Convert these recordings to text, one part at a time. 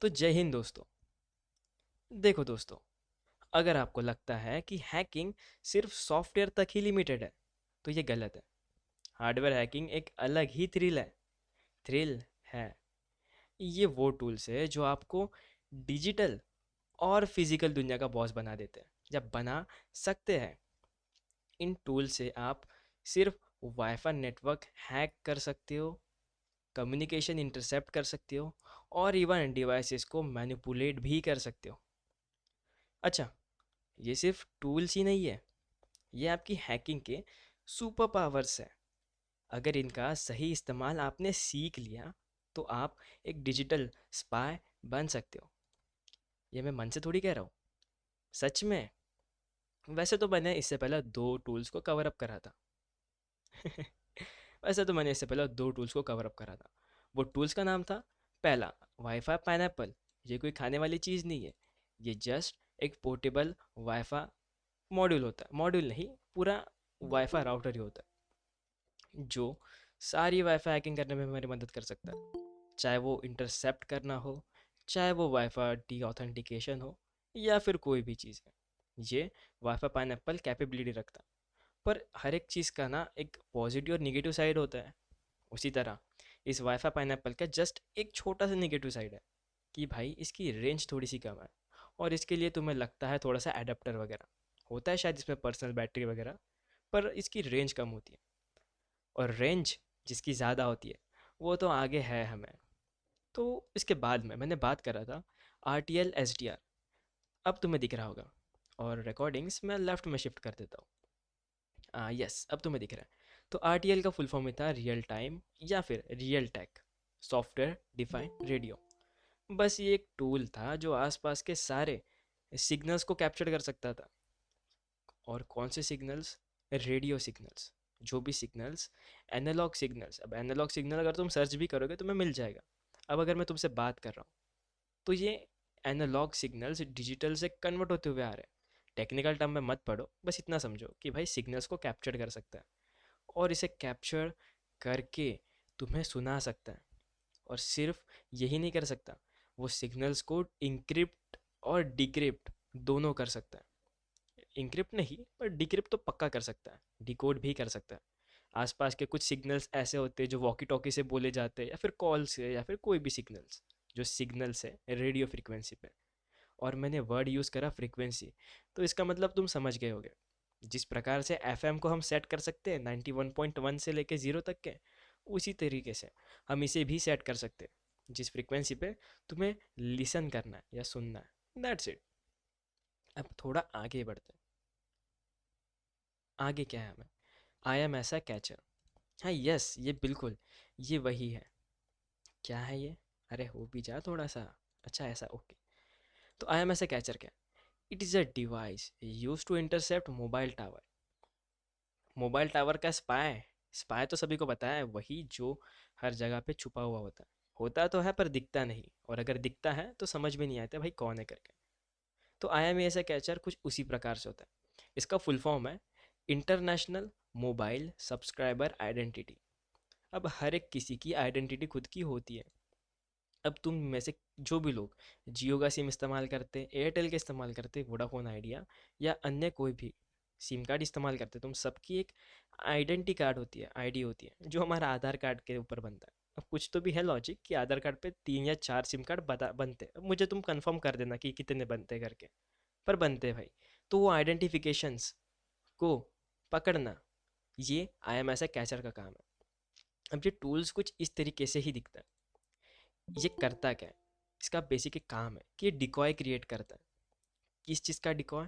तो जय हिंद दोस्तों। देखो दोस्तों, अगर आपको लगता है कि हैकिंग सिर्फ सॉफ्टवेयर तक ही लिमिटेड है तो ये गलत है। हार्डवेयर हैकिंग एक अलग ही थ्रिल है। ये वो टूल्स है जो आपको डिजिटल और फिजिकल दुनिया का बॉस बना देते हैं या बना सकते हैं। इन टूल से आप सिर्फ वाईफाई नेटवर्क हैक कर सकते हो, कम्युनिकेशन इंटरसेप्ट कर सकते हो और इवन डिवाइसेस को मैनिपुलेट भी कर सकते हो। अच्छा, ये सिर्फ टूल्स ही नहीं है, ये आपकी हैकिंग के सुपर पावर्स है। अगर इनका सही इस्तेमाल आपने सीख लिया तो आप एक डिजिटल स्पाई बन सकते हो। ये मैं मन से थोड़ी कह रहा हूँ, सच में। वैसे तो मैंने इससे पहले दो टूल्स को कवर अप करा था। वैसे तो मैंने इससे पहले दो टूल्स को कवर अप करा था। वो टूल्स का नाम था, पहला वाईफाई पाइनएप्पल। ये कोई खाने वाली चीज़ नहीं है, ये जस्ट एक पोर्टेबल वाईफाई मॉड्यूल होता है। मॉड्यूल नहीं, पूरा वाईफाई राउटर ही होता है जो सारी वाईफाई हैकिंग करने में हमारी मदद कर सकता है। चाहे वो इंटरसेप्ट करना हो, चाहे वो वाईफाई डी ऑथेंटिकेशन हो, या फिर कोई भी चीज़ है। ये वाईफाई पाइनएप्पल कैपेबिलिटी रखता है। पर हर एक चीज़ का ना एक पॉजिटिव और निगेटिव साइड होता है। उसी तरह इस वाईफाई पाइनएप्पल का जस्ट एक छोटा सा निगेटिव साइड है कि भाई इसकी रेंज थोड़ी सी कम है, और इसके लिए तुम्हें लगता है थोड़ा सा एडाप्टर वगैरह होता है शायद इसमें, पर्सनल बैटरी वगैरह, पर इसकी रेंज कम होती है। और रेंज जिसकी ज़्यादा होती है वो तो आगे है हमें। तो इसके बाद में मैंने बात करा था are T L S D R. अब तुम्हें दिख रहा होगा, और रिकॉर्डिंग्स मैं लेफ्ट में शिफ्ट कर देता हूँ। यस, अब तुम्हें दिख रहा है। तो आर टी एल का फुल फॉर्म में था रियल टाइम या फिर real tech software defined radio. बस ये एक टूल था जो आसपास के सारे सिग्नल्स को कैप्चर कर सकता था। और कौन से सिग्नल्स? Radio signals. जो भी सिग्नल्स, एनालॉग सिग्नल्स। अब एनालॉग सिग्नल अगर तुम सर्च भी करोगे तो मैं मिल जाएगा। अब अगर मैं तुमसे बात कर रहा हूँ तो ये एनालॉग सिग्नल्स डिजिटल से कन्वर्ट होते हुए आ रहे हैं। टेक्निकल टर्म में मत पढ़ो, बस इतना समझो कि भाई सिग्नल्स को कैप्चर कर सकता है, और इसे कैप्चर करके तुम्हें सुना सकता है। और सिर्फ यही नहीं कर सकता, वो सिग्नल्स को इंक्रिप्ट और डिक्रिप्ट दोनों कर सकता है। इंक्रिप्ट नहीं, पर डिक्रिप्ट तो पक्का कर सकता है, डिकोड भी कर सकता है। आसपास के कुछ सिग्नल्स ऐसे होते हैं जो वॉकी टॉकी से बोले जाते हैं, या फिर कॉल से, या फिर कोई भी सिग्नल्स जो सिग्नल्स है रेडियो फ्रिक्वेंसी पे। और मैंने वर्ड यूज़ करा फ्रीक्वेंसी, तो इसका मतलब तुम समझ गए होगे। जिस प्रकार से एफएम को हम सेट कर सकते हैं 91.1 से लेके 0 तक के, उसी तरीके से हम इसे भी सेट कर सकते हैं जिस फ्रीक्वेंसी पे तुम्हें लिसन करना है या सुनना है। That's it. अब थोड़ा आगे बढ़ते हैं। आगे क्या है हमें? आई एम ऐसा कैचर। हाँ यस, ये बिल्कुल, ये वही है। क्या है ये? अरे हो भी जा थोड़ा सा। अच्छा ऐसा, ओके। तो आई एम ऐसा कैचर क्या? It is a device use to intercept mobile tower. Mobile tower का स्पाई। स्पाई तो सभी को पता है, वही जो हर जगह पे छुपा हुआ होता है। होता तो है पर दिखता नहीं, और अगर दिखता है तो समझ में नहीं आता भाई कौन है करके। तो आई एम ऐसा कैचर कुछ उसी प्रकार से होता है। इसका फुल फॉर्म है इंटरनेशनल मोबाइल सब्सक्राइबर आइडेंटिटी। अब हर एक किसी की आइडेंटिटी खुद की होती है। अब तुम में से जो भी लोग जियो का सिम इस्तेमाल करते, एयरटेल का इस्तेमाल करते, वोडाफोन आइडिया या अन्य कोई भी सिम कार्ड इस्तेमाल करते, तुम सबकी एक आइडेंटिटी कार्ड होती है, आईडी होती है, जो हमारा आधार कार्ड के ऊपर बनता है। अब कुछ तो भी है लॉजिक कि आधार कार्ड पे 3 या 4 सिम कार्ड बता बनते हैं। अब मुझे तुम कंफर्म कर देना कि कितने बनते हैं करके, पर बनते हैं भाई। तो वो आइडेंटिफिकेशंस को पकड़ना, ये I am S A catcher का काम है। अब ये टूल्स कुछ इस तरीके से ही दिखता है। ये करता क्या है? इसका बेसिक एक काम है कि ये डिकॉय क्रिएट करता है। किस चीज़ का डिकॉय?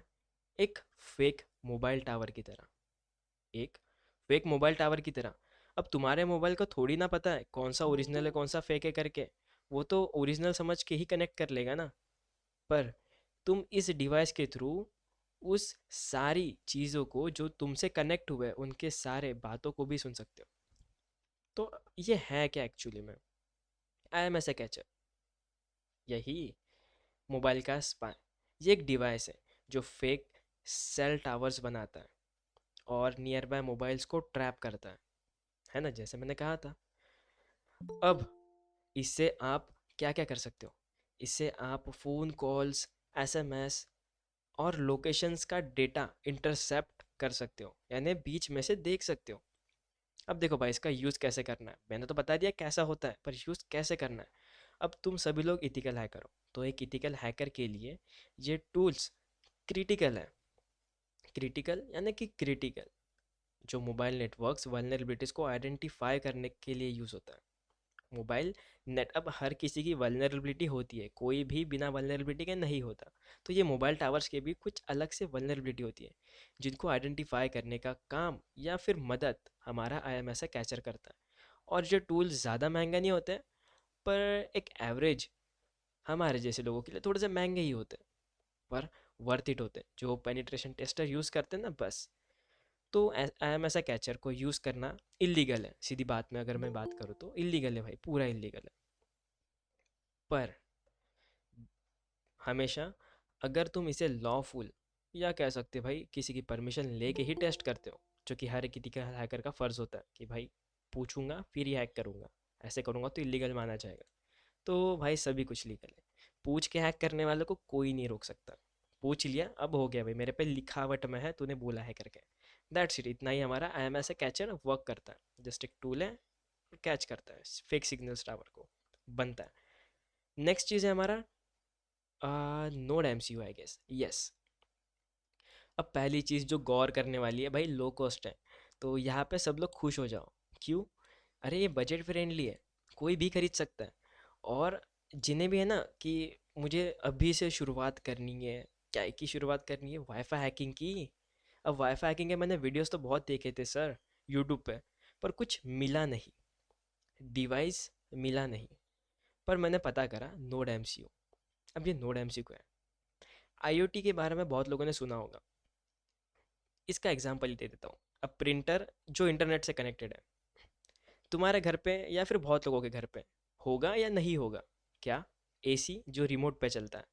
एक फेक मोबाइल टावर की तरह। एक फेक मोबाइल टावर की तरह। अब तुम्हारे मोबाइल को थोड़ी ना पता है कौन सा ओरिजिनल है कौन सा फेक है करके। वो तो ओरिजिनल समझ के ही कनेक्ट कर लेगा ना। पर तुम इस डिवाइस के थ्रू उस सारी चीज़ों को जो तुमसे कनेक्ट हुए उनके सारे बातों को भी सुन सकते हो। तो ये है क्या एक्चुअली में? I am S A catcher, यही मोबाइल का स्पाई। ये एक डिवाइस है जो फेक सेल टावर्स बनाता है और नियर बाय मोबाइल्स को ट्रैप करता है ना, जैसे मैंने कहा था। अब इससे आप क्या क्या कर सकते हो? इससे आप फ़ोन कॉल्स, एसएमएस और लोकेशंस का डेटा इंटरसेप्ट कर सकते हो, यानी बीच में से देख सकते हो। अब देखो भाई, इसका यूज़ कैसे करना है, मैंने तो बता दिया कैसा होता है, पर यूज़ कैसे करना है। अब तुम सभी लोग इथिकल हैकर हो, तो एक इथिकल हैकर के लिए ये टूल्स क्रिटिकल है। क्रिटिकल यानी कि क्रिटिकल, जो मोबाइल नेटवर्क्स वल्नरेबिलिटीज़ को आइडेंटिफाई करने के लिए यूज़ होता है। मोबाइल नेट, अब हर किसी की वल्नरेबिलिटी होती है, कोई भी बिना वल्नरेबिलिटी के नहीं होता। तो ये मोबाइल टावर्स के भी कुछ अलग से वल्नरेबिलिटी होती है, जिनको आइडेंटिफाई करने का काम या फिर मदद हमारा IMSI कैचर करता है। और ये टूल्स ज़्यादा महंगा नहीं होते, पर एक एवरेज हमारे जैसे लोगों के लिए थोड़े से महंगे ही होते हैं, पर वर्थ इट होते हैं, जो पेनिट्रेशन टेस्टर यूज़ करते हैं ना, बस। तो IMSI कैचर को यूज़ करना इलीगल है, सीधी बात में अगर मैं बात करूँ तो इलीगल है भाई, पूरा इलीगल है। पर हमेशा अगर तुम इसे लॉफुल, या कह सकते भाई किसी की परमिशन लेके ही टेस्ट करते हो, जो कि हर किसी का हैकर का फ़र्ज़ होता है कि भाई पूछूंगा फिर ही हैक करूंगा, ऐसे करूंगा तो इलीगल माना जाएगा। तो भाई सभी कुछ लीगल है, पूछ के हैक करने वालों को कोई नहीं रोक सकता। पूछ लिया, अब हो गया भाई, मेरे पे लिखावट में है, तूने बोला है करके। दैट्स इट, इतना ही हमारा IMSI कैचर वर्क करता है। जस्ट एक टूल है, कैच करता है फेक सिग्नल्स टावर को, बनता है। नेक्स्ट चीज़ है हमारा node MCU, I guess, yes. अब पहली चीज़ जो गौर करने वाली है भाई, लो कॉस्ट है। तो यहाँ पे सब लोग खुश हो जाओ। क्यों? अरे ये बजट फ्रेंडली है, कोई भी खरीद सकता है। और जिन्हें भी है ना कि मुझे अभी से शुरुआत करनी है, क्या की शुरुआत करनी है, वाईफाई हैकिंग की। अब वाईफाई हैकिंग के मैंने वीडियोस तो बहुत देखे थे सर, यूट्यूब पे, पर कुछ मिला नहीं, डिवाइस मिला नहीं। पर मैंने पता करा नोड MCU। अब ये नोड MCU क्या है? IoT के बारे में बहुत लोगों ने सुना होगा, इसका एग्जांपल दे देता हूँ। अब प्रिंटर जो इंटरनेट से कनेक्टेड है, तुम्हारे घर पे या फिर बहुत लोगों के घर पे होगा या नहीं होगा? क्या? AC जो रिमोट पे चलता है,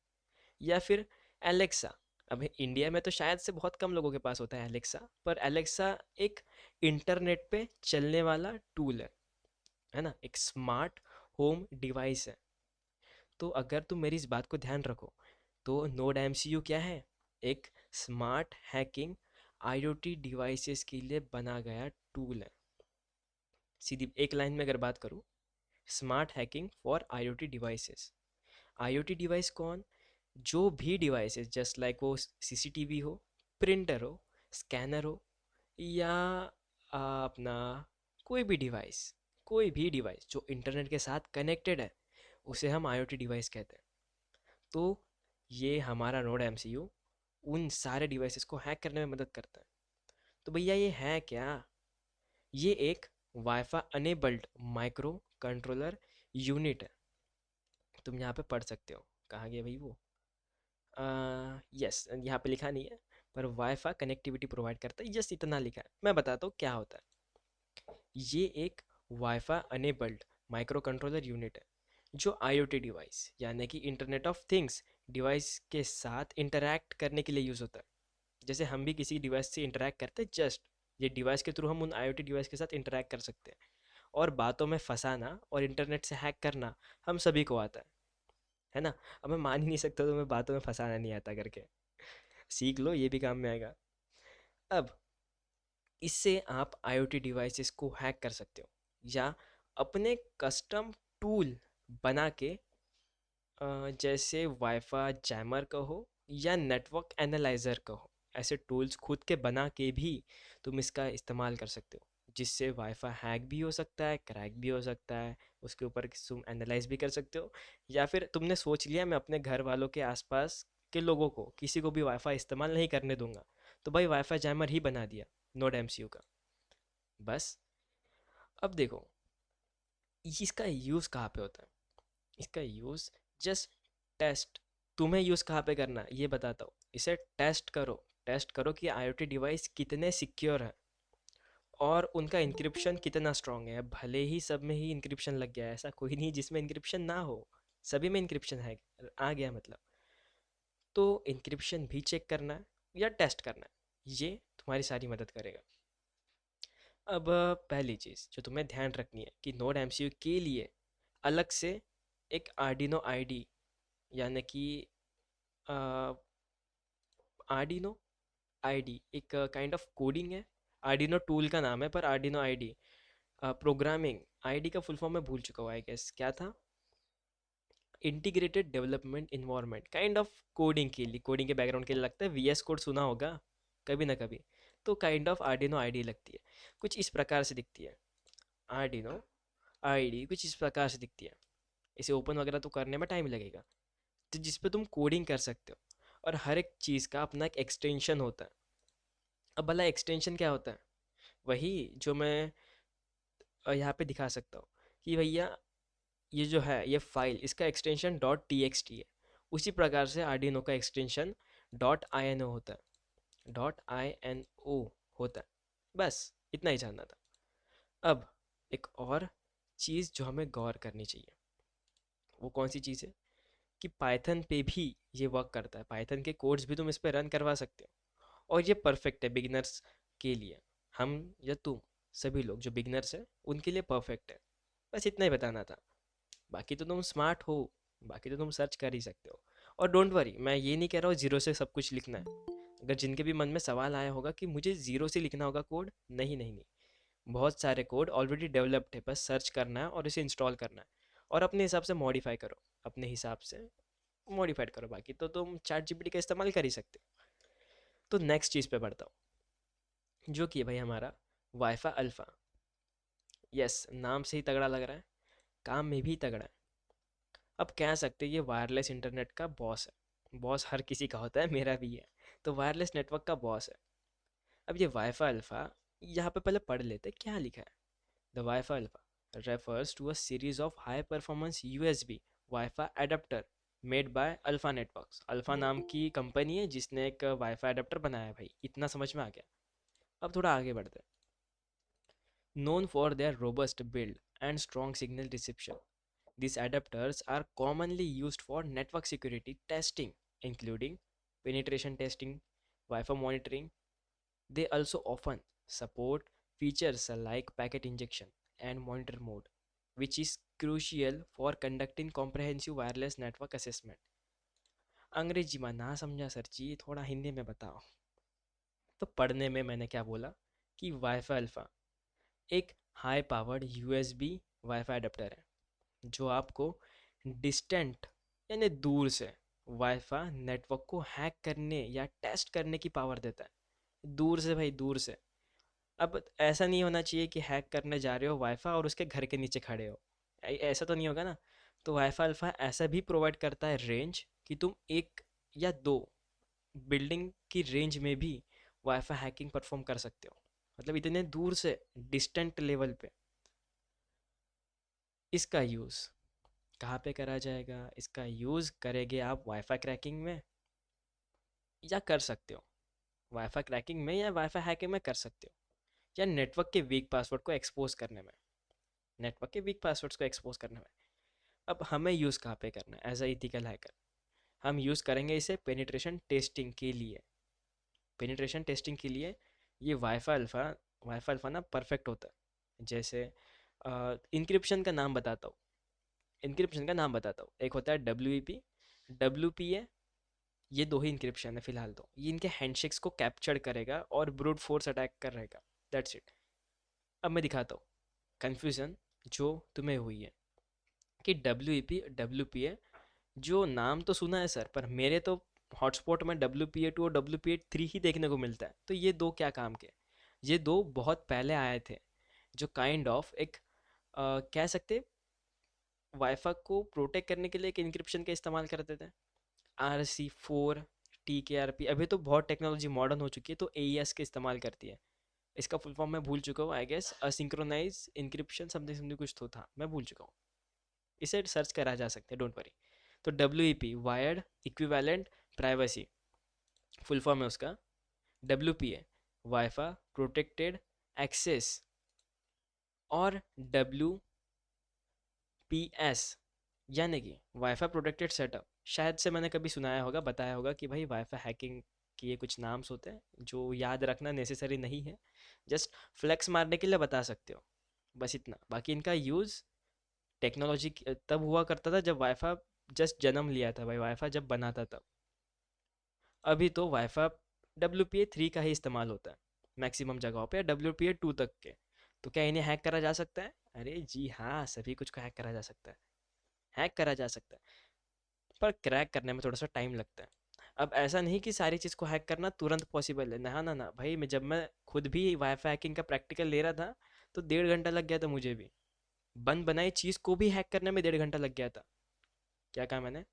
या फिर एलेक्सा। अब इंडिया में तो शायद से बहुत कम लोगों के पास होता है एलेक्सा, पर एलेक्सा एक इंटरनेट पे चलने वाला टूल है ना, एक स्मार्ट होम डिवाइस है। तो अगर तुम मेरी इस बात को ध्यान रखो, तो नोड MCU क्या है? एक स्मार्ट हैकिंग IoT डिवाइसेस के लिए बना गया टूल है। सीधी एक लाइन में अगर बात करूँ, smart hacking for IoT devices. IoT device कौन? जो भी डिवाइसेस, जस्ट लाइक वो CCTV हो, प्रिंटर हो, स्कैनर हो, या अपना कोई भी डिवाइस, कोई भी डिवाइस जो इंटरनेट के साथ कनेक्टेड है, उसे हम IoT डिवाइस कहते हैं। तो ये हमारा नोड MCU उन सारे डिवाइसेस को हैक करने में मदद करता है। तो भैया ये है क्या? ये एक wifi enabled micro controller unit है। तुम यहाँ पे पढ़ सकते हो, कहाँ गया भाई वो, यस यहाँ पे लिखा नहीं है, पर वाईफाई कनेक्टिविटी प्रोवाइड करता है, यस इतना लिखा है। मैं बताता हूँ क्या होता है। ये एक wifi enabled micro controller unit है, जो IoT डिवाइस यानी कि इंटरनेट ऑफ थिंग्स डिवाइस के साथ इंटरैक्ट करने के लिए यूज़ होता है। जैसे हम भी किसी डिवाइस से इंटरैक्ट करते हैं, जस्ट ये डिवाइस के थ्रू हम उन IoT डिवाइस के साथ इंटरैक्ट कर सकते हैं। और बातों में फंसाना और इंटरनेट से हैक करना हम सभी को आता है ना। अब मैं मान ही नहीं सकता तो मैं बातों में फंसाना नहीं आता करके, सीख लो, ये भी काम में आएगा। अब इससे आप IoT डिवाइसेस को हैक कर सकते हो, या अपने कस्टम टूल बना के, जैसे वाईफाई जैमर कहो या नेटवर्क एनालाइजर कहो, ऐसे टूल्स खुद के बना के भी तुम इसका इस्तेमाल कर सकते हो, जिससे वाईफाई हैक भी हो सकता है, क्रैक भी हो सकता है, उसके ऊपर तुम एनालाइज भी कर सकते हो। या फिर तुमने सोच लिया मैं अपने घर वालों के आसपास के लोगों को किसी को भी वाईफाई इस्तेमाल नहीं करने दूंगा, तो भाई वाईफाई जैमर ही बना दिया नोड MCU का, बस। अब देखो इसका यूज़ कहाँ पे होता है। इसका यूज़ जस्ट टेस्ट, तुम्हें यूज़ कहाँ पे करना है ये बताता हूँ। इसे टेस्ट करो, टेस्ट करो कि IoT डिवाइस कितने सिक्योर है और उनका इंक्रिप्शन कितना स्ट्रांग है। भले ही सब में ही इंक्रिप्शन लग गया है, ऐसा कोई नहीं जिसमें इंक्रिप्शन ना हो, सभी में इंक्रिप्शन है, आ गया मतलब। तो इंक्रिप्शन भी चेक करना है या टेस्ट करना है, ये तुम्हारी सारी मदद करेगा। अब पहली चीज़ जो तुम्हें ध्यान रखनी है कि नोड MCU के लिए अलग से एक Arduino IDE यानी कि आर्डिनो आईडी एक काइंड ऑफ कोडिंग है। आर्डिनो टूल का नाम है, पर आर्डिनो आईडी प्रोग्रामिंग। आईडी का फुल फॉर्म मैं भूल चुका हूँ, आई गेस क्या था, integrated development environment, kind of coding के लिए, कोडिंग के बैकग्राउंड के लिए लगता है। वीएस कोड सुना होगा कभी ना कभी, तो काइंड ऑफ आर्डिनो आईडी लगती है, कुछ इस प्रकार से दिखती है। आर्डिनो आईडी कुछ इस प्रकार से दिखती है। इसे ओपन वगैरह तो करने में टाइम लगेगा, तो जिस पे तुम कोडिंग कर सकते हो, और हर एक चीज़ का अपना एक एक्सटेंशन होता है। अब भला एक्सटेंशन क्या होता है? वही जो मैं यहाँ पे दिखा सकता हूँ कि भैया ये जो है ये फाइल, इसका extension dot T X T है। उसी प्रकार से आर्डिनो का extension dot I N O होता है, डॉट आई एन ओ होता है। बस इतना ही जानना था। अब एक और चीज़ जो हमें गौर करनी चाहिए, वो कौन सी चीज़ है, कि पाइथन पे भी ये वर्क करता है। पाइथन के कोड्स भी तुम इस पर रन करवा सकते हो, और ये परफेक्ट है बिगिनर्स के लिए। हम या तुम, सभी लोग जो बिगिनर्स हैं उनके लिए परफेक्ट है। बस इतना ही बताना था। बाकी तो तुम स्मार्ट हो, बाकी तो तुम सर्च कर ही सकते हो। और डोंट वरी, मैं ये नहीं कह रहा हूँ जीरो से सब कुछ लिखना है। अगर जिनके भी मन में सवाल आया होगा कि मुझे जीरो से लिखना होगा कोड, नहीं नहीं नहीं, बहुत सारे कोड ऑलरेडी डेवलप्ड है, बस सर्च करना है और इसे इंस्टॉल करना है, और अपने हिसाब से मॉडिफाई करो, अपने हिसाब से मॉडिफाइड करो। बाकी तो तुम चैट जीपीटी का इस्तेमाल कर ही सकते हो। तो नेक्स्ट चीज़ पे बढ़ता हूँ, जो कि है भाई हमारा वाईफाई अल्फ़ा। यस, नाम से ही तगड़ा लग रहा है, काम में भी तगड़ा है। अब कह सकते हैं ये वायरलेस इंटरनेट का बॉस है। बॉस हर किसी का होता है, मेरा भी है। तो वायरलेस नेटवर्क का बॉस है। अब ये वाईफाई अल्फ़ा, यहाँ पे पहले पढ़ लेते हैं क्या लिखा है। The wifi alpha refers to a series of high performance USB wifi adapter made by alpha networks. Alpha नाम की कंपनी है जिसने एक वाईफाई अडेप्टर बनाया है भाई, इतना समझ में आ गया। अब थोड़ा आगे बढ़ते हैं। Known for their robust build and strong signal reception, these adapters are commonly used for network security testing, including penetration testing, Wi-Fi monitoring. They also often support features like packet injection and monitor mode, which is crucial for conducting comprehensive wireless network assessment. अंग्रेजी में ना समझा sir जी, थोड़ा हिंदी में बताओ। तो पढ़ने में मैंने क्या बोला, कि वाईफाई अल्फ़ा एक high powered USB wifi adapter है, जो आपको डिस्टेंट यानी दूर से वाईफाई नेटवर्क को हैक करने या टेस्ट करने की पावर देता है। दूर से भाई, दूर से। अब ऐसा नहीं होना चाहिए कि हैक करने जा रहे हो वाईफाई और उसके घर के नीचे खड़े हो, ऐसा तो नहीं होगा ना। तो वाईफाई अल्फा ऐसा भी प्रोवाइड करता है रेंज, कि तुम एक या दो बिल्डिंग की रेंज में भी वाईफाई हैकिंग परफॉर्म कर सकते हो, मतलब इतने दूर से, डिस्टेंट लेवल पे। इसका यूज़ कहाँ पे करा जाएगा? इसका यूज़ करेंगे आप वाईफाई क्रैकिंग में, या कर सकते हो वाईफाई क्रैकिंग में, या वाईफाई हैकिंग में कर सकते हो, या नेटवर्क के वीक पासवर्ड को एक्सपोज करने में, नेटवर्क के वीक पासवर्ड्स को एक्सपोज करने में। अब हमें यूज़ कहाँ पे करना है एज अ इथिकल हैकर? हम यूज़ करेंगे इसे पेनिट्रेशन टेस्टिंग के लिए। पेनिट्रेशन टेस्टिंग के लिए ये वाईफाई अल्फा ना परफेक्ट होता है। जैसे इंक्रिप्शन का नाम बताता हूँ, इंक्रिप्शन का नाम बताता हूँ। एक होता है डब्ल्यू पी ए, ये दो ही इंक्रिप्शन है फिलहाल। तो ये इनके हैंडशेक्स को कैप्चर करेगा और ब्रूट फोर्स अटैक करेगा। That's it. अब मैं दिखाता हूँ कन्फ्यूज़न जो तुम्हें हुई है, कि डब्ल्यू पी ए, जो नाम तो सुना है सर, पर मेरे तो हॉटस्पॉट में WPA2 और WPA3 ही देखने को मिलता है। तो ये दो क्या काम के? ये दो बहुत पहले आए थे, जो काइंड ऑफ एक कह सकते वाईफाई को प्रोटेक्ट करने के लिए एक इंक्रिप्शन का इस्तेमाल करते थे। RC4, TKRP, अभी तो बहुत टेक्नोलॉजी मॉडर्न हो चुकी है, तो AES का इस्तेमाल करती है। इसका फुल फॉर्म मैं भूल चुका हूँ, I guess asynchronise encryption something something कुछ तो था, मैं भूल चुका हूँ। इसे सर्च करा जा सकते हैं, डोंट वरी। तो WEP wired equivalent privacy, full form है उसका। WPA वाईफाई प्रोटेक्टेड एक्सेस, और WPS यानी कि वाईफाई प्रोटेक्टेड सेटअप। शायद से मैंने कभी सुनाया होगा, बताया होगा कि भाई वाईफाई हैकिंग के ये कुछ नाम्स होते हैं जो याद रखना नेसेसरी नहीं है, जस्ट फ्लेक्स मारने के लिए बता सकते हो, बस इतना। बाकी इनका यूज़ टेक्नोलॉजी तब हुआ करता था जब वाईफाई जस्ट जन्म लिया था भाई वाईफाई जब बना था तब। अभी तो वाईफाई WPA 3 का ही इस्तेमाल होता है मैक्सिमम जगहों पे, या WPA 2 तक के। तो क्या इन्हें हैक करा जा सकता है? अरे जी हाँ, सभी कुछ को हैक करा जा सकता है। हैक करा जा सकता है, पर क्रैक करने में थोड़ा सा टाइम लगता है। अब ऐसा नहीं कि सारी चीज़ को हैक करना तुरंत पॉसिबल है, ना ना ना भाई। मैं खुद भी वाईफाई हैकिंग का प्रैक्टिकल ले रहा था, तो 1.5 घंटा लग गया था मुझे भी। बन बनाई चीज़ को भी हैक करने में 1.5 घंटा लग गया था। क्या कहा मैंने?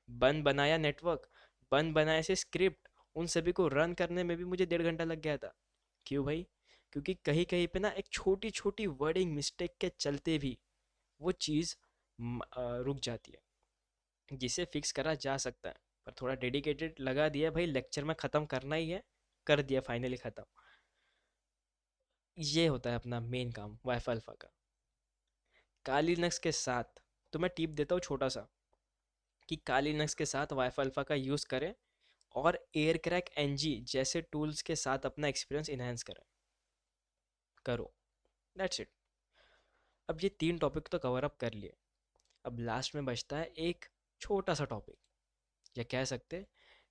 बन बनाया नेटवर्क, बन बनाए से स्क्रिप्ट, उन सभी को रन करने में भी मुझे 1.5 घंटा लग गया था। क्यों भाई? क्योंकि कहीं कहीं पे ना एक छोटी छोटी वर्डिंग मिस्टेक के चलते भी वो चीज़ रुक जाती है, जिसे फिक्स करा जा सकता है। पर थोड़ा डेडिकेटेड लगा दिया भाई, लेक्चर में ख़त्म करना ही है, कर दिया फाइनली ख़त्म। ये होता है अपना मेन काम वाईफाई अल्फ़ा का। काली लिनक्स के साथ तो मैं टिप देता हूँ छोटा सा, कि काली लिनक्स के साथ वाईफाई अल्फ़ा का यूज़ करें, और एयर क्रैक एनजी जैसे टूल्स के साथ अपना एक्सपीरियंस इनहेंस करें। करो, दैट्स इट। अब ये 3 टॉपिक तो कवर अप कर लिए। अब लास्ट में बचता है एक छोटा सा टॉपिक, या कह सकते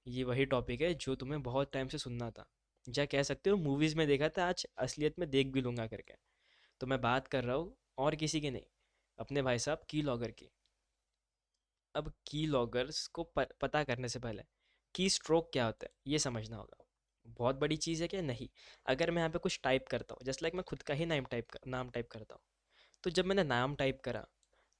ये वही टॉपिक है जो तुम्हें बहुत टाइम से सुनना था, या कह सकते हो मूवीज़ में देखा था, आज असलियत में देख भी लूँगा करके। तो मैं बात कर रहा हूँ और किसी की नहीं, अपने भाई साहब की लॉगर की। अब की लॉगर्स को पता करने से पहले की स्ट्रोक क्या होता है ये समझना होगा। बहुत बड़ी चीज़ है क्या? नहीं। अगर मैं यहाँ पे कुछ टाइप करता हूँ, जस्ट लाइक मैं खुद का ही नाम टाइप करता हूँ, तो जब मैंने नाम टाइप करा,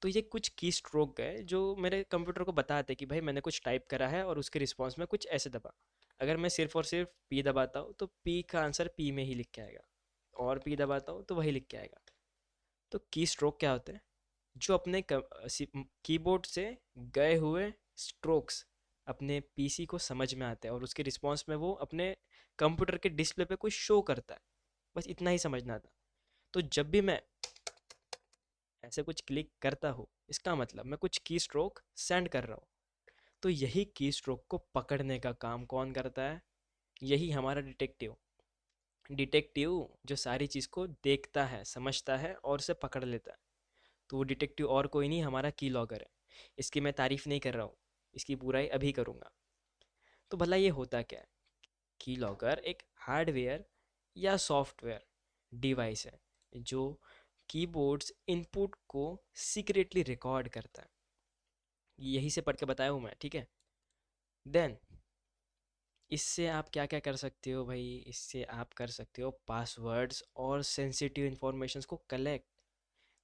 तो ये कुछ की स्ट्रोक गए जो मेरे कंप्यूटर को बताते कि भाई मैंने कुछ टाइप करा है, और उसके रिस्पॉन्स में कुछ ऐसे दबा। अगर मैं सिर्फ और सिर्फ पी दबाता हूँ, तो पी का आंसर पी में ही लिख के आएगा, और पी दबाता हूँ तो वही लिख के आएगा। तो की स्ट्रोक क्या होते हैं? जो अपने कीबोर्ड से गए हुए स्ट्रोक्स अपने पीसी को समझ में आते हैं, और उसके रिस्पॉन्स में वो अपने कंप्यूटर के डिस्प्ले पे कुछ शो करता है। बस इतना ही समझना था। तो जब भी मैं ऐसे कुछ क्लिक करता हूँ, इसका मतलब मैं कुछ की स्ट्रोक सेंड कर रहा हूँ। तो यही की स्ट्रोक को पकड़ने का काम कौन करता है? यही हमारा डिटेक्टिव। डिटेक्टिव जो सारी चीज़ को देखता है, समझता है और उसे पकड़ लेता है। तो वो डिटेक्टिव और कोई नहीं, हमारा की लॉगर है। इसकी मैं तारीफ नहीं कर रहा हूँ, इसकी बुराई अभी करूँगा। तो भला ये होता क्या है? की लॉगर एक हार्डवेयर या सॉफ्टवेयर डिवाइस है जो कीबोर्ड्स इनपुट को सीक्रेटली रिकॉर्ड करता है। यही से पढ़ के बताया हूँ मैं, ठीक है? देन इससे आप क्या क्या कर सकते हो भाई? इससे आप कर सकते हो पासवर्ड्स और सेंसिटिव इंफॉर्मेशंस को कलेक्ट।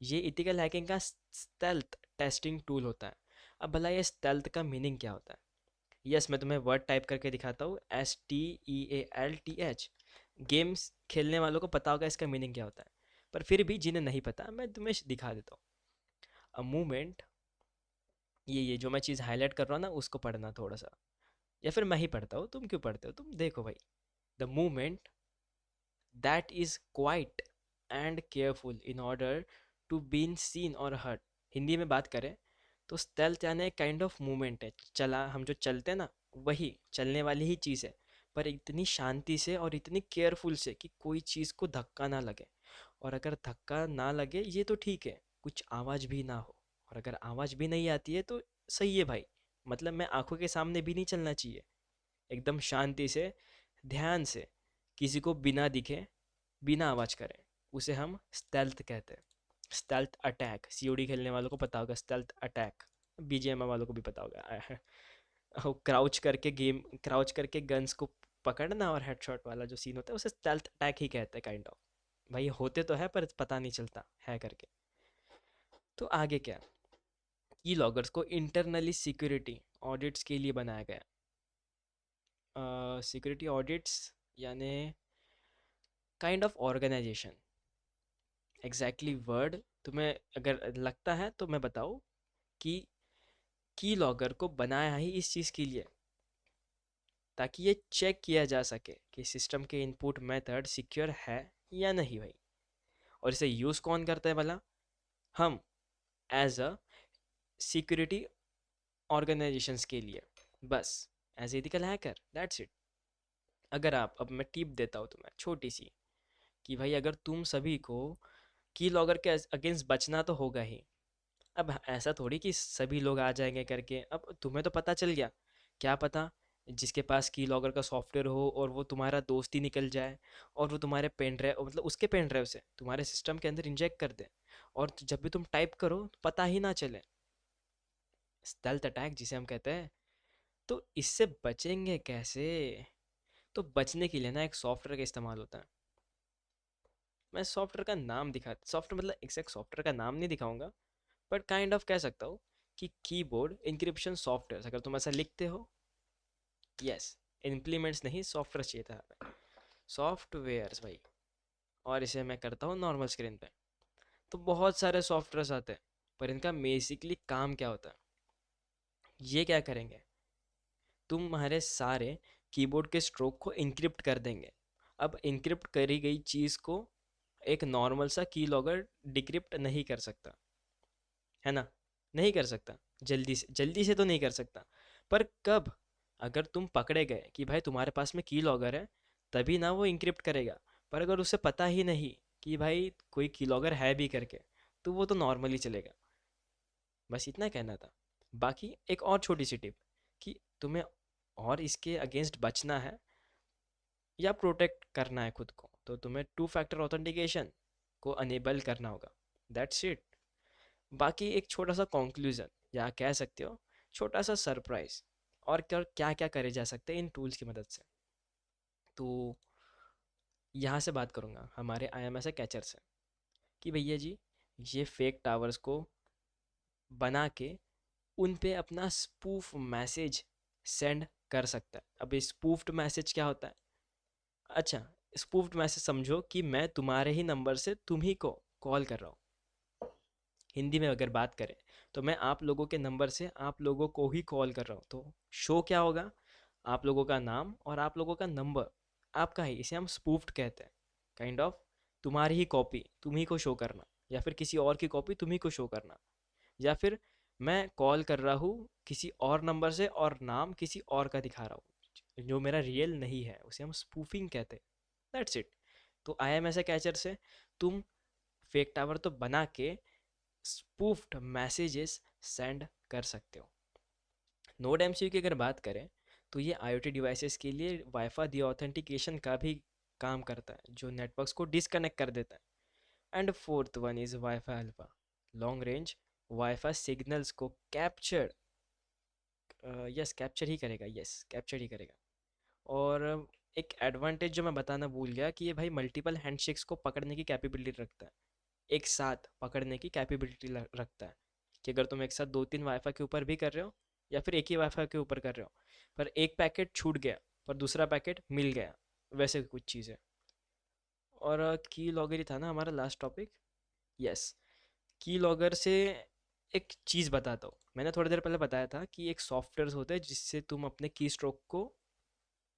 ये इथिकल हैकिंग का स्टेल्थ टेस्टिंग टूल होता है। अब भला ये स्टेल्थ का मीनिंग क्या होता है? यस, मैं तुम्हें वर्ड टाइप करके दिखाता हूँ, STEALTH। गेम्स खेलने वालों को पता होगा इसका मीनिंग क्या होता है, पर फिर भी जिन्हें नहीं पता मैं तुम्हें दिखा देता हूँ। अ मूवमेंट, ये जो मैं चीज़ हाईलाइट कर रहा हूँ ना, उसको पढ़ना थोड़ा सा, या फिर मैं ही पढ़ता हूँ, तुम क्यों पढ़ते हो? तुम देखो भाई। The movement that is quiet and careful in order to been seen और हर्ट। हिंदी में बात करें तो स्टेल्थ यानी एक काइंड ऑफ मूवमेंट है, चला हम जो चलते हैं ना, वही चलने वाली ही चीज़ है, पर इतनी शांति से और इतनी केयरफुल से कि कोई चीज़ को धक्का ना लगे। और अगर धक्का ना लगे ये तो ठीक है, कुछ आवाज़ भी ना हो, और अगर आवाज़ भी नहीं आती है तो सही है भाई। मतलब मैं आंखों के सामने भी नहीं चलना चाहिए, एकदम शांति से, ध्यान से, किसी को बिना दिखे, बिना आवाज़ करे, उसे हम स्टेल्थ कहते हैं। स्टेल्थ अटैक, सीओडी खेलने वालों को पता होगा स्टेल्थ अटैक, BGMI वालों को भी पता होगा। क्राउच करके गन्स को पकड़ना और हेडशॉट वाला जो सीन होता है, उसे स्टेल्थ अटैक ही कहते हैं काइंड ऑफ। भाई होते तो है पर पता नहीं चलता है करके। तो आगे क्या? ई लॉगर्स को इंटरनली सिक्योरिटी ऑडिट्स के लिए बनाया गया। सिक्योरिटी ऑडिट्स यानी kind of organisation. Exactly word तुम्हें अगर लगता है तो मैं बताऊँ कि की लॉगर को बनाया ही इस चीज़ के लिए, ताकि ये चेक किया जा सके कि सिस्टम के इनपुट मेथड सिक्योर है या नहीं भाई। और इसे यूज़ कौन करता है भला? हम, एज अ सिक्योरिटी ऑर्गेनाइजेशंस के लिए, बस, as ethical hacker, that's it. अगर आप, अब मैं टिप देता हूँ तुम्हें छोटी सी, कि भाई अगर तुम सभी को की लॉगर के अगेंस्ट बचना तो होगा ही, अब ऐसा थोड़ी कि सभी लोग आ जाएंगे करके, अब तुम्हें तो पता चल गया, क्या पता जिसके पास की लॉगर का सॉफ्टवेयर हो और वो तुम्हारा दोस्त ही निकल जाए, और वो तुम्हारे पेन ड्राइव मतलब उसके पेन ड्राइव से तुम्हारे सिस्टम के अंदर इंजेक्ट कर दे, और जब भी तुम टाइप करो तो पता ही ना चले। स्टेल्थ अटैक जिसे हम कहते हैं। तो इससे बचेंगे कैसे? तो बचने के लिए ना एक सॉफ्टवेयर का इस्तेमाल होता है। मैं सॉफ्टवेयर का नाम दिखा, सॉफ्टवेयर मतलब एग्जैक्ट सॉफ्टवेयर का नाम नहीं दिखाऊंगा, बट काइंड ऑफ कह सकता हूँ कि कीबोर्ड इंक्रिप्शन सॉफ्टवेयर, अगर तुम ऐसा लिखते हो। यस, इम्प्लीमेंट्स नहीं, सॉफ्टवेयर चाहिए था, सॉफ्टवेयर्स भाई। और इसे मैं करता हूँ नॉर्मल स्क्रीन पे। तो बहुत सारे सॉफ्टवेयर्स आते हैं, पर इनका बेसिकली काम क्या होता है? ये क्या करेंगे, तुम्हारे सारे कीबोर्ड के स्ट्रोक को इंक्रिप्ट कर देंगे। अब इंक्रिप्ट करी गई चीज़ को एक नॉर्मल सा की लॉगर डिक्रिप्ट नहीं कर सकता, है ना? नहीं कर सकता। जल्दी से तो नहीं कर सकता। पर कब? अगर तुम पकड़े गए कि भाई तुम्हारे पास में की लॉगर है, तभी ना वो इंक्रिप्ट करेगा। पर अगर उसे पता ही नहीं कि भाई कोई की लॉगर है भी करके, तो वो तो नॉर्मली चलेगा। बस इतना कहना था। बाकी एक और छोटी सी टिप, कि तुम्हें और इसके अगेंस्ट बचना है या प्रोटेक्ट करना है खुद को, तो तुम्हें टू फैक्टर ऑथेंटिकेशन को अनेबल करना होगा। That's it. बाकी एक छोटा सा कंक्लूजन, या कह सकते हो छोटा सा सरप्राइज, और क्या क्या करे जा सकते हैं इन टूल्स की मदद से। तो यहाँ से बात करूँगा हमारे IMS कैचर से, कि भैया जी, ये फेक टावर्स को बना के उन पे अपना स्पूफ मैसेज सेंड कर सकता है। अब ये स्पूफ्ड मैसेज क्या होता है? अच्छा, स्पूफ्ड मैसेज समझो कि मैं तुम्हारे ही नंबर से तुम ही को कॉल कर रहा हूँ। हिंदी में अगर बात करें, तो मैं आप लोगों के नंबर से आप लोगों को ही कॉल कर रहा हूँ। तो शो क्या होगा? आप लोगों का नाम और आप लोगों का नंबर आपका ही, इसे हम स्पूफ्ड कहते हैं। काइंड ऑफ तुम्हारी ही कॉपी तुम ही को शो करना, या फिर किसी और की कॉपी तुम ही को शो करना, या फिर मैं कॉल कर रहा हूँ किसी और नंबर से और नाम किसी और का दिखा रहा हूँ, जो मेरा रियल नहीं है, उसे हम स्पूफिंग कहते हैं। That's it. तो IMS कैचर से तुम फेक टावर तो बना के स्पूफ्ड मैसेजेस सेंड कर सकते हो। नोड MCU की अगर बात करें, तो ये IoT डिवाइसेस के लिए वाईफाई दी ऑथेंटिकेशन का भी काम करता है, जो नेटवर्क्स को डिसकनेक्ट कर देता है। And fourth one is wifi alpha, long range wifi signals को कैप्चर, यस कैप्चर ही करेगा, यस कैप्चर ही करेगा। और एक एडवांटेज जो मैं बताना भूल गया, कि ये भाई मल्टीपल हैंडशेक्स को पकड़ने की कैपेबिलिटी रखता है, एक साथ पकड़ने की कैपेबिलिटी रखता है, कि अगर तुम एक साथ दो तीन वाईफाई के ऊपर भी कर रहे हो, या फिर एक ही वाईफाई के ऊपर कर रहे हो, पर एक पैकेट छूट गया पर दूसरा पैकेट मिल गया, वैसे कुछ चीज़ें। और की लॉगर ही था ना हमारा लास्ट टॉपिक। यस, की लॉगर से एक चीज़ बताता हूँ। मैंने थोड़ी देर पहले बताया था कि एक सॉफ्टवेयर होता है जिससे तुम अपने की स्ट्रोक को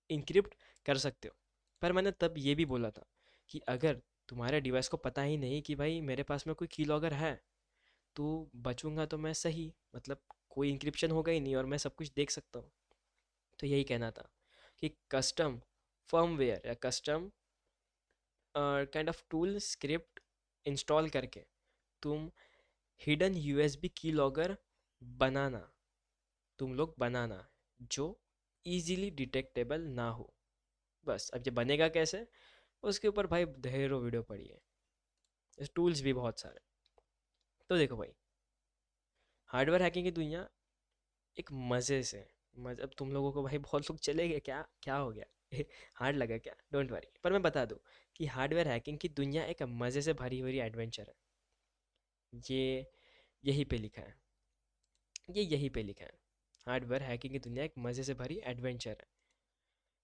इंक्रिप्ट कर सकते हो। पर मैंने तब ये भी बोला था कि अगर तुम्हारे डिवाइस को पता ही नहीं कि भाई मेरे पास में कोई की लॉगर है, तो बचूंगा तो मैं सही, मतलब कोई इंक्रिप्शन होगा ही नहीं और मैं सब कुछ देख सकता हूँ। तो यही कहना था कि कस्टम फर्मवेयर या custom kind of tool script install करके तुम हिडन USB की लॉगर बनाना, तुम लोग बनाना, जो इजीली डिटेक्टेबल ना हो। बस अब ये बनेगा कैसे, उसके ऊपर भाई ढेरों वीडियो पड़ी है, इस टूल्स भी बहुत सारे। तो देखो भाई, हार्डवेयर हैकिंग की दुनिया एक मज़े से, मज़े, अब तुम लोगों को भाई बहुत लोग चले गए, क्या क्या हो गया हार्ड लगा क्या? डोंट वरी, पर मैं बता दूं कि हार्डवेयर हैकिंग की दुनिया एक मज़े से भरी भरी एडवेंचर है। ये यहीं पे लिखा है, ये यहीं पे लिखा है। हार्डवेयर हैकिंग की दुनिया एक मज़े से भरी एडवेंचर है।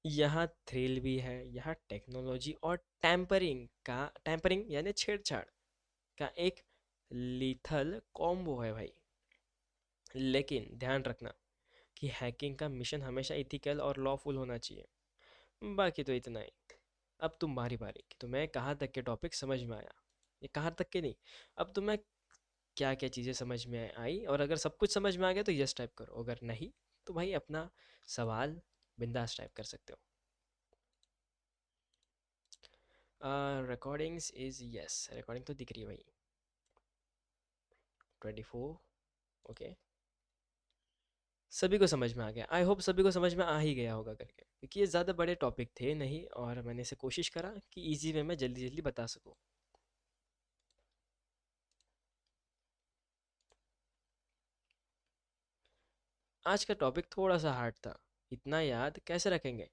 यहाँ थ्रिल भी है, यहाँ टेक्नोलॉजी और टैम्परिंग यानी छेड़छाड़ का एक लीथल कॉम्बो है भाई। लेकिन ध्यान रखना कि हैकिंग का मिशन हमेशा इथिकल और लॉफुल होना चाहिए। बाकी तो इतना ही। अब तुम्हारी बारी कि तुम्हें कहाँ तक के टॉपिक समझ में आया, ये कहाँ तक के नहीं, अब तुम्हें क्या क्या चीज़ें समझ में आई, और अगर सब कुछ समझ में आ गया तो यस टाइप करो, अगर नहीं तो भाई अपना सवाल बिंदास टाइप कर सकते हो। रिकॉर्डिंग्स इज यस, रिकॉर्डिंग तो दिख रही है भाई। 24। ओके, सभी को समझ में आ गया। आई होप सभी को समझ में आ ही गया होगा करके, क्योंकि ये ज़्यादा बड़े टॉपिक थे नहीं, और मैंने इसे कोशिश करा कि इजी वे में जल्दी जल्दी बता सकूँ। आज का टॉपिक थोड़ा सा हार्ड था। इतना याद कैसे रखेंगे?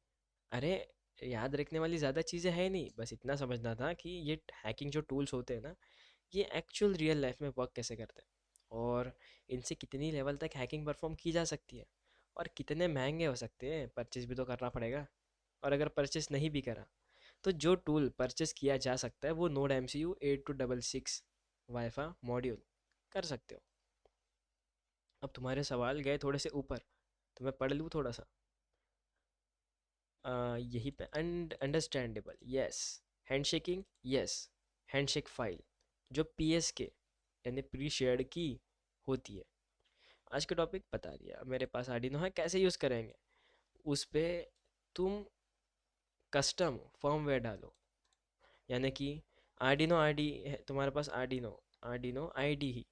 अरे, याद रखने वाली ज़्यादा चीज़ें हैं नहीं, बस इतना समझना था कि ये हैकिंग जो टूल्स होते हैं ना, ये एक्चुअल रियल लाइफ में वर्क कैसे करते हैं, और इनसे कितनी लेवल तक हैकिंग परफॉर्म की जा सकती है, और कितने महंगे हो सकते हैं। परचेज भी तो करना पड़ेगा। और अगर परचेस नहीं भी करा, तो जो टूल परचेस किया जा सकता है वो node M C U 8266 wifi module कर सकते हो। अब तुम्हारे सवाल गए थोड़े से ऊपर, तो मैं पढ़ लूँ थोड़ा सा। यही पे understandable, yes. Handshaking, yes. Handshake file जो पी एस के यानी प्री शेयर्ड की होती है। आज का टॉपिक बता दिया। मेरे पास आर्डिनो है, कैसे यूज़ करेंगे उस पे? तुम कस्टम फर्मवेयर डालो, यानी कि आर्डिनो आईडी है तुम्हारे पास, आर्डिनो आर्डिनो आईडी ही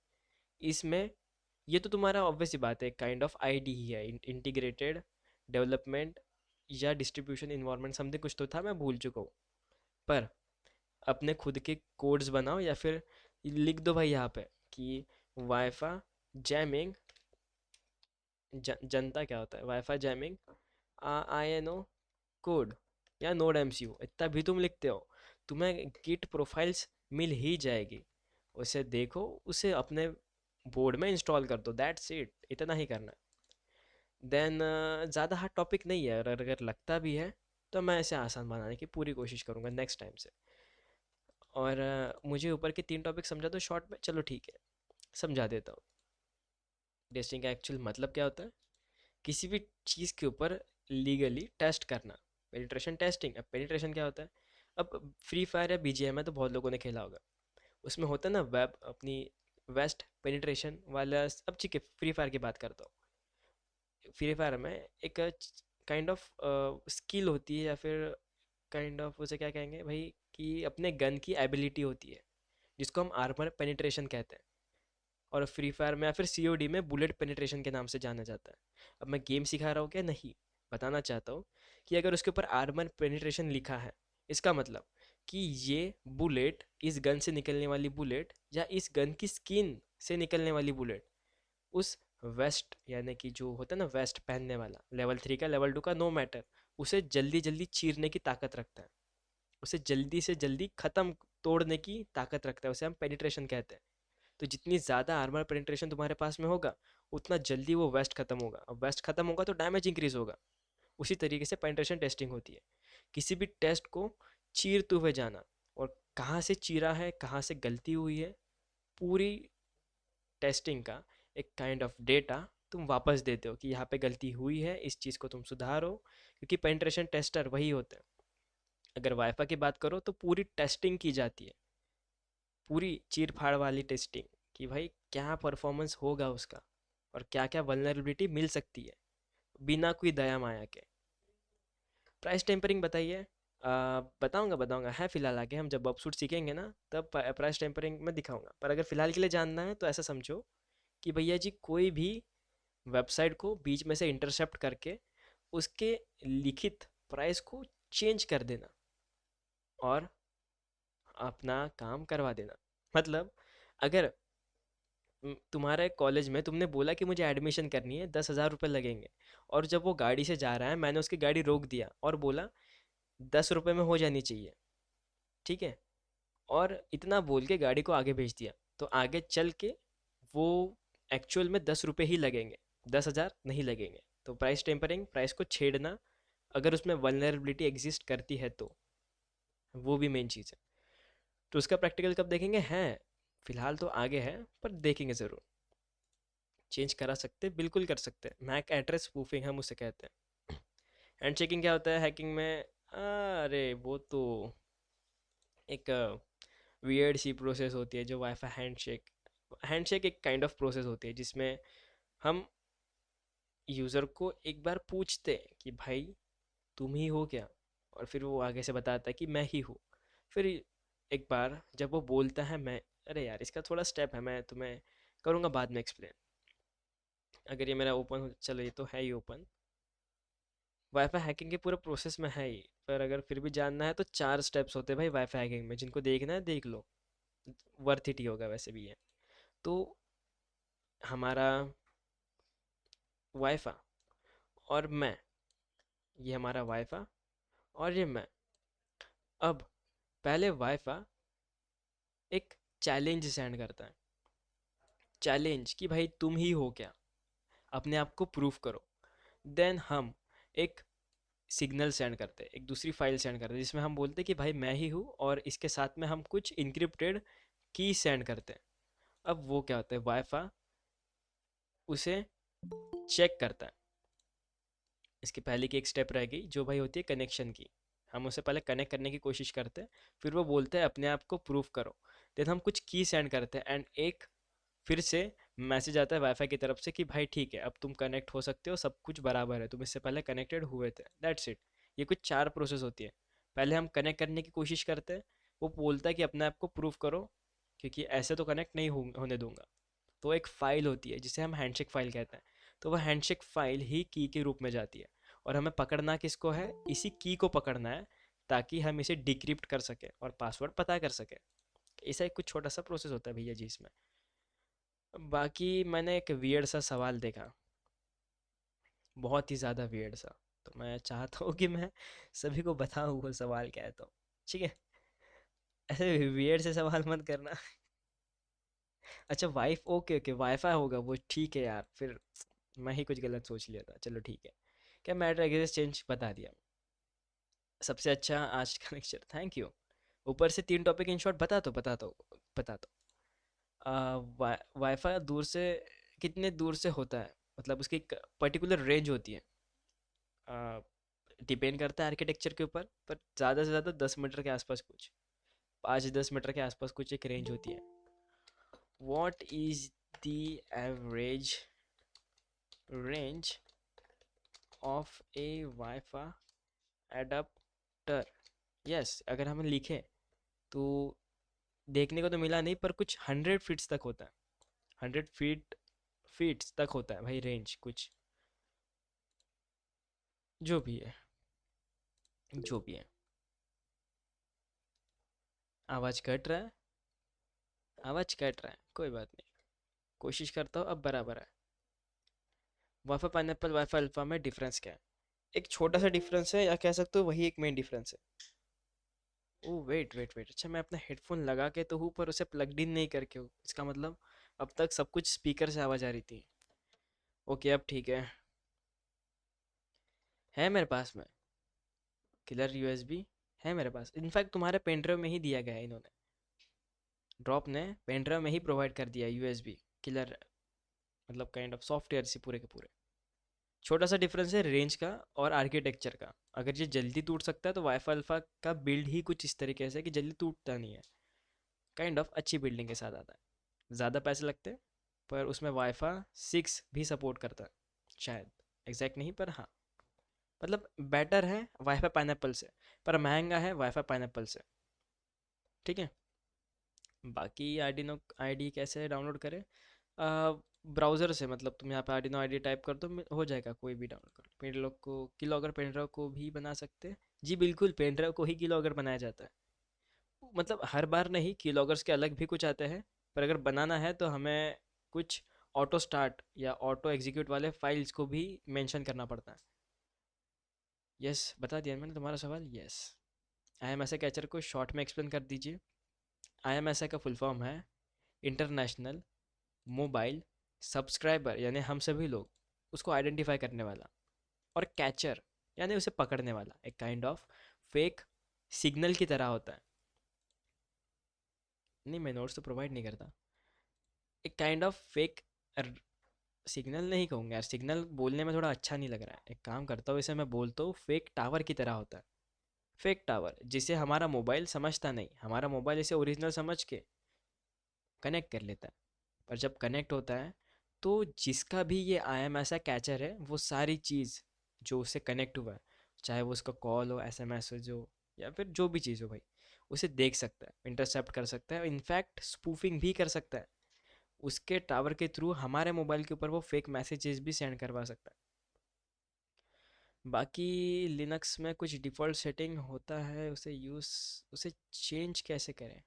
इसमें। ये तो तुम्हारा ऑब्वियस सी बात है, काइंड ऑफ आईडी ही है। इंटीग्रेटेड डेवलपमेंट या डिस्ट्रीब्यूशन इन्वायरमेंट समथिंग कुछ तो था, मैं भूल चुका हूँ। पर अपने खुद के कोड्स बनाओ, या फिर लिख दो भाई यहाँ पे कि वाईफा जैमिंग, जनता क्या होता है, wifi jamming I N O code या नोड एम सी यू, इतना भी तुम लिखते हो, तुम्हें गिट प्रोफाइल्स मिल ही जाएगी। उसे देखो, उसे अपने बोर्ड में इंस्टॉल कर दो, दैट्स इट, इतना ही करना है। देन ज़्यादा हार्ड टॉपिक नहीं है, और अगर लगता भी है तो मैं इसे आसान बनाने की पूरी कोशिश करूँगा नेक्स्ट टाइम से। और मुझे ऊपर के 3 टॉपिक समझा दो शॉर्ट में, चलो ठीक है, समझा देता हूँ। टेस्टिंग का एक्चुअल मतलब क्या होता है? किसी भी चीज़ के ऊपर लीगली टेस्ट करना, पेनिट्रेशन टेस्टिंग। अब पेनिट्रेशन क्या होता है? अब फ्री फायर या बीजीएम है तो बहुत लोगों ने खेला होगा, उसमें होता है ना वेब अपनी वेस्ट पेनिट्रेशन वाला। अब ठीक है, फ्री फायर की बात करता हूँ। फ्री फायर में एक काइंड ऑफ स्किल होती है, या फिर काइंड ऑफ उसे क्या कहेंगे भाई, कि अपने गन की एबिलिटी होती है, जिसको हम आर्मर पेनिट्रेशन कहते हैं। और फ्री फायर में या फिर सीओडी में बुलेट पेनिट्रेशन के नाम से जाना जाता है। अब मैं गेम सिखा रहा हूँ क्या? नहीं, बताना चाहता हूँ कि अगर उसके ऊपर आर्मर पेनिट्रेशन लिखा है, इसका मतलब कि ये बुलेट, इस गन से निकलने वाली बुलेट, या इस गन की स्किन से निकलने वाली बुलेट, उस वेस्ट यानी कि जो होता है ना वेस्ट पहनने वाला, लेवल 3 का लेवल 2 का नो मैटर, उसे जल्दी जल्दी चीरने की ताकत रखता है, उसे जल्दी से जल्दी ख़त्म, तोड़ने की ताकत रखता है, उसे हम पेनिट्रेशन कहते हैं। तो जितनी ज़्यादा आर्मर पेनिट्रेशन तुम्हारे पास में होगा, उतना जल्दी वो वेस्ट खत्म होगा। अब वेस्ट खत्म होगा तो डैमेज इंक्रीज होगा। उसी तरीके से पेनिट्रेशन टेस्टिंग होती है, किसी भी टेस्ट को चीरते हुए जाना, और कहाँ से चीरा है, कहाँ से गलती हुई है, पूरी टेस्टिंग का एक काइंड ऑफ डेटा तुम वापस देते हो कि यहाँ पे गलती हुई है, इस चीज़ को तुम सुधारो, क्योंकि पेनिट्रेशन टेस्टर वही होते हैं। अगर वाईफाई की बात करो तो पूरी टेस्टिंग की जाती है, पूरी चीर फाड़ वाली टेस्टिंग, कि भाई क्या परफॉर्मेंस होगा उसका, और क्या क्या वल्नरेबिलिटी मिल सकती है, बिना कोई दया माया के। प्राइस टेम्परिंग बताइए। बताऊंगा बताऊंगा, है फिलहाल आगे, हम जब बॉक्सूट सीखेंगे ना, तब प्राइस टेम्परिंग में दिखाऊंगा। पर अगर फिलहाल के लिए जानना है तो ऐसा समझो कि भैया जी, कोई भी वेबसाइट को बीच में से इंटरसेप्ट करके उसके लिखित प्राइस को चेंज कर देना, और अपना काम करवा देना। मतलब अगर तुम्हारे कॉलेज में तुमने बोला कि मुझे एडमिशन करनी है, 10,000 रुपये लगेंगे, और जब वो गाड़ी से जा रहा है, मैंने उसकी गाड़ी रोक दिया और बोला 10 रुपये में हो जानी चाहिए, ठीक है, और इतना बोल के गाड़ी को आगे भेज दिया, तो आगे चल के वो एक्चुअल में 10 रुपये ही लगेंगे, 10,000 नहीं लगेंगे। तो प्राइस टेम्परिंग, प्राइस को छेड़ना, अगर उसमें वल्नरेबिलिटी एग्जिस्ट करती है तो, वो भी मेन चीज़ है। तो उसका प्रैक्टिकल कब देखेंगे? हैं, फिलहाल तो आगे है, पर देखेंगे ज़रूर। चेंज करा सकते, बिल्कुल कर सकते हैं। मैक एड्रेस स्पूफिंग हम उसे कहते हैं। हैंड चेकिंग क्या होता है हैकिंग में? अरे वो तो एक वियर्ड सी प्रोसेस होती है जो वाईफाई हैंडशेक, हैंडशेक एक काइंड ऑफ प्रोसेस होती है जिसमें हम यूज़र को एक बार पूछते हैं कि भाई तुम ही हो क्या, और फिर वो आगे से बताता है कि मैं ही हूँ। फिर एक बार जब वो बोलता है मैं, अरे यार इसका थोड़ा स्टेप है, मैं तुम्हें करूँगा बाद में एक्सप्लेन। अगर ये मेरा ओपन हो, चलो ये तो है ही ओपन। वाईफाई हैकिंग के पूरे प्रोसेस में है ही, पर अगर फिर भी जानना है तो 4 स्टेप्स होते हैं भाई वाईफाई हैकिंग में, जिनको देखना है देख लो। वर्थ इट ही होगा वैसे भी ये। तो हमारा वाईफाई और मैं, ये हमारा वाईफाई और ये मैं। अब पहले वाईफाई एक चैलेंज सेंड करता है, चैलेंज कि भाई तुम ही हो क्या, अपने आप को प्रूफ करो। देन हम एक सिग्नल सेंड करते हैं, एक दूसरी फाइल सेंड करते हैं जिसमें हम बोलते हैं कि भाई मैं ही हूँ, और इसके साथ में हम कुछ इनक्रिप्टेड की सेंड करते हैं। अब वो क्या होता है, वाईफाई उसे चेक करता है। इसकी पहले की एक स्टेप रह गई जो भाई होती है कनेक्शन की। हम उसे पहले कनेक्ट करने की कोशिश करते हैं, फिर वो बोलते हैं अपने आप को प्रूफ करो। देन हम कुछ की सेंड करते हैं एंड एक फिर से मैसेज आता है वाईफाई की तरफ से कि भाई ठीक है अब तुम कनेक्ट हो सकते हो, सब कुछ बराबर है, तुम इससे पहले कनेक्टेड हुए थे, दैट्स इट। ये कुछ 4 प्रोसेस होती है। पहले हम कनेक्ट करने की कोशिश करते हैं, वो बोलता है कि अपने आप को प्रूफ करो, क्योंकि ऐसे तो कनेक्ट नहीं होने दूंगा। तो एक फ़ाइल होती है जिसे हम हैंडशेक फ़ाइल कहते हैं। तो वह हैंडशेक फ़ाइल ही की के रूप में जाती है, और हमें पकड़ना किसको है, इसी की को पकड़ना है, ताकि हम इसे डिक्रिप्ट कर सकें और पासवर्ड पता कर सकें। ऐसा एक कुछ छोटा सा प्रोसेस होता है भैया जी इसमें। बाकी मैंने एक वियर्ड सा सवाल देखा, बहुत ही ज़्यादा वियर्ड सा। तो मैं चाहता हूँ कि मैं सभी को बताऊँ वो सवाल क्या है, तो ठीक है। ऐसे वियर्ड से सवाल मत करना। अच्छा वाइफ, ओके ओके, वाईफाई होगा वो, ठीक है यार फिर। मैं ही कुछ गलत सोच लिया था, चलो ठीक है। क्या मैटर एग्जिस्ट चेंज बता दिया। सबसे अच्छा आज का लेक्चर, थैंक यू। ऊपर से 3 टॉपिक इन शॉर्ट बता दो। वाईफाई दूर से कितने दूर से होता है, मतलब उसकी पर्टिकुलर रेंज होती है। डिपेंड करता है आर्किटेक्चर के ऊपर, पर ज़्यादा से ज़्यादा 10 मीटर के आसपास कुछ, 5-10 मीटर के आसपास कुछ एक रेंज होती है। What is the average range of a wifi adapter. Yes, अगर हम लिखें तो देखने को तो मिला नहीं, पर कुछ 100 फीट्स तक होता है। 100 फीट्स तक होता है भाई रेंज, कुछ जो भी है, जो भी है। आवाज़ कट रहा है, आवाज़ कट रहा है, कोई बात नहीं, कोशिश करता हूँ अब बराबर है। वाईफाई पाइनएप्पल वाईफाई अल्फा में डिफरेंस क्या है। एक छोटा सा डिफरेंस है, या कह सकते हो वही एक मेन डिफरेंस है। ओह वेट वेट वेट, अच्छा मैं अपना हेडफोन लगा के तो हूँ पर उसे प्लग्ड इन नहीं करके हूँ, इसका मतलब अब तक सब कुछ स्पीकर से आवाज़ आ रही थी। ओके अब ठीक है मेरे पास में किलर यूएसबी, है मेरे पास। इनफैक्ट तुम्हारे पेन ड्राइव में ही दिया गया है, इन्होंने ड्रॉप ने पेन ड्राइव में ही प्रोवाइड कर दिया यूएसबी किलर, मतलब काइंड ऑफ सॉफ्टवेयर से पूरे के पूरे। छोटा सा डिफरेंस है रेंज का और आर्किटेक्चर का। अगर ये जल्दी टूट सकता है तो वाईफाई अल्फा का बिल्ड ही कुछ इस तरीके से है कि जल्दी टूटता नहीं है, काइंड ऑफ अच्छी बिल्डिंग के साथ आता है। ज़्यादा पैसे लगते हैं, पर उसमें वाईफाई 6 भी सपोर्ट करता है शायद, एग्जैक्ट नहीं पर हाँ, मतलब बेटर है वाईफाई पाइनएप्पल से, पर महंगा है वाईफाई पाइनएप्पल से, ठीक है। बाकी आर्डिनो आईडी कैसे डाउनलोड करें, ब्राउज़र से, मतलब तुम यहाँ पे आर्डिनो आईडी टाइप कर दो, हो जाएगा, कोई भी डाउनलोड कर लो। पेनड्राइव को कीलॉगर पेनड्राइव को भी बना सकते हैं जी, बिल्कुल पेनड्राइव को ही कीलॉगर बनाया जाता है। मतलब हर बार नहीं, कीलॉगर्स के अलग भी कुछ आते हैं, पर अगर बनाना है तो हमें कुछ ऑटो स्टार्ट या ऑटो एग्जीक्यूट वाले फाइल्स को भी मेंशन करना पड़ता है। यस, बता दिया मैंने तुम्हारा सवाल, यस। आई एम ऐसा कैचर को शॉर्ट में एक्सप्लेन कर दीजिए। आई एम ऐसा का फुल फॉर्म है इंटरनेशनल मोबाइल सब्सक्राइबर, यानी हम सभी लोग, उसको आइडेंटिफाई करने वाला, और कैचर यानी उसे पकड़ने वाला, एक काइंड ऑफ फेक सिग्नल की तरह होता है। नहीं, मैं नोट्स तो प्रोवाइड नहीं करता। एक काइंड ऑफ फेक सिग्नल नहीं कहूँगा यार, सिग्नल बोलने में थोड़ा अच्छा नहीं लग रहा है, एक काम करता हूँ इसे मैं बोलता हूँ फेक टावर की तरह होता है। फेक टावर जिसे हमारा मोबाइल समझता नहीं, हमारा मोबाइल इसे ओरिजिनल समझ के कनेक्ट कर लेता है। पर जब कनेक्ट होता है तो जिसका भी ये आई एम ऐसा कैचर है, वो सारी चीज़ जो उससे कनेक्ट हुआ है, चाहे वो उसका कॉल हो, एसएमएस हो, या फिर जो भी चीज़ हो भाई, उसे देख सकता है, इंटरसेप्ट कर सकता है, इनफैक्ट स्पूफिंग भी कर सकता है। उसके टावर के थ्रू हमारे मोबाइल के ऊपर वो फेक मैसेजेस भी सेंड करवा सकता है। बाकी लिनक्स में कुछ डिफ़ॉल्ट सेटिंग होता है, उसे चेंज कैसे करें?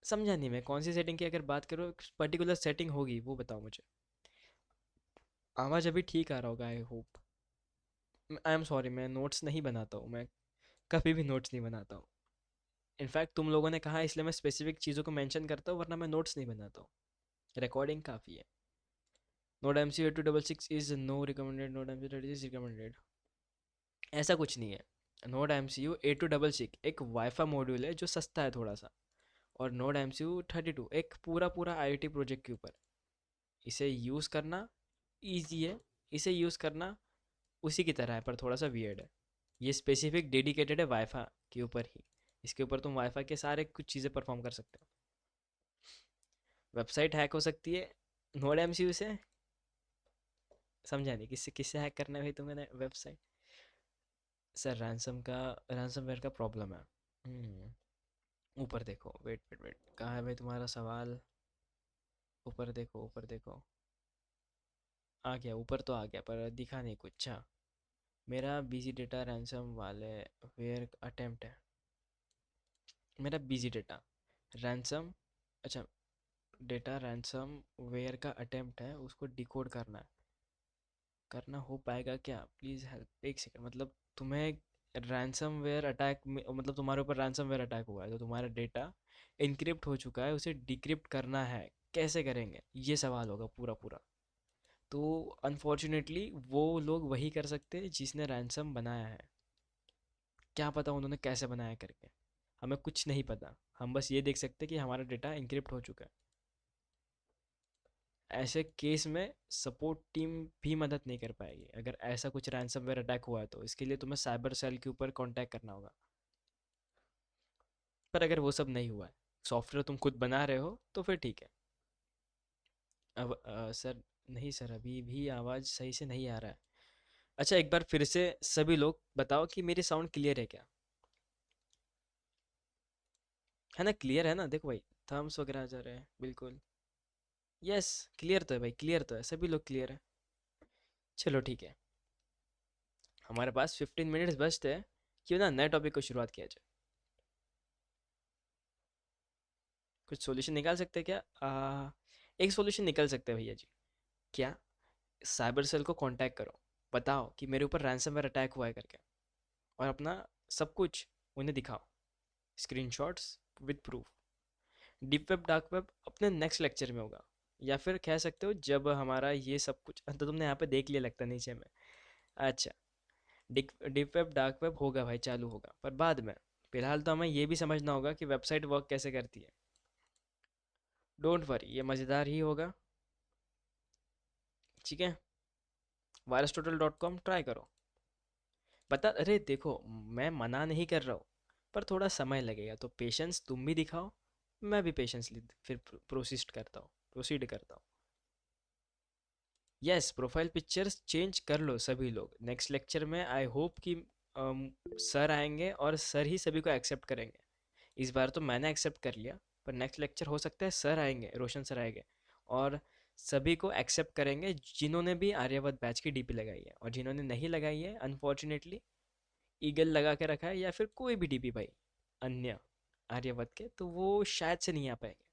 समझा नहीं मैं, कौन सी सेटिंग की अगर बात करो, पर्टिकुलर सेटिंग होगी वो बताओ मुझे। आवाज़ अभी ठीक आ रहा होगा I hope. I am sorry, मैं नोट्स नहीं बनाता हूँ, मैं कभी भी नोट्स नहीं बनाता हूँ। इनफैक्ट तुम लोगों ने कहा इसलिए मैं स्पेसिफिक चीज़ों को मेंशन करता हूँ, वरना मैं नोट्स नहीं बनाता हूँ। रिकॉर्डिंग काफ़ी है। Node M C 8266 is no recommended, node M C 36 recommended, ऐसा कुछ नहीं है। नोड एम सी यू 8266 एक वाईफाई मॉड्यूल है जो सस्ता है थोड़ा सा। और नोड एम सी यू 32 एक पूरा पूरा आईओटी प्रोजेक्ट के ऊपर। इसे यूज़ करना ईजी है, इसे यूज़ करना उसी की तरह है पर थोड़ा सा वियर्ड है। ये स्पेसिफिक डेडिकेटेड है वाईफाई के ऊपर ही। इसके ऊपर तुम वाईफाई के सारे कुछ चीज़ें परफॉर्म कर सकते हो। वेबसाइट हैक हो सकती है नोड एम सी यू से। समझा नहीं, किससे किससे हैक करना है भाई तुम्हें वेबसाइट? सर रैंसमवेयर का प्रॉब्लम है। हम्म, ऊपर देखो, वेट वेट वेट, कहाँ है भाई तुम्हारा सवाल? ऊपर देखो, ऊपर देखो। आ गया, ऊपर तो आ गया पर दिखा नहीं कुछ। अच्छा, मेरा बिजी डेटा रैंसम वाले वेयर अटेम्प्ट है। मेरा बिजी डेटा रैंसम, अच्छा, डेटा रैंसम वेयर का अटेम्प्ट है, उसको डिकोड करना है। करना हो पाएगा क्या? Please help. एक सेकंड, मतलब तुम्हें रैंसम वेयर अटैक में, मतलब तुम्हारे ऊपर रैंसम वेयर अटैक हुआ है तो तुम्हारा डेटा इनक्रिप्ट हो चुका है, उसे डिक्रिप्ट करना है। कैसे करेंगे, ये सवाल होगा पूरा पूरा। तो अनफॉर्चुनेटली वो लोग वही कर सकते हैं जिसने रैंसम बनाया है। क्या पता उन्होंने कैसे बनाया करके, हमें कुछ नहीं पता। हम बस ये देख सकते हैं कि हमारा डेटा इंक्रिप्ट हो चुका है। ऐसे केस में सपोर्ट टीम भी मदद नहीं कर पाएगी। अगर ऐसा कुछ रैंसमवेयर अटैक हुआ है तो इसके लिए तुम्हें साइबर सेल के ऊपर कांटेक्ट करना होगा। पर अगर वो सब नहीं हुआ है, सॉफ्टवेयर तुम खुद बना रहे हो, तो फिर ठीक है। अब सर, नहीं सर, अभी भी आवाज़ सही से नहीं आ रहा है। अच्छा, एक बार फिर से सभी लोग बताओ कि मेरी साउंड क्लियर है क्या? है ना, क्लियर है ना? देखो भाई, थम्स वगैरह आ जा रहे हैं बिल्कुल। यस, क्लियर तो है भाई, क्लियर तो है, सभी लोग क्लियर है। चलो ठीक है, हमारे पास 15 मिनट्स बचते हैं। क्यों ना नए टॉपिक को शुरुआत किया जाए? कुछ सॉल्यूशन निकाल सकते हैं क्या? एक सॉल्यूशन निकल सकते हैं भैया जी। क्या? साइबर सेल को कांटेक्ट करो, बताओ कि मेरे ऊपर रैंसमवेयर अटैक हुआ है करके, और अपना सब कुछ उन्हें दिखाओ, screenshots with proof. Deep web dark web अपने नेक्स्ट लेक्चर में होगा, या फिर कह सकते हो जब हमारा ये सब कुछ, तो तुमने यहाँ पे देख लिया लगता है नीचे में। अच्छा, डीप वेब डार्क वेब होगा भाई, चालू होगा, पर बाद में। फिलहाल तो हमें ये भी समझना होगा कि वेबसाइट वर्क कैसे करती है। डोंट वरी, ये मज़ेदार ही होगा। ठीक है, virustotal.com ट्राई करो। बता, अरे देखो, मैं मना नहीं कर रहा हूँ, पर थोड़ा समय लगेगा, तो पेशेंस तुम भी दिखाओ। मैं भी पेशेंस फिर प्रोसीड करता हूँ। यस, प्रोफाइल पिक्चर्स चेंज कर लो सभी लोग। नेक्स्ट लेक्चर में आई होप कि सर आएंगे और सर ही सभी को एक्सेप्ट करेंगे। इस बार तो मैंने एक्सेप्ट कर लिया, पर नेक्स्ट लेक्चर हो सकता है सर आएंगे, रोशन सर आएंगे, और सभी को एक्सेप्ट करेंगे जिन्होंने भी आर्यवत बैच की डीपी लगाई है। और जिन्होंने नहीं लगाई है, अनफॉर्चुनेटली ईगल लगा के रखा है या फिर कोई भी डीपी भाई अन्य आर्यवत के, तो वो शायद से नहीं आ पाएंगे।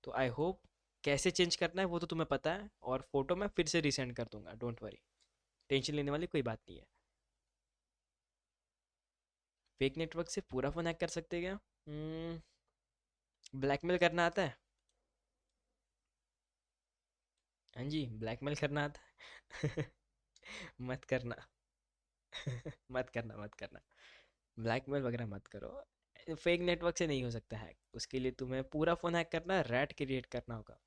तो आई होप, कैसे चेंज करना है वो तो तुम्हें पता है, और फोटो मैं फिर से रिसेंड कर दूंगा, डोंट वरी। टेंशन लेने वाली कोई बात नहीं है। फेक नेटवर्क से पूरा फोन हैक कर सकते हैं क्या? ब्लैकमेल करना आता है? हाँ जी, ब्लैकमेल करना आता है। मत करना। मत करना, मत करना। ब्लैकमेल वगैरह मत करो। फेक नेटवर्क से नहीं हो सकता हैक, उसके लिए तुम्हें पूरा फ़ोन हैक करना है, रैट क्रिएट करना होगा।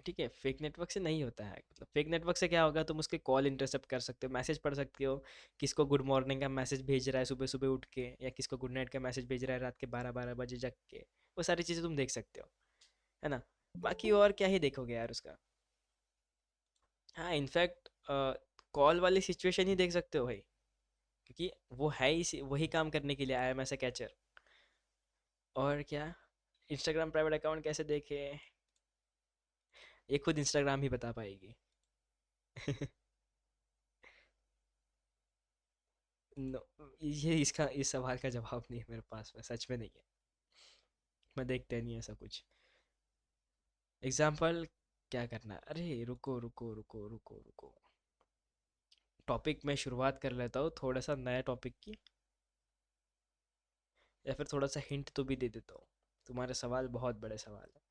ठीक है, फेक नेटवर्क से नहीं होता है। मतलब फेक नेटवर्क से क्या होगा, तुम उसके कॉल इंटरसेप्ट कर सकते हो, मैसेज पढ़ सकते हो, किसको गुड मॉर्निंग का मैसेज भेज रहा है सुबह सुबह उठ के, या किसको गुड नाइट का मैसेज भेज रहा है रात के 12-12 बजे जग के। वो सारी चीज़ें तुम देख सकते हो, है ना? बाकी और क्या ही देखोगे यार उसका। हाँ, इनफैक्ट कॉल वाली सिचुएशन ही देख सकते हो भाई, क्योंकि वो है ही वही काम करने के लिए I am S A catcher. और क्या? इंस्टाग्राम प्राइवेट अकाउंट कैसे देखे? ये खुद इंस्टाग्राम ही बता पाएगी। नो, ये इसका इस सवाल का जवाब नहीं है मेरे पास में, सच में नहीं है। मैं देखता नहीं ऐसा कुछ। एग्जाम्पल क्या करना है? अरे रुको रुको रुको रुको रुको, टॉपिक में शुरुआत कर लेता हूँ थोड़ा सा नया टॉपिक की, या फिर थोड़ा सा हिंट तो भी दे देता हूँ। तुम्हारे सवाल बहुत बड़े सवाल है।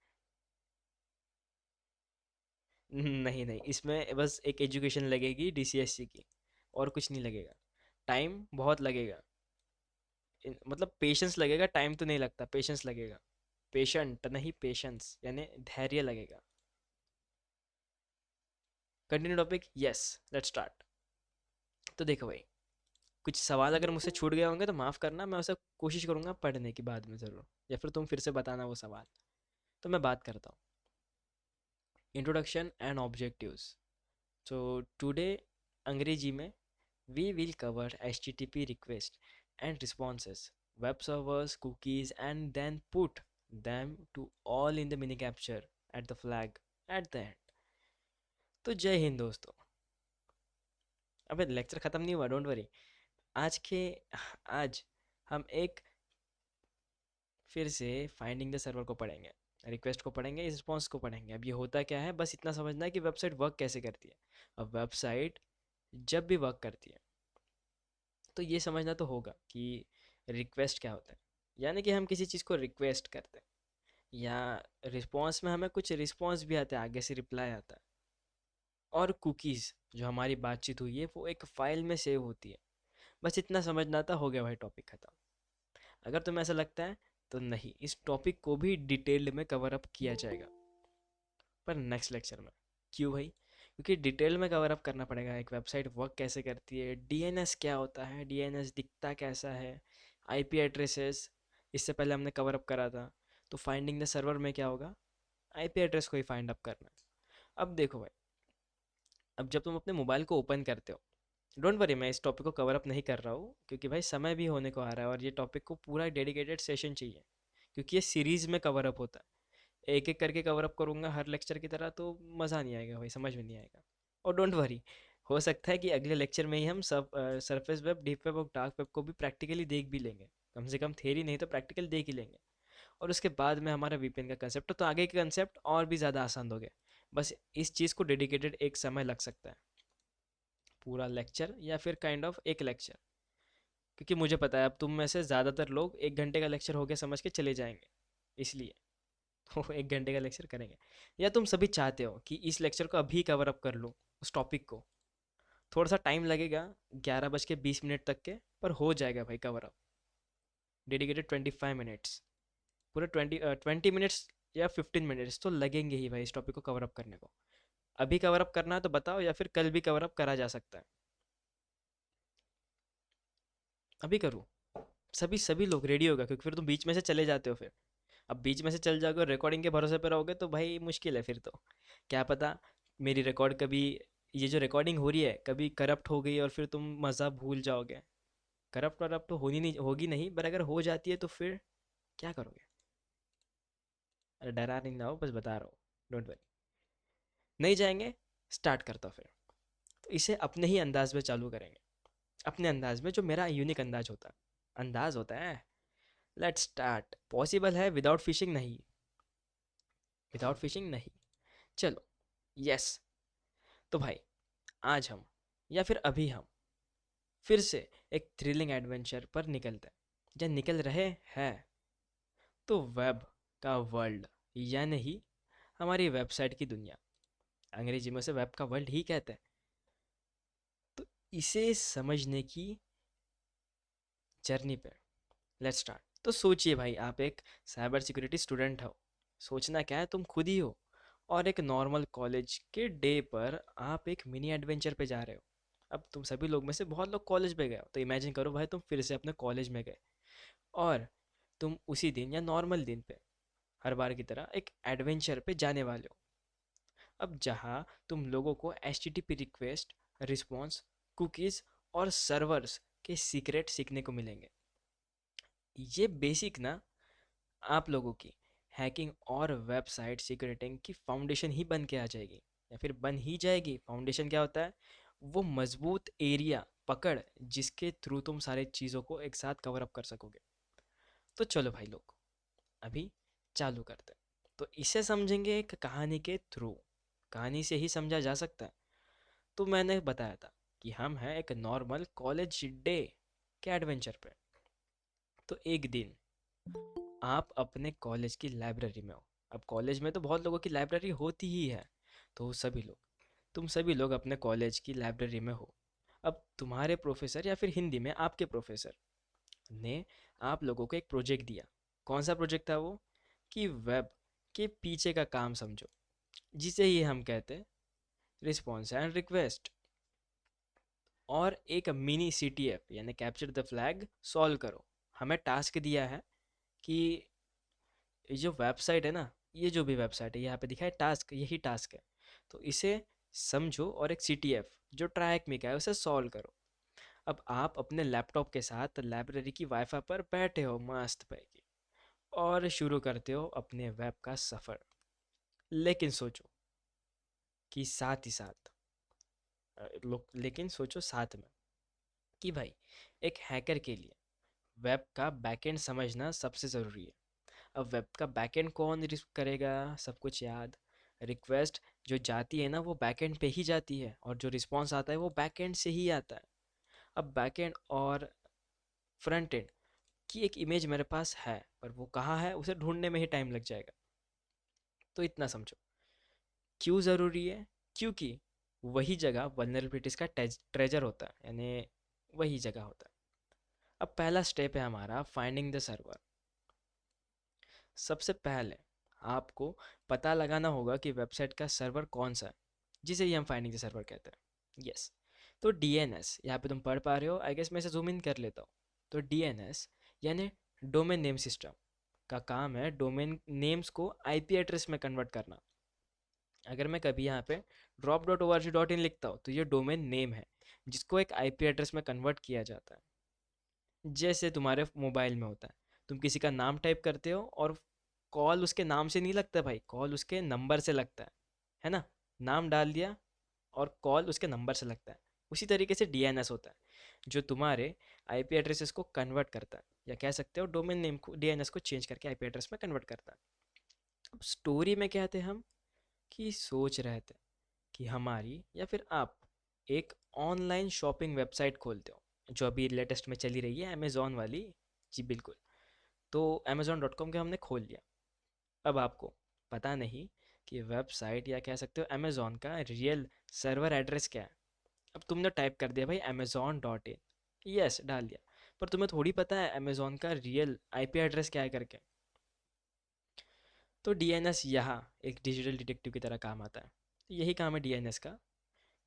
नहीं नहीं, इसमें बस एक एजुकेशन लगेगी डीसीएससी की, और कुछ नहीं लगेगा। टाइम बहुत लगेगा। मतलब पेशेंस लगेगा, टाइम तो नहीं लगता, पेशेंस लगेगा। पेशेंट नहीं, पेशेंस यानी धैर्य लगेगा। Continue topic, yes, let's start. तो देखो भाई, कुछ सवाल अगर मुझसे छूट गए होंगे तो माफ़ करना, मैं उसे कोशिश करूंगा पढ़ने की बाद में ज़रूर, या फिर तुम फिर से बताना वो सवाल। तो मैं बात करता हूँ, introduction and objectives. So today अंग्रेजी में we will cover HTTP request and responses, web servers, cookies and then put them to all in the mini capture at the flag at the end। तो जय हिंद दोस्तों। अबे lecture ख़त्म नहीं हुआ, don't worry. आज के आज हम एक फिर से फाइंडिंग द सर्वर को पढ़ेंगे, रिक्वेस्ट को पढ़ेंगे, रिस्पॉन्स को पढ़ेंगे। अब ये होता क्या है, बस इतना समझना है कि वेबसाइट वर्क कैसे करती है। अब वेबसाइट जब भी वर्क करती है तो ये समझना तो होगा कि रिक्वेस्ट क्या होता है। यानी कि हम किसी चीज़ को रिक्वेस्ट करते हैं, या रिस्पॉन्स में हमें कुछ रिस्पॉन्स भी आता है, आगे से रिप्लाई आता है। और कुकीज़, जो हमारी बातचीत हुई है वो एक फ़ाइल में सेव होती है। बस इतना समझना था, हो गया भाई, टॉपिक ख़त्म। अगर तुम्हें ऐसा लगता है तो नहीं, इस टॉपिक को भी डिटेल्ड में कवर अप किया जाएगा, पर नेक्स्ट लेक्चर में। क्यों भाई? क्योंकि डिटेल में कवर अप करना पड़ेगा, एक वेबसाइट वर्क कैसे करती है, डीएनएस क्या होता है, डीएनएस दिखता कैसा है, आईपी एड्रेसेस, इससे पहले हमने कवर अप करा था। तो फाइंडिंग द सर्वर में क्या होगा, आईपी एड्रेस को ही फाइंड अप करना है। अब देखो भाई, अब जब तुम अपने मोबाइल को ओपन करते हो, डोंट वरी, मैं इस टॉपिक को कवर अप नहीं कर रहा हूँ क्योंकि भाई समय भी होने को आ रहा है, और ये टॉपिक को पूरा डेडिकेटेड सेशन चाहिए, क्योंकि ये सीरीज में कवर अप होता है। एक एक करके कवर अप करूंगा हर लेक्चर की तरह तो मज़ा नहीं आएगा भाई, समझ में नहीं आएगा। और डोंट वरी, हो सकता है कि अगले लेक्चर में ही हम सब सरफेस वेब, डीप वेब और डार्क वेब को भी प्रैक्टिकली देख भी लेंगे। कम से कम थेरी नहीं तो प्रैक्टिकल देख ही लेंगे। और उसके बाद में हमारा वीपीएन का कंसेप्ट, तो आगे के कंसेप्ट और भी ज़्यादा आसान हो गए। बस इस चीज़ को डेडिकेटेड एक समय लग सकता है, पूरा लेक्चर या फिर काइंड ऑफ एक लेक्चर। क्योंकि मुझे पता है अब तुम में से ज़्यादातर लोग 1 घंटे का लेक्चर हो गया समझ के चले जाएंगे, इसलिए तो 1 घंटे का लेक्चर करेंगे। या तुम सभी चाहते हो कि इस लेक्चर को अभी कवर अप कर लो, उस टॉपिक को। थोड़ा सा टाइम लगेगा, 11:20 तक के, पर हो जाएगा भाई कवर अप। डेडिकेटेड 25 मिनट्स, पूरे 20 मिनट्स या 15 मिनट्स तो लगेंगे ही भाई इस टॉपिक को कवर अप करने को। अभी कवर अप करना है तो बताओ, या फिर कल भी कवर अप करा जा सकता है। अभी करूँ? सभी सभी लोग रेडी होगा, क्योंकि फिर तुम बीच में से चले जाते हो फिर। अब बीच में से चल जाओगे और रिकॉर्डिंग के भरोसे पे रहोगे तो भाई मुश्किल है फिर तो। क्या पता मेरी रिकॉर्ड कभी, ये जो रिकॉर्डिंग हो रही है कभी करप्ट हो गई और फिर तुम मज़ा भूल जाओगे। करप्ट वरप्ट तो होनी नहीं, होगी नहीं, पर अगर हो जाती है तो फिर क्या करोगे? अरे डरा नहीं ना हो, बस बता रहा हूँ, डोंट वरी। नहीं जाएंगे, स्टार्ट करता हूँ फिर। तो इसे अपने ही अंदाज में चालू करेंगे, अपने अंदाज में, जो मेरा यूनिक अंदाज होता है। अंदाज होता है। Let's start. पॉसिबल है विदाउट फिशिंग? नहीं, विदाउट फिशिंग नहीं। चलो, यस। तो भाई आज हम, या फिर अभी हम फिर से एक थ्रिलिंग एडवेंचर पर निकलते हैं, या निकल रहे हैं। तो वेब का वर्ल्ड, यानी ही हमारी वेबसाइट की दुनिया, अंग्रेजी में उसे वेब का वर्ल्ड ही कहते हैं। तो इसे समझने की जर्नी पे लेट्स स्टार्ट। तो सोचिए भाई, आप एक साइबर सिक्योरिटी स्टूडेंट हो। सोचना क्या है, तुम खुद ही हो, और एक नॉर्मल कॉलेज के डे पर आप एक मिनी एडवेंचर पे जा रहे हो। अब तुम सभी लोग में से बहुत लोग कॉलेज पे गए हो, तो इमेजिन करो भाई तुम फिर से अपने कॉलेज में गए, और तुम उसी दिन या नॉर्मल दिन पे हर बार की तरह एक एडवेंचर पे जाने वाले हो। अब जहाँ तुम लोगों को HTTP रिक्वेस्ट, रिस्पॉन्स, कुकीज़ और सर्वर्स के सीक्रेट सीखने को मिलेंगे। ये बेसिक ना आप लोगों की हैकिंग और वेबसाइट सिक्योरिटी की फाउंडेशन ही बन के आ जाएगी, या फिर बन ही जाएगी। फाउंडेशन क्या होता है? वो मजबूत एरिया पकड़ जिसके थ्रू तुम सारी चीज़ों को एक साथ कवर अप कर सकोगे। तो चलो भाई लोग, अभी चालू करते हैं। तो इसे समझेंगे एक कहानी के थ्रू। कहानी से ही समझा जा सकता है। तो मैंने बताया था कि हम हैं एक नॉर्मल कॉलेज डे के एडवेंचर पे। तो एक दिन आप अपने कॉलेज की लाइब्रेरी में हो। अब कॉलेज में तो बहुत लोगों की लाइब्रेरी होती ही है। तो तुम सभी लोग अपने कॉलेज की लाइब्रेरी में हो। अब तुम्हारे प्रोफेसर या फिर हिंदी में आपके प्रोफेसर ने आप लोगों को एक प्रोजेक्ट दिया। कौन सा प्रोजेक्ट था वो? कि वेब के पीछे का काम समझो, जिसे ही हम कहते हैं रिस्पॉन्स एंड रिक्वेस्ट। और एक मिनी CTF यानी कैप्चर द फ्लैग सॉल्व करो। हमें टास्क दिया है कि ये जो वेबसाइट है ना, ये जो भी वेबसाइट है यहाँ पे दिखा है टास्क, यही टास्क है। तो इसे समझो और एक CTF जो ट्राइक का है उसे सॉल्व करो। अब आप अपने लैपटॉप के साथ लाइब्रेरी की वाईफाई पर बैठे हो मस्त पैकी, और शुरू करते हो अपने वेब का सफ़र। लेकिन सोचो कि साथ ही साथ लेकिन सोचो साथ में कि भाई एक हैकर के लिए वेब का बैकएंड समझना सबसे ज़रूरी है। अब वेब का बैकएंड कौन रिस्क करेगा? सब कुछ याद। रिक्वेस्ट जो जाती है ना वो बैकएंड पे ही जाती है, और जो रिस्पॉन्स आता है वो बैकएंड से ही आता है। अब बैकएंड और फ्रंट एंड की एक इमेज मेरे पास है, पर वो कहाँ है उसे ढूंढने में ही टाइम लग जाएगा। तो इतना समझो क्यों ज़रूरी है। क्योंकि वही जगह वल्नरेबिलिटीज़ का ट्रेजर होता है, यानी वही जगह होता है। अब पहला स्टेप है हमारा फाइंडिंग द सर्वर। सबसे पहले आपको पता लगाना होगा कि वेबसाइट का सर्वर कौन सा है, जिसे ही हम फाइंडिंग द सर्वर कहते हैं। यस। तो DNS यहाँ पे तुम पढ़ पा रहे हो, आई गेस मैं इसे जूम इन कर लेता हूँ। तो DNS यानी डोमेन नेम सिस्टम का काम है डोमेन नेम्स को IP एड्रेस में कन्वर्ट करना। अगर मैं कभी यहाँ पे drop.org.in लिखता हूँ तो ये डोमेन नेम है जिसको एक IP एड्रेस में कन्वर्ट किया जाता है। जैसे तुम्हारे मोबाइल में होता है, तुम किसी का नाम टाइप करते हो और कॉल उसके नाम से नहीं लगता भाई, कॉल उसके नंबर से लगता है ना? नाम डाल दिया और कॉल उसके नंबर से लगता है। उसी तरीके से DNS होता है जो तुम्हारे IP एड्रेसेस को कन्वर्ट करता है, या कह सकते हो डोमेन नेम को DNS को चेंज करके IP एड्रेस में कन्वर्ट करता है। अब स्टोरी में क्या थे हम कि सोच रहे थे कि हमारी या फिर आप एक ऑनलाइन शॉपिंग वेबसाइट खोलते हो, जो अभी लेटेस्ट में चली रही है अमेज़ॉन वाली। जी बिल्कुल। तो amazon.com के हमने खोल लिया। अब आपको पता नहीं कि वेबसाइट या कह सकते हो अमेज़ॉन का रियल सर्वर एड्रेस क्या है। अब तुमने टाइप कर दिया भाई amazon.in, यस डाल दिया, पर तुम्हें थोड़ी पता है अमेज़ॉन का रियल IP एड्रेस क्या है करके। तो DNS यहाँ एक डिजिटल डिटेक्टिव की तरह काम आता है। तो यही काम है DNS का।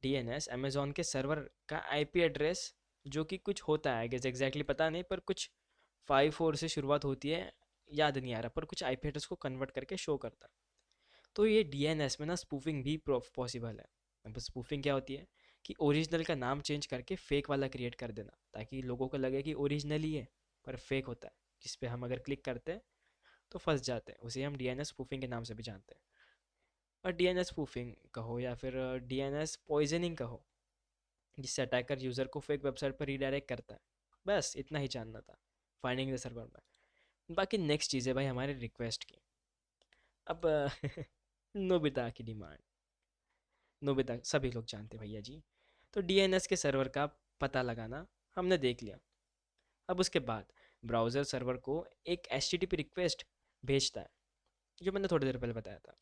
DNS अमेज़ॉन के सर्वर का IP एड्रेस, जो कि कुछ होता है, आई गेस एग्जैक्टली पता नहीं, पर कुछ 54 से शुरुआत होती है, याद नहीं आ रहा, पर कुछ IP एड्रेस को कन्वर्ट करके शो करता है। तो ये DNS में ना स्पूफिंग भी पॉसिबल है। अब स्पूफिंग क्या होती है कि ओरिजिनल का नाम चेंज करके फेक वाला क्रिएट कर देना, ताकि लोगों को लगे कि ओरिजिनल ही है पर फेक होता है, जिस पे हम अगर क्लिक करते हैं तो फंस जाते हैं। उसे हम DNS स्पूफिंग के नाम से भी जानते हैं। और DNS स्पूफिंग कहो या फिर DNS पॉइजनिंग कहो, जिससे अटैकर यूज़र को फेक वेबसाइट पर रीडायरेक्ट करता है। बस इतना ही जानना था फाइंडिंग द सर्वर में। बाकी नेक्स्ट चीज़ है भाई हमारे रिक्वेस्ट की। अब नोबिता की डिमांड, नोबिता सभी लोग जानते हैं भैया जी। तो DNS के सर्वर का पता लगाना हमने देख लिया। अब उसके बाद ब्राउज़र सर्वर को एक HTTP रिक्वेस्ट भेजता है, जो मैंने थोड़ी देर पहले बताया था।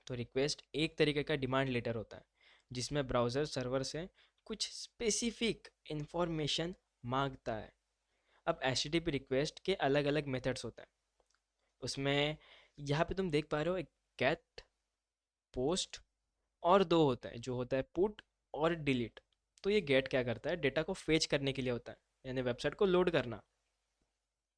तो रिक्वेस्ट एक तरीके का डिमांड लेटर होता है, जिसमें ब्राउज़र सर्वर से कुछ स्पेसिफिक इंफॉर्मेशन मांगता है। अब HTTP रिक्वेस्ट के अलग अलग मेथड्स होते हैं। उसमें यहाँ पे तुम देख पा रहे हो एक गेट, पोस्ट, और दो होता है जो होता है पुट और डिलीट। तो ये गेट क्या करता है, डेटा को फेच करने के लिए होता है, यानी वेबसाइट को लोड करना।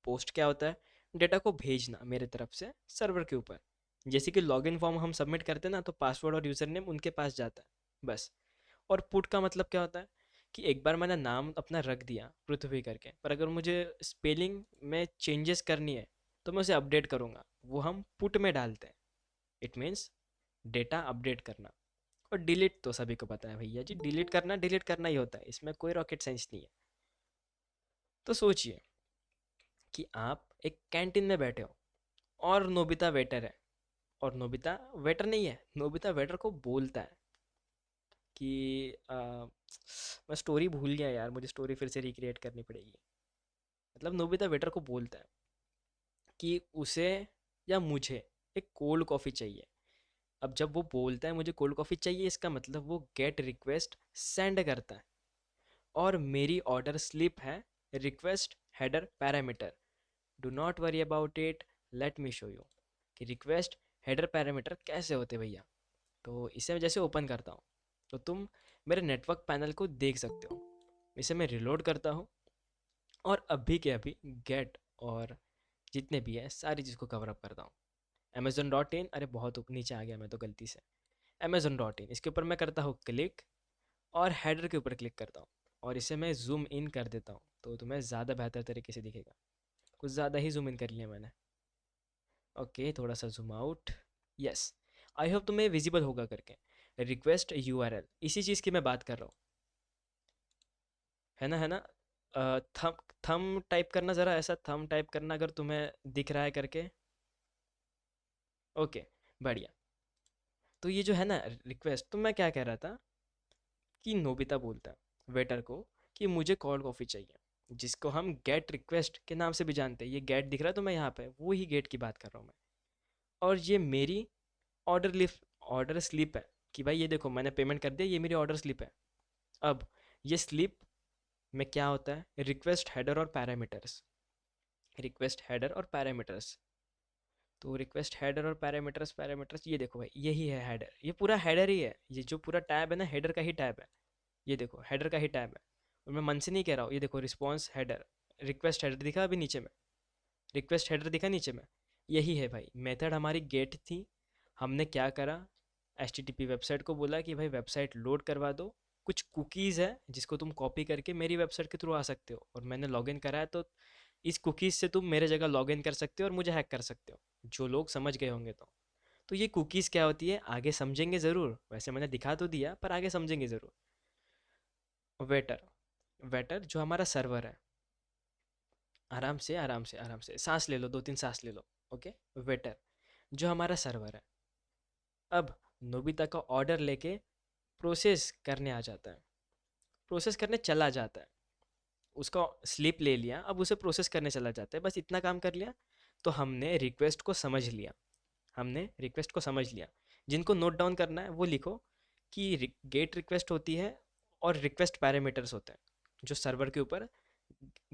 पोस्ट क्या होता है, डेटा को भेजना मेरे तरफ से सर्वर के ऊपर। जैसे कि लॉगिन फॉर्म हम सबमिट करते हैं ना, तो पासवर्ड और यूज़र नेम उनके पास जाता है बस। और पुट का मतलब क्या होता है कि एक बार मैंने नाम अपना रख दिया पृथ्वी करके, पर अगर मुझे स्पेलिंग में चेंजेस करनी है तो मैं उसे अपडेट करूँगा, वो हम पुट में डालते हैं। इट मीन्स डेटा अपडेट करना। और डिलीट तो सभी को पता है भैया जी, डिलीट करना ही होता है, इसमें कोई रॉकेट साइंस नहीं है। तो सोचिए कि आप एक कैंटीन में बैठे हो और नोबिता वेटर है, और नोबिता वेटर नहीं है, नोबिता वेटर को बोलता है कि मैं स्टोरी भूल गया यार, मुझे स्टोरी फिर से रिक्रिएट करनी पड़ेगी। मतलब नोबिता वेटर को बोलता है कि उसे या मुझे एक कोल्ड कॉफ़ी चाहिए। अब जब वो बोलता है मुझे कोल्ड कॉफ़ी चाहिए, इसका मतलब वो गेट रिक्वेस्ट सेंड करता है, और मेरी ऑर्डर स्लिप है request header parameter. Do not worry about it, let me show you कि रिक्वेस्ट हेडर पैरामीटर कैसे होते भैया। तो इसे मैं जैसे ओपन करता हूँ तो तुम मेरे नेटवर्क पैनल को देख सकते हो। इसे मैं रिलोड करता हूँ और अभी के अभी गेट और जितने भी है सारी चीज़ को कवर अप करता हूँ। Amazon.in, अरे बहुत नीचे आ गया मैं तो गलती से। Amazon.in, इसके ऊपर मैं करता हूँ क्लिक और हेडर के ऊपर क्लिक करता हूँ, और इसे मैं जूम इन कर देता हूँ तो तुम्हें ज़्यादा बेहतर तरीके से दिखेगा। कुछ ज़्यादा ही जूम इन कर लिया मैंने। ओके, थोड़ा सा zoom out. Yes, I hope तुम्हें विजिबल होगा करके। रिक्वेस्ट यूआरएल, इसी चीज़ की मैं बात कर रहा हूँ, है ना, है ना। थम थम टाइप करना, ज़रा ऐसा थम टाइप करना अगर तुम्हें दिख रहा है करके। ओके, बढ़िया। तो ये जो है ना रिक्वेस्ट, तो मैं क्या कह रहा था कि नोबिता बोलता है वेटर को कि मुझे कोल्ड कॉफ़ी चाहिए, जिसको हम गेट रिक्वेस्ट के नाम से भी जानते हैं। ये गेट दिख रहा है तो मैं यहाँ पे वो ही गेट की बात कर रहा हूँ मैं। और ये मेरी ऑर्डर लिस्ट, ऑर्डर स्लिप है कि भाई ये देखो मैंने पेमेंट कर दिया, ये मेरी ऑर्डर स्लिप है। अब ये स्लिप में क्या होता है, रिक्वेस्ट हेडर और पैरामीटर्स। रिक्वेस्ट हेडर और पैरामीटर्स, तो रिक्वेस्ट हेडर और पैरामीटर्स, पैरामीटर्स ये देखो भाई, यही है हेडर, ये पूरा हेडर ही है। ये जो पूरा टैब है ना, हेडर का ही टैब है। ये देखो हेडर का ही टैब है, और मैं मन से नहीं कह रहा हूँ। ये देखो रिस्पॉन्स हेडर, रिक्वेस्ट हेडर दिखा अभी नीचे में, रिक्वेस्ट हेडर दिखा नीचे में। यही है भाई मेथड, हमारी गेट थी। हमने क्या करा, एच वेबसाइट को बोला कि भाई वेबसाइट लोड करवा दो। कुछ कुकीज़ है जिसको तुम कॉपी करके मेरी वेबसाइट के थ्रू आ सकते हो, और मैंने लॉगिन करा है तो इस कुकीज़ से तुम मेरे जगह लॉगिन कर सकते हो और मुझे हैक कर सकते हो, जो लोग समझ गए होंगे तो। तो ये कुकीज़ क्या होती है आगे समझेंगे ज़रूर, वैसे मैंने दिखा तो दिया पर आगे समझेंगे ज़रूर। वेटर, वेटर जो हमारा सर्वर है, आराम से आराम से आराम से सांस ले लो, 2-3 सांस ले लो। ओके, वेटर जो हमारा सर्वर है, अब नोबिता का ऑर्डर लेके प्रोसेस करने आ जाता है, प्रोसेस करने चला जाता है। उसका स्लिप ले लिया, अब उसे प्रोसेस करने चला जाता है, बस इतना काम कर लिया। तो हमने रिक्वेस्ट को समझ लिया, हमने रिक्वेस्ट को समझ लिया। जिनको नोट डाउन करना है वो लिखो कि गेट रिक्वेस्ट होती है और रिक्वेस्ट पैरामीटर्स होते हैं जो सर्वर के ऊपर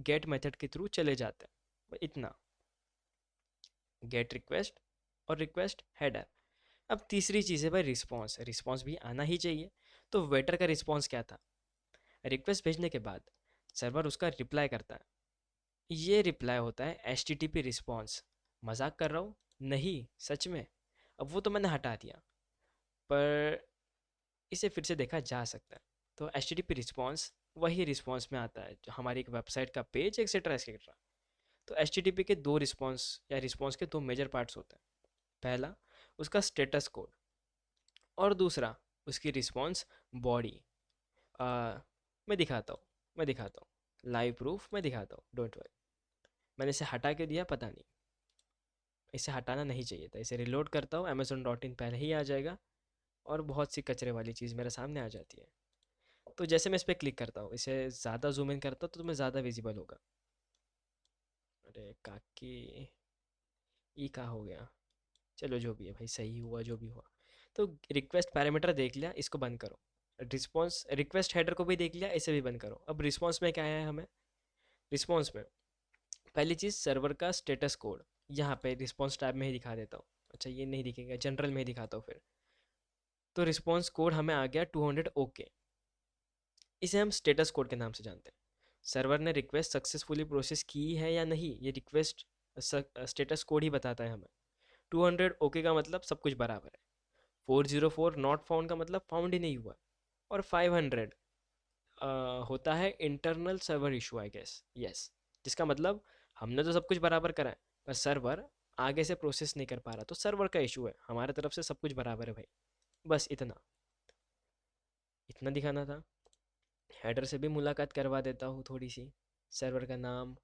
गेट मेथड के थ्रू चले जाते हैं, इतना। गेट रिक्वेस्ट और रिक्वेस्ट हेडर। अब तीसरी चीज़ है भाई रिस्पॉन्स, रिस्पॉन्स भी आना ही चाहिए। तो वेटर का रिस्पॉन्स क्या था, रिक्वेस्ट भेजने के बाद सर्वर उसका रिप्लाई करता है। ये रिप्लाई होता है H T T P response. मजाक कर रहा हूँ, नहीं सच में। अब वो तो मैंने हटा दिया, पर इसे फिर से देखा जा सकता है। तो H T T P response वही रिस्पॉन्स में आता है जो हमारी एक वेबसाइट का पेज एक्सेट्रा एक्सेट्रा। तो एच टी टी पी के दो रिस्पॉन्स या रिस्पॉन्स के दो मेजर पार्ट्स होते हैं। पहला उसका स्टेटस कोड, और दूसरा उसकी रिस्पॉन्स बॉडी। मैं दिखाता हूँ, मैं दिखाता हूँ लाइव प्रूफ, मैं दिखाता हूँ, डोंट वरी। मैंने इसे हटा के दिया, पता नहीं इसे हटाना नहीं चाहिए था। इसे रिलोड करता हूँ, Amazon.in पहले ही आ जाएगा, और बहुत सी कचरे वाली चीज़ मेरे सामने आ जाती है। तो जैसे मैं इस पर क्लिक करता हूँ, इसे ज़्यादा जूम इन करता हूँ तो तुम्हें ज़्यादा विजिबल होगा। अरे काकी, ई का हो गया। चलो जो भी है भाई, सही हुआ जो भी हुआ। तो रिक्वेस्ट पैरामीटर देख लिया, इसको बंद करो। रिस्पॉन्स रिक्वेस्ट हेडर को भी देख लिया, इसे भी बंद करो। अब रिस्पॉन्स में क्या है हमें, रिस्पॉन्स में पहली चीज़ सर्वर का स्टेटस कोड, यहाँ पे रिस्पॉन्स टैब में ही दिखा देता हूँ। अच्छा ये नहीं दिखेगा, जनरल में ही दिखाता हूँ फिर। तो रिस्पॉन्स कोड हमें आ गया 200 ओके। इसे हम स्टेटस कोड के नाम से जानते हैं। सर्वर ने रिक्वेस्ट सक्सेसफुली प्रोसेस की है या नहीं, ये रिक्वेस्ट स्टेटस कोड ही बताता है हमें। 200 ओके का मतलब सब कुछ बराबर है। 404 नॉट फाउंड का मतलब फाउंड ही नहीं हुआ। और 500 होता है internal server issue I guess, yes. जिसका मतलब हमने तो सब कुछ बराबर करा है, पर सर्वर आगे से प्रोसेस नहीं कर पा रहा, तो सर्वर का इशू है, हमारे तरफ से सब कुछ बराबर है भाई। बस इतना इतना दिखाना था। हेडर से भी मुलाकात करवा देता हूँ थोड़ी सी, सर्वर का नाम,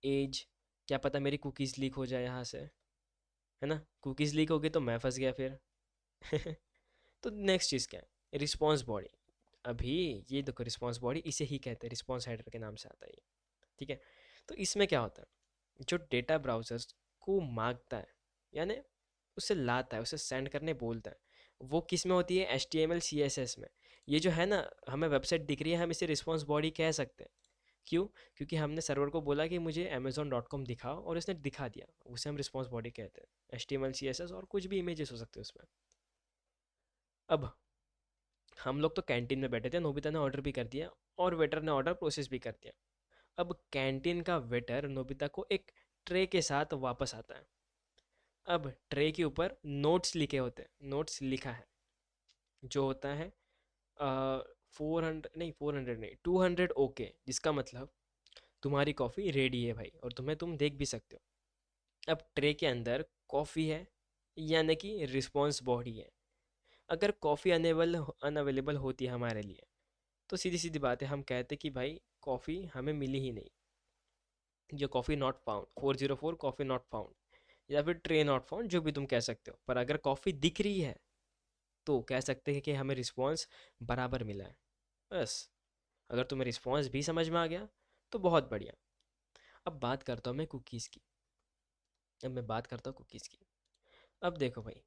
एज, क्या पता मेरी कुकीज़ लीक हो जाए यहाँ से, है ना, कुकीज़ लीक हो गई तो मैं फंस गया फिर। तो नेक्स्ट चीज़ क्या है, रिस्पॉन्स बॉडी। अभी ये देखो, रिस्पॉन्स बॉडी इसे ही कहते हैं, रिस्पॉन्स हेडर के नाम से आता है ये। ठीक है, तो इसमें क्या होता है, जो डेटा ब्राउज़र्स को मांगता है, यानी उसे लाता है, उसे सेंड करने बोलता है, वो किस में होती है, H T M L C S S में। ये जो है ना, हमें वेबसाइट दिख रही है, हम इसे रिस्पॉन्स बॉडी कह सकते हैं। क्यों? क्योंकि हमने सर्वर को बोला कि मुझे amazon.com दिखाओ और उसने दिखा दिया, उसे हम रिस्पॉन्स बॉडी कहते हैं। H T M L C S S और कुछ भी इमेजेस हो सकते हैं उसमें। अब हम लोग तो कैंटीन में बैठे थे, नोबिता ने ऑर्डर भी कर दिया और वेटर ने ऑर्डर प्रोसेस भी कर दिया। अब कैंटीन का वेटर नोबिता को एक ट्रे के साथ वापस आता है। अब ट्रे के ऊपर नोट्स लिखे होते हैं, नोट्स लिखा है, जो होता है 400 नहीं, 400 नहीं, 200 ओके, जिसका मतलब तुम्हारी कॉफ़ी रेडी है भाई, और तुम देख भी सकते हो। अब ट्रे के अंदर कॉफ़ी है, यानी कि रिस्पॉन्स बॉडी है। अगर कॉफ़ी अनअवेलेबल होती है हमारे लिए, तो सीधी सीधी बात है, हम कहते कि भाई कॉफ़ी हमें मिली ही नहीं, ये coffee not found, 404 coffee not found, या फिर ट्रे नॉट फाउंड, जो भी तुम कह सकते हो। पर अगर कॉफ़ी दिख रही है तो कह सकते हैं कि हमें रिस्पॉन्स बराबर मिला है। बस, अगर तुम्हें रिस्पॉन्स भी समझ में आ गया तो बहुत बढ़िया। अब बात करता हूँ मैं कुकीज़ की। अब मैं बात करता हूँ कुकीज़ की। अब देखो भाई,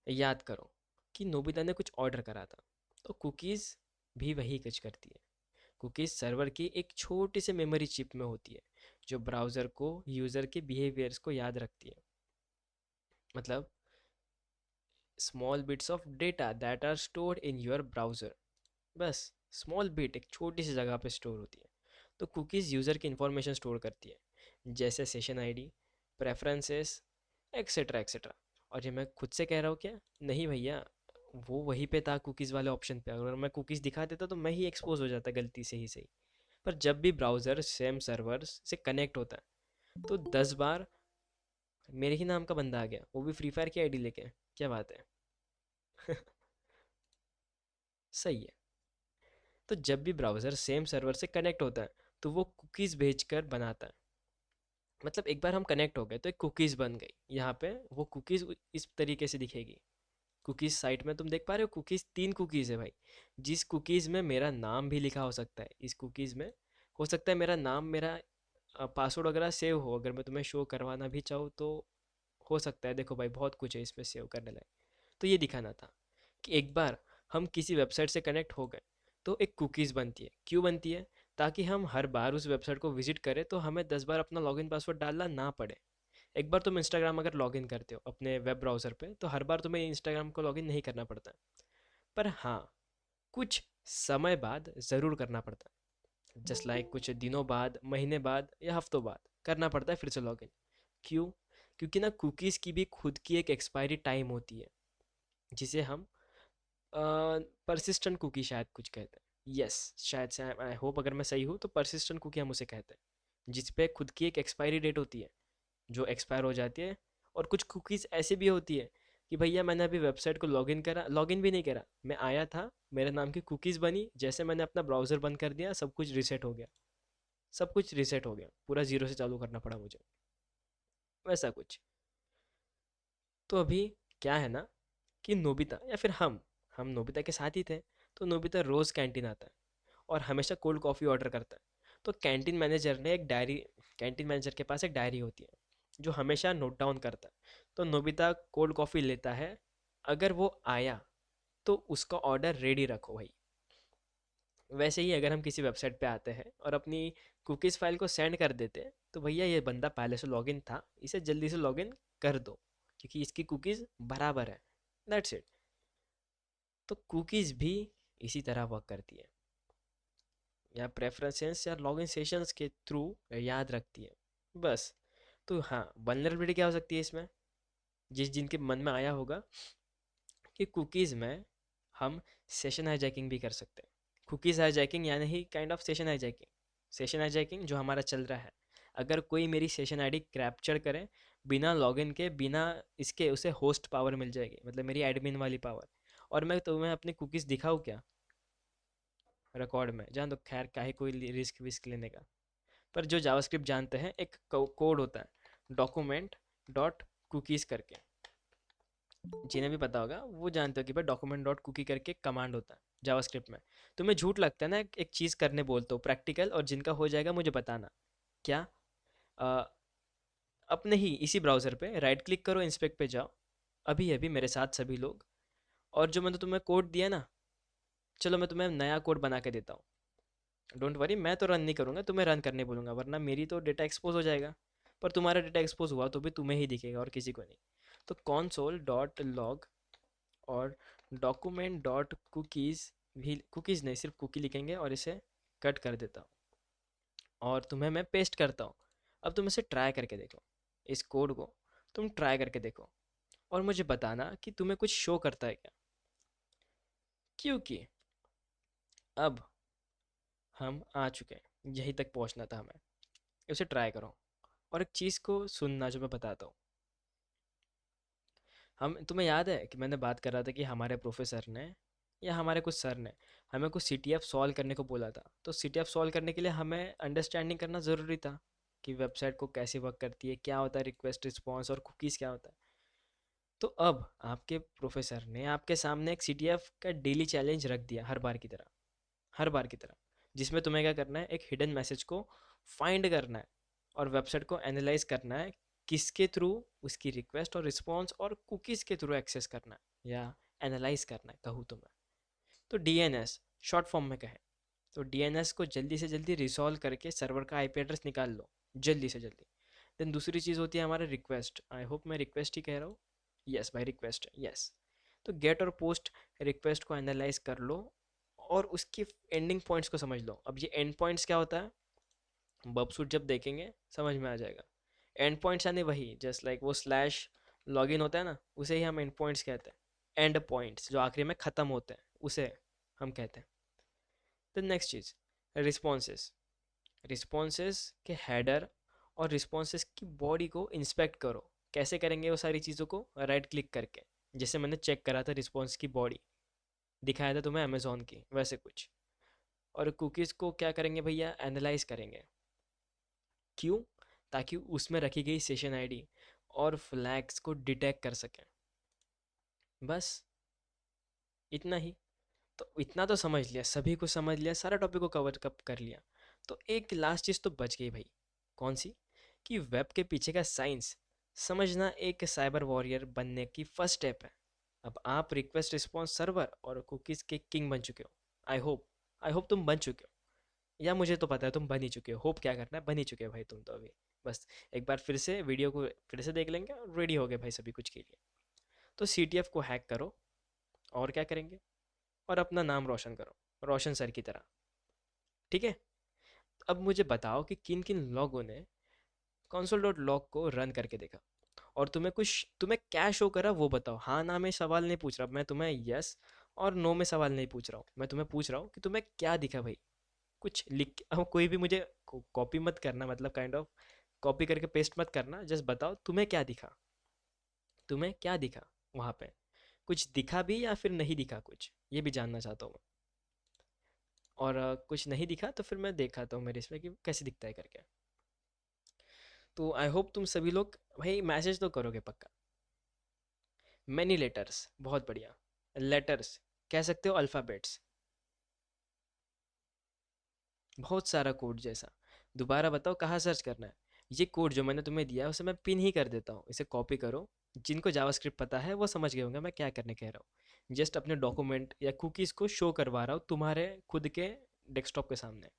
याद करो कि नोबिता ने कुछ ऑर्डर करा था, तो कुकीज़ भी वही कुछ करती है। कुकीज़ सर्वर की एक छोटी सी मेमोरी चिप में होती है, जो ब्राउज़र को यूज़र के बिहेवियर्स को याद रखती है। मतलब small bits of data that are stored in your browser. बस, स्मॉल बिट एक छोटी सी जगह पे स्टोर होती है। तो कुकीज़ यूज़र की इंफॉर्मेशन स्टोर करती है, जैसे session ID, preferences, etcetera etcetera. और ये मैं खुद से कह रहा हूँ क्या? नहीं भैया, वो वहीं पे था कुकीज़ वाले ऑप्शन पे, अगर मैं कुकीज़ दिखा देता तो मैं ही एक्सपोज हो जाता गलती से ही सही। पर जब भी ब्राउज़र सेम सर्वर से कनेक्ट होता है, तो 10 बार मेरे ही नाम का बंदा आ गया, वो भी फ्री फायर की आईडी लेके, क्या बात है। सही है। तो जब भी ब्राउज़र सेम सर्वर से कनेक्ट होता है, तो वो कुकीज़ भेजकर बनाता है। मतलब एक बार हम कनेक्ट हो गए तो एक कुकीज़ बन गई, यहाँ पे वो कुकीज़ इस तरीके से दिखेगी। कुकीज़ साइट में तुम देख पा रहे हो, कुकीज़ 3 कुकीज़ है भाई। जिस कुकीज़ में मेरा नाम भी लिखा हो सकता है, इस कुकीज़ में हो सकता है मेरा नाम, मेरा पासवर्ड वगैरह सेव हो, अगर मैं तुम्हें शो करवाना भी चाहूँ तो हो सकता है। देखो भाई, बहुत कुछ है इसमें सेव करने लायक। तो ये दिखाना था कि एक बार हम किसी वेबसाइट से कनेक्ट हो गए तो एक कुकीज़ बनती है। क्यों बनती है? ताकि हम हर बार उस वेबसाइट को विजिट करें तो हमें 10 बार अपना लॉगिन पासवर्ड डालना ना पड़े। एक बार तुम इंस्टाग्राम अगर लॉगिन करते हो अपने वेब ब्राउज़र पे, तो हर बार तुम्हें इंस्टाग्राम को लॉगिन नहीं करना पड़ता है। पर हाँ, कुछ समय बाद ज़रूर करना पड़ता है, जस्ट लाइक कुछ दिनों बाद, महीने बाद या हफ्तों बाद करना पड़ता है फिर से लॉगिन। क्यों? क्योंकि ना कुकीज़ की भी खुद की एक एक्सपायरी टाइम होती है, जिसे हम परसिस्टेंट कुकी शायद कुछ कहते हैं। यस, शायद से, आई होप अगर मैं सही हूँ तो परसिस्टेंट कुकी हम उसे कहते हैं, जिस पे खुद की एक एक्सपायरी डेट होती है, जो एक्सपायर हो जाती है। और कुछ कुकीज़ ऐसी भी होती है कि भैया मैंने अभी वेबसाइट को लॉगिन करा, लॉगिन भी नहीं करा, मैं आया था, मेरे नाम की कुकीज़ बनी, जैसे मैंने अपना ब्राउज़र बंद कर दिया सब कुछ रीसेट हो गया, सब कुछ रीसेट हो गया, पूरा ज़ीरो से चालू करना पड़ा मुझे, वैसा कुछ। तो अभी क्या है ना, कि नोबिता या फिर हम नोबिता के साथ ही थे। तो नोबिता रोज़ कैंटीन आता है और हमेशा कोल्ड कॉफ़ी ऑर्डर करता है। तो कैंटीन मैनेजर के पास एक डायरी होती है, जो हमेशा नोट डाउन करता है। तो नोबिता कोल्ड कॉफ़ी लेता है, अगर वो आया तो उसका ऑर्डर रेडी रखो भाई। वैसे ही अगर हम किसी वेबसाइट पे आते हैं और अपनी कुकीज़ फाइल को सेंड कर देते हैं, तो भैया ये बंदा पहले से लॉगिन था, इसे जल्दी से लॉगिन कर दो, क्योंकि इसकी कुकीज़ बराबर है। That's it. तो कुकीज़ भी इसी तरह वर्क करती है, या प्रेफरेंसेस या लॉगिन सेशंस के थ्रू याद रखती है, बस। तो हाँ, वल्नरेबिलिटी क्या हो सकती है इसमें, जिस जिनके मन में आया होगा कि कुकीज़ में हम सेशन हाईजैकिंग भी कर सकते हैं। कुकीज़ हाईजैकिंग यानी ही kind of session hijacking. Session hijacking जो हमारा चल रहा है, अगर कोई मेरी सेशन आईडी कैप्चर करे, बिना लॉगिन के, बिना इसके उसे होस्ट पावर मिल जाएगी, मतलब मेरी एडमिन वाली पावर। और मैं तुम्हें अपनी कुकीज़ दिखाऊँ क्या रिकॉर्ड में? जान दो, खैर काहे कोई रिस्क विस्क लेने का। पर जो जावास्क्रिप्ट जानते हैं, एक कोड होता है डॉक्यूमेंट डॉट कुकीज़ करके, जिन्हें भी पता होगा वो जानते हो कि भाई डॉक्यूमेंट डॉट कुकी करके कमांड होता है जावास्क्रिप्ट में। तुम्हें झूठ लगता है ना, एक चीज़ करने बोलते हो प्रैक्टिकल, और जिनका हो जाएगा मुझे बताना। क्या? अ, अपने ही इसी ब्राउज़र पे राइट क्लिक करो, इंस्पेक्ट पे जाओ, अभी अभी मेरे साथ सभी लोग, और जो मैंने तुम्हें कोड दिया ना, चलो मैं तुम्हें नया कोड बना के देता हूँ। डोंट वरी, मैं तो रन नहीं करूँगा, तुम्हें रन करने बोलूँगा, वरना मेरी तो डेटा एक्सपोज हो जाएगा। पर तुम्हारा डेटा एक्सपोज हुआ तो भी तुम्हें ही दिखेगा और किसी को नहीं। तो console डॉट लॉग और डॉक्यूमेंट डॉट कुकीज़, भी कुकीज़ नहीं सिर्फ कुकी लिखेंगे, और इसे कट कर देता हूँ और तुम्हें मैं पेस्ट करता हूँ। अब तुम इसे ट्राई करके देखो, इस कोड को तुम ट्राई करके देखो, और मुझे बताना कि तुम्हें कुछ शो करता है क्या। क्योंकि अब हम आ चुके हैं, यहीं तक पहुंचना था हमें। उसे ट्राई करो, और एक चीज़ को सुनना जो मैं बताता हूँ। हम, तुम्हें याद है कि मैंने बात कर रहा था कि हमारे प्रोफेसर ने या हमारे कुछ सर ने हमें कुछ CTF सॉल्व करने को बोला था। तो CTF सॉल्व करने के लिए हमें अंडरस्टैंडिंग करना ज़रूरी था कि वेबसाइट को कैसे वर्क करती है, क्या होता है रिक्वेस्ट रिस्पॉन्स, और कुकीज़ क्या होता है। तो अब आपके प्रोफेसर ने आपके सामने एक CTF का डेली चैलेंज रख दिया, हर बार की तरह, हर बार की तरह, जिसमें तुम्हें क्या करना है, एक हिडन मैसेज को फाइंड करना है और वेबसाइट को एनालाइज करना है, किसके थ्रू उसकी रिक्वेस्ट और रिस्पॉन्स और कुकीज़ के थ्रू एक्सेस करना है या एनालाइज करना है, कहूँ तो मैं। तो DNS शॉर्ट फॉर्म में कहें, तो DNS को जल्दी से जल्दी रिसॉल्व करके सर्वर का IP एड्रेस निकाल लो, जल्दी से जल्दी। देन दूसरी चीज़ होती है हमारा रिक्वेस्ट, आई होप मैं रिक्वेस्ट ही कह रहा हूँ, यस भाई रिक्वेस्ट, यस। तो गेट और पोस्ट रिक्वेस्ट को एनालाइज कर लो और उसकी एंडिंग पॉइंट्स को समझ लो। अब ये एंड पॉइंट्स क्या होता है, बबसूट जब देखेंगे समझ में आ जाएगा। एंड पॉइंट्स यानी वही, जस्ट लाइक वो स्लैश लॉगिन होता है ना, उसे ही हम एंड पॉइंट्स कहते हैं। एंड पॉइंट्स जो आखिरी में ख़त्म होते हैं उसे हम कहते हैं। The next cheese, responses. Responses के हेडर और रिस्पॉन्सेस की बॉडी को इंस्पेक्ट करो। कैसे करेंगे वो सारी चीज़ों को? राइट क्लिक करके, जैसे मैंने चेक करा था रिस्पॉन्स की बॉडी, दिखाया था तुम्हें अमेजोन की, वैसे कुछ। और कुकीज़ को क्या करेंगे भैया, एनालाइज करेंगे। क्यों? ताकि उसमें रखी गई सेशन आईडी और फ्लैग्स को डिटेक्ट कर सकें। बस इतना ही। तो इतना तो समझ लिया, सभी को समझ लिया, सारा टॉपिक को कवर कप कर लिया। तो एक लास्ट चीज़ तो बच गई भाई। कौन सी? कि वेब के पीछे का साइंस समझना एक साइबर वॉरियर बनने की फर्स्ट स्टेप है। अब आप रिक्वेस्ट रिस्पॉन्स सर्वर और कुकीज़ के किंग बन चुके हो। आई होप तुम बन चुके हो, या मुझे तो पता है तुम बन ही चुके हो। होप क्या करना है, बन ही चुके हो भाई तुम तो अभी। बस एक बार फिर से वीडियो को फिर से देख लेंगे और रेडी हो गए भाई सभी कुछ के लिए। तो CTF को हैक करो, और क्या करेंगे, और अपना नाम रोशन करो, रोशन सर की तरह। ठीक है? अब मुझे बताओ कि किन किन लोगों ने console.log को रन करके देखा, और तुम्हें क्या शो करा वो बताओ। हाँ ना में सवाल नहीं पूछ रहा मैं तुम्हें, यस और नो में सवाल नहीं पूछ रहा हूँ, मैं तुम्हें पूछ रहा हूँ कि तुम्हें क्या दिखा भाई। कुछ लिख के, अब कोई भी मुझे कॉपी मत करना, मतलब काइंड ऑफ कॉपी करके पेस्ट मत करना, जस्ट बताओ तुम्हें क्या दिखा, तुम्हें क्या दिखा वहाँ पे। कुछ दिखा भी या फिर नहीं दिखा कुछ, ये भी जानना चाहता हूँ मैं। और कुछ नहीं दिखा तो फिर मैं दिखाता हूँ मेरे इसमें कि कैसे दिखता है करके। तो आई होप तुम सभी लोग भाई मैसेज तो करोगे पक्का। मैनी लेटर्स, बहुत बढ़िया। लेटर्स कह सकते हो, अल्फ़ाबेट्स, बहुत सारा कोड जैसा। दोबारा बताओ कहाँ सर्च करना है। ये कोड जो मैंने तुम्हें दिया है उसे मैं पिन ही कर देता हूँ, इसे कॉपी करो। जिनको जावास्क्रिप्ट पता है वो समझ गए होंगे मैं क्या करने कह रहा हूँ। जस्ट अपने डॉक्यूमेंट या कुकीज़ को शो करवा रहा हूँ तुम्हारे खुद के डेस्कटॉप के सामने।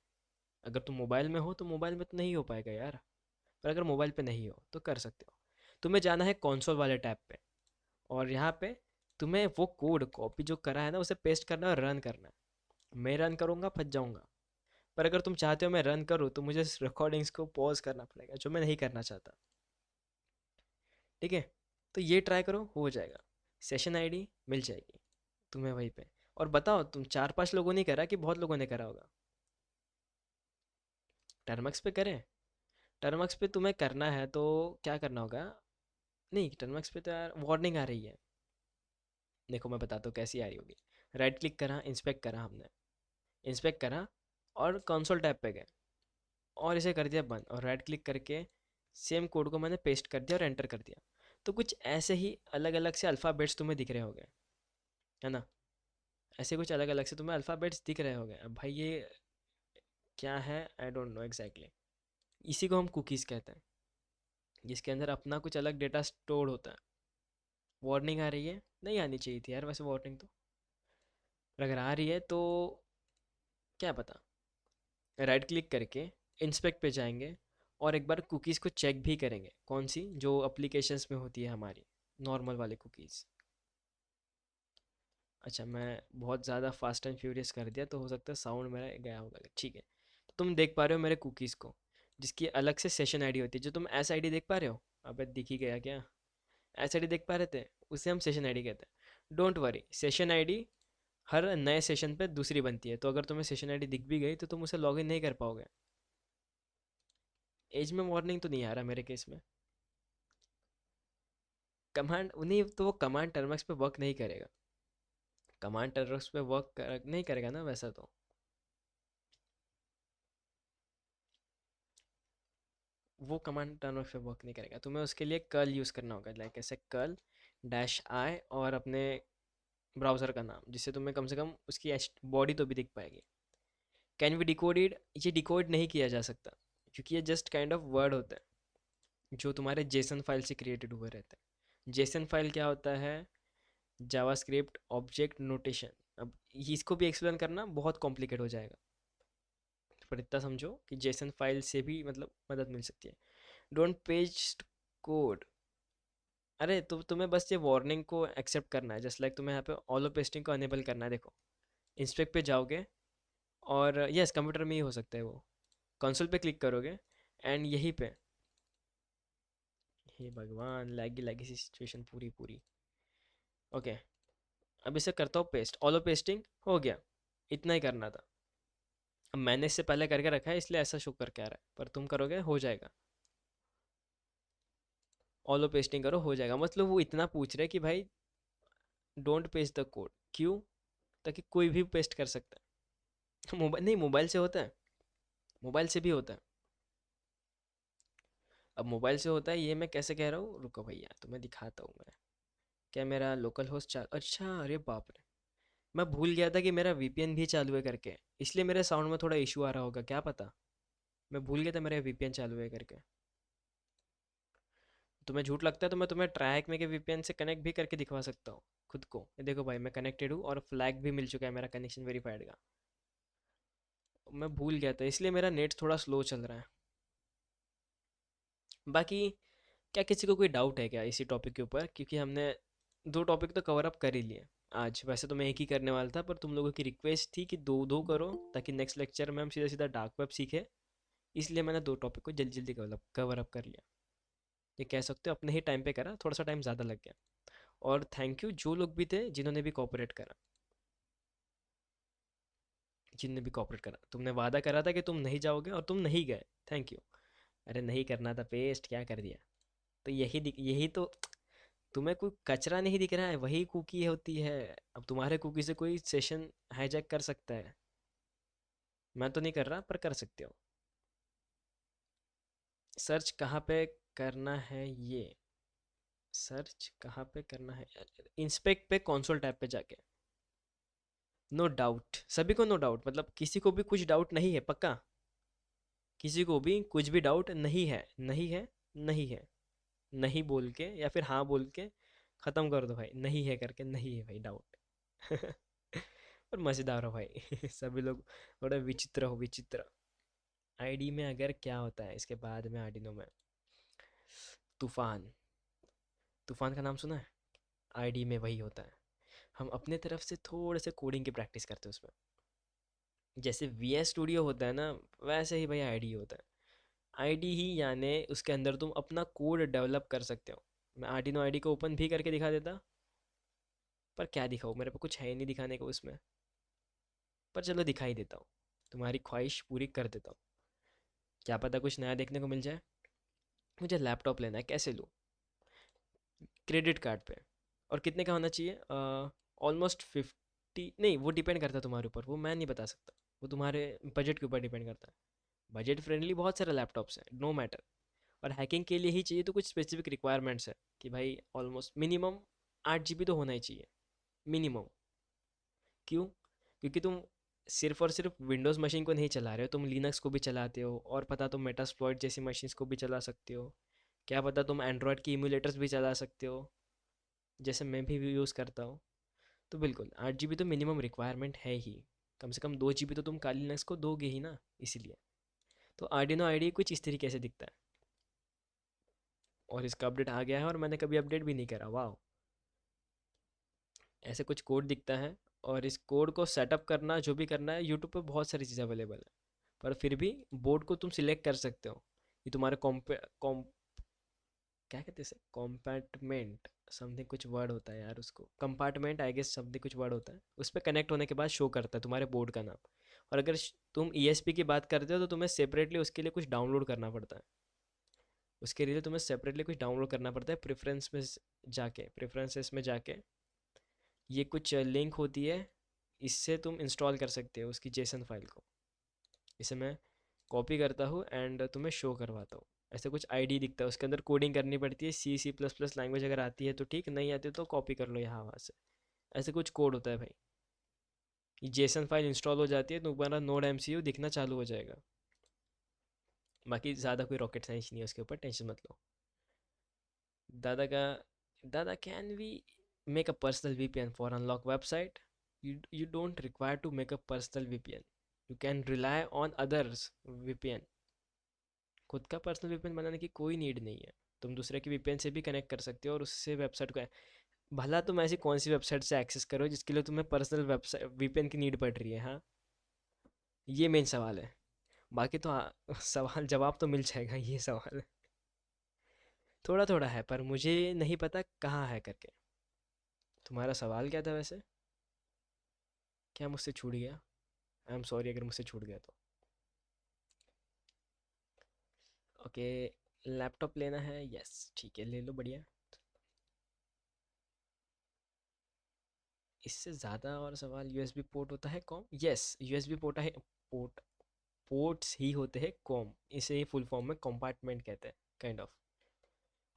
अगर तुम मोबाइल में हो तो मोबाइल में तो नहीं हो पाएगा यार, पर अगर मोबाइल पे नहीं हो तो कर सकते हो। तुम्हें जाना है कंसोल वाले टैब पे, और यहाँ पे तुम्हें वो कोड कॉपी जो करा है ना उसे पेस्ट करना और रन करना है। मैं रन करूँगा फंस जाऊँगा, पर अगर तुम चाहते हो मैं रन करूँ तो मुझे रिकॉर्डिंग्स को पॉज करना पड़ेगा, जो मैं नहीं करना चाहता। ठीक है? तो ये ट्राई करो, हो जाएगा। सेशन आईडी मिल जाएगी तुम्हें वहीं पे। और बताओ, तुम 4-5 लोगों ने करा कि बहुत लोगों ने करा होगा? टर्मक्स पे करें? टर्मक्स पे तुम्हें करना है तो क्या करना होगा, नहीं, टर्मक्स पे तो यार वार्निंग आ रही है। देखो मैं बताता हूँ कैसी आ रही होगी। राइट क्लिक करा, इंस्पेक्ट करा हमने, इंस्पेक्ट करा और कंसोल टैब पे गए और इसे कर दिया बंद, और राइट क्लिक करके सेम कोड को मैंने पेस्ट कर दिया और एंटर कर दिया। तो कुछ ऐसे ही अलग अलग से अल्फ़ाबेट्स तुम्हें दिख रहे होंगे, है ना? ऐसे कुछ अलग अलग से तुम्हें अल्फ़ाबेट्स दिख रहे होंगे। अब भाई ये क्या है, आई डोंट नो एग्जैक्टली। इसी को हम कुकीज़ कहते हैं, जिसके अंदर अपना कुछ अलग डेटा स्टोर होता है। वार्निंग आ रही है, नहीं आनी चाहिए थी यार वैसे वार्निंग तो, पर अगर आ रही है तो क्या पता। राइट क्लिक करके इंस्पेक्ट पे जाएंगे और एक बार कुकीज़ को चेक भी करेंगे, कौन सी जो अप्लीकेशंस में होती है हमारी, नॉर्मल वाली कुकीज़। अच्छा, मैं बहुत ज़्यादा फास्ट एंड फ्यूरियस कर दिया तो हो सकता है साउंड मेरा गया होगा, ठीक है। तो तुम देख पा रहे हो मेरे कुकीज़ को, जिसकी अलग से सेशन आईडी होती है। जो तुम एस आईडी देख पा रहे हो, अबे दिख ही गया क्या? एस आईडी देख पा रहे थे, उसे हम सेशन आईडी कहते हैं। डोंट वरी, सेशन आईडी हर नए सेशन पे दूसरी बनती है, तो अगर तुम्हें सेशन आईडी दिख भी गई तो तुम उसे लॉगिन नहीं कर पाओगे। एज में वार्निंग तो नहीं आ रहा मेरे केस में। कमांड उन्हीं तो, वो कमांड टर्मक्स पे वर्क नहीं करेगा। कमांड टर्मक्स पे नहीं करेगा ना वैसा तो। वो कमांड टर्मक्स पे वर्क नहीं करेगा, तुम्हें उसके लिए कर्ल यूज़ करना होगा, लाइक ऐसे कर्ल डैश आई और अपने ब्राउज़र का नाम, जिससे तुम्हें कम से कम उसकी बॉडी तो भी दिख पाएगी। कैन बी डिकोडेड, ये डिकोड नहीं किया जा सकता, क्योंकि ये जस्ट काइंड ऑफ वर्ड होता है जो तुम्हारे जेसन फाइल से क्रिएटेड हुए रहते हैं। जेसन फाइल क्या होता है? JavaScript object notation. अब इसको भी एक्सप्लेन करना बहुत कॉम्प्लिकेट हो जाएगा, पर इतना समझो कि जेसन फाइल से भी मतलब मदद मिल सकती है। Don't paste code. अरे तो तुम्हें बस ये वार्निंग को एक्सेप्ट करना है, जस्ट लाइक तुम्हें यहाँ पे ऑलो पेस्टिंग को अनेबल करना है। देखो, इंस्पेक्ट पे जाओगे और यस कंप्यूटर में ही हो सकता है वो, कंसोल पे क्लिक करोगे एंड यहीं पे, हे भगवान, लैगी लैगी सी सिचुएशन पूरी पूरी। ओके, अब इसे करता हूँ पेस्ट, ऑलो पेस्टिंग हो गया। इतना ही करना था। अब मैंने इससे पहले करके रखा है इसलिए ऐसा शो करके आ रहा है, पर तुम करोगे हो जाएगा। ऑलो पेस्टिंग करो हो जाएगा, मतलब वो इतना पूछ रहे कि भाई डोंट पेस्ट द कोड, क्यों? ताकि कोई भी पेस्ट कर सकता है। मोबाइल नहीं, मोबाइल से होता है, मोबाइल से भी होता है। अब मोबाइल से होता है ये मैं कैसे कह रहा हूँ, रुको भैया तुम्हें दिखाता हूँ मैं। क्या मेरा लोकल होस्ट चाल, अच्छा, अरे बाप रे, मैं भूल गया था कि मेरा वीपीएन भी चालू है करके, इसलिए मेरे साउंड में थोड़ा इशू आ रहा होगा, क्या पता। मैं भूल गया था मेरा वीपीएन चालू है करके। तुम्हें झूठ लगता है तो मैं तुम्हें ट्रैक में के वीपीएन से कनेक्ट भी करके दिखवा सकता हूँ खुद को। ये देखो भाई, मैं कनेक्टेड हूँ और फ्लैग भी मिल चुका है मेरा कनेक्शन वेरीफाइड का। मैं भूल गया था इसलिए मेरा नेट थोड़ा स्लो चल रहा है। बाकी क्या किसी को कोई डाउट है क्या इसी टॉपिक के ऊपर, क्योंकि हमने दो टॉपिक तो कवर अप कर ही लिए आज। वैसे तो मैं एक ही करने वाला था, पर तुम लोगों की रिक्वेस्ट थी कि दो दो करो ताकि नेक्स्ट लेक्चर में हम सीधा सीधा डार्क वेब सीखे, इसलिए मैंने दो टॉपिक को जल्दी जल्दी कवर अप कर लिया। ये कह सकते हो अपने ही टाइम पे करा, थोड़ा सा टाइम ज़्यादा लग गया। और थैंक यू जो लोग भी थे जिन्होंने भी कॉपरेट करा, जिनने भी कॉपरेट करा। तुमने वादा करा था कि तुम नहीं जाओगे और तुम नहीं गए, थैंक यू। अरे नहीं करना था पेस्ट, क्या कर दिया। तो यही तो, तुम्हें कोई कचरा नहीं दिख रहा है, वही कुकी होती है। अब तुम्हारे कुकी से कोई सेशन हाईजैक कर सकता है, मैं तो नहीं कर रहा पर कर सकते हो। सर्च कहाँ पे करना है ये, सर्च कहाँ पे करना है? इंस्पेक्ट पे कंसोल टैब पे जाके। नो डाउट, सभी को नो डाउट, मतलब किसी को भी कुछ डाउट नहीं है पक्का? किसी को भी कुछ भी डाउट नहीं है? नहीं है, नहीं है, नहीं बोल के या फिर हाँ बोल के ख़त्म कर दो भाई, नहीं है करके, नहीं है भाई डाउट। पर मज़ेदार हो भाई। सभी लोग थोड़ा विचित्र हो, विचित्र। आईडी में अगर क्या होता है इसके बाद में, आर्डिनो में तूफान, तूफान का नाम सुना है? आईडी में वही होता है। हम अपने तरफ से थोड़े से कोडिंग की प्रैक्टिस करते हैं उसमें। जैसे वी एस स्टूडियो होता है ना, वैसे ही भाई आईडी होता है। आईडी ही यानी उसके अंदर तुम अपना कोड डेवलप कर सकते हो। मैं आर्डिनो आईडी को ओपन भी करके दिखा देता, पर क्या दिखाऊँ, मेरे पे कुछ है ही नहीं दिखाने को उसमें। पर चलो दिखा ही देता हूँ, तुम्हारी ख्वाहिश पूरी कर देता हूँ। क्या पता कुछ नया देखने को मिल जाए। मुझे लैपटॉप लेना है, कैसे लूँ? क्रेडिट कार्ड पे। और कितने का होना चाहिए? ऑलमोस्ट 50, नहीं वो डिपेंड करता है तुम्हारे ऊपर, वो मैं नहीं बता सकता। वो तुम्हारे बजट के ऊपर डिपेंड करता है। बजट फ्रेंडली बहुत सारे लैपटॉप्स हैं, नो मैटर। और हैकिंग के लिए ही चाहिए तो कुछ स्पेसिफिक रिक्वायरमेंट्स है कि भाई ऑलमोस्ट मिनिमम 8 GB तो होना ही चाहिए, मिनिमम। क्यों? क्योंकि तुम सिर्फ और सिर्फ विंडोज़ मशीन को नहीं चला रहे हो, तुम लिनक्स को भी चलाते हो, और पता तुम मेटास्प्लॉइट जैसी मशीन्स को भी चला सकते हो। क्या पता तुम एंड्रॉयड की इम्यूलेटर्स भी चला सकते हो, जैसे मैं भी यूज़ करता हूँ। तो बिल्कुल 8 GB तो मिनिमम रिक्वायरमेंट है ही। कम से कम 2 GB तो तुम काली लिनक्स को दोगे ही ना, इसीलिए। तो आर्डिनो आईडी कुछ इस तरीके से दिखता है। और इसका अपडेट आ गया है और मैंने कभी अपडेट भी नहीं करा, वाह। ऐसे कुछ कोड दिखता है। और इस कोड को सेटअप करना, जो भी करना है, यूट्यूब पे बहुत सारी चीज़ें अवेलेबल है। पर फिर भी बोर्ड को तुम सिलेक्ट कर सकते हो। ये तुम्हारे क्या कहते हैं, कॉम्पार्टमेंट समथिंग कुछ वर्ड होता है यार, उसको कंपार्टमेंट आई गेस समथिंग कुछ वर्ड होता है, उस पर कनेक्ट होने के बाद शो करता है तुम्हारे बोर्ड का नाम। और अगर तुम ईएसपी की बात करते हो तो तुम्हें सेपरेटली उसके लिए कुछ डाउनलोड करना पड़ता है। उसके लिए तुम्हें सेपरेटली कुछ डाउनलोड करना पड़ता है, प्रेफरेंस में जाके, प्रेफरेंसेस में जाके ये कुछ लिंक होती है, इससे तुम इंस्टॉल कर सकते हो उसकी जेसन फाइल को। इसे मैं कॉपी करता हूँ एंड तुम्हें शो करवाता हूँ। ऐसे कुछ आईडी दिखता है, उसके अंदर कोडिंग करनी पड़ती है, C++ लैंग्वेज अगर आती है तो ठीक, नहीं आती तो कॉपी कर लो यहाँ वहाँ से। ऐसे कुछ कोड होता है भाई। ये जेसन फाइल इंस्टॉल हो जाती है तो तुम्हारा नोड MCU दिखना चालू हो जाएगा। बाकी ज़्यादा कोई रॉकेट साइंस नहीं है उसके ऊपर, टेंशन मत लो। दादा का दादा, can we make a personal VPN for unlock website? You don't require to make a personal VPN. You can rely on others VPN. खुद का पर्सनल VPN बनाने की कोई नीड नहीं है। तुम दूसरे के VPN से भी कनेक्ट कर सकते हो और उससे वेबसाइट को, भला तुम ऐसी कौन सी वेबसाइट से एक्सेस करो जिसके लिए तुम्हें पर्सनल वेबसाइट VPN की नीड पड़ रही है, हाँ? ये मेन सवाल है। बाकी तो हाँ, सवाल जवाब तो मिल जाएगा, ये सवाल है। थोड़ा थोड़ा है पर मुझे नहीं पता कहाँ है करके। तुम्हारा सवाल क्या था वैसे? क्या मुझसे छूट गया? आई एम सॉरी अगर मुझसे छूट गया तो। ओके, लैपटॉप लेना है, यस ठीक है ले लो, बढ़िया। इससे ज़्यादा और सवाल, यूएसबी पोर्ट होता है कॉम? यस, यूएसबी पोर्ट है। पोर्ट पोर्ट्स ही होते हैं कॉम, इसे ही फुल फॉर्म में कंपार्टमेंट कहते हैं, kind of.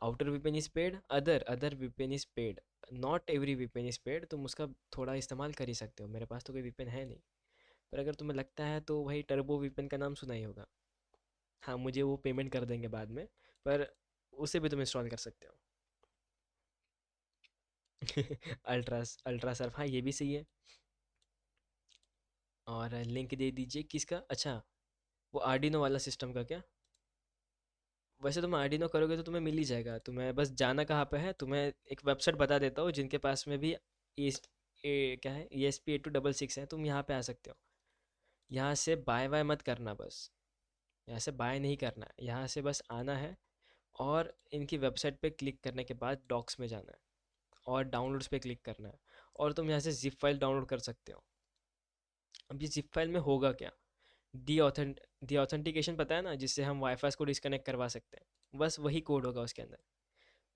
Outer VPN is paid, other VPN is paid. Not every VPN is paid, तुम उसका थोड़ा इस्तेमाल कर ही सकते हो। मेरे पास तो कोई वीपीएन है नहीं, पर अगर तुम्हें लगता है तो भाई टर्बो वीपीएन का नाम सुना ही होगा। हाँ, मुझे वो पेमेंट कर देंगे बाद में, पर उसे भी तुम इंस्टॉल कर सकते हो। अल्ट्रा सर्फ, हाँ ये भी सही है। और लिंक दे दीजिए किसका? अच्छा, वो आर्डिनो वाला सिस्टम का क्या? वैसे तुम आर्डिनो करोगे तो तुम्हें मिल ही जाएगा। तुम्हें बस जाना कहाँ पे है, तुम्हें एक वेबसाइट बता देता हूँ जिनके पास में भी क्या है, ESP8266 है, तुम यहाँ पे आ सकते हो। यहाँ से बाय बाय मत करना बस, यहाँ से बाय नहीं करना है, यहाँ से बस आना है। और इनकी वेबसाइट पे क्लिक करने के बाद डॉक्स में जाना है और डाउनलोड्स पे क्लिक करना है। और तुम यहाँ से जिप फाइल डाउनलोड कर सकते हो। अब ये जिप फाइल में होगा क्या? दी ऑथेंटिकेशन पता है ना, जिससे हम वाईफाई को डिस्कनेक्ट करवा सकते हैं, बस वही कोड होगा उसके अंदर।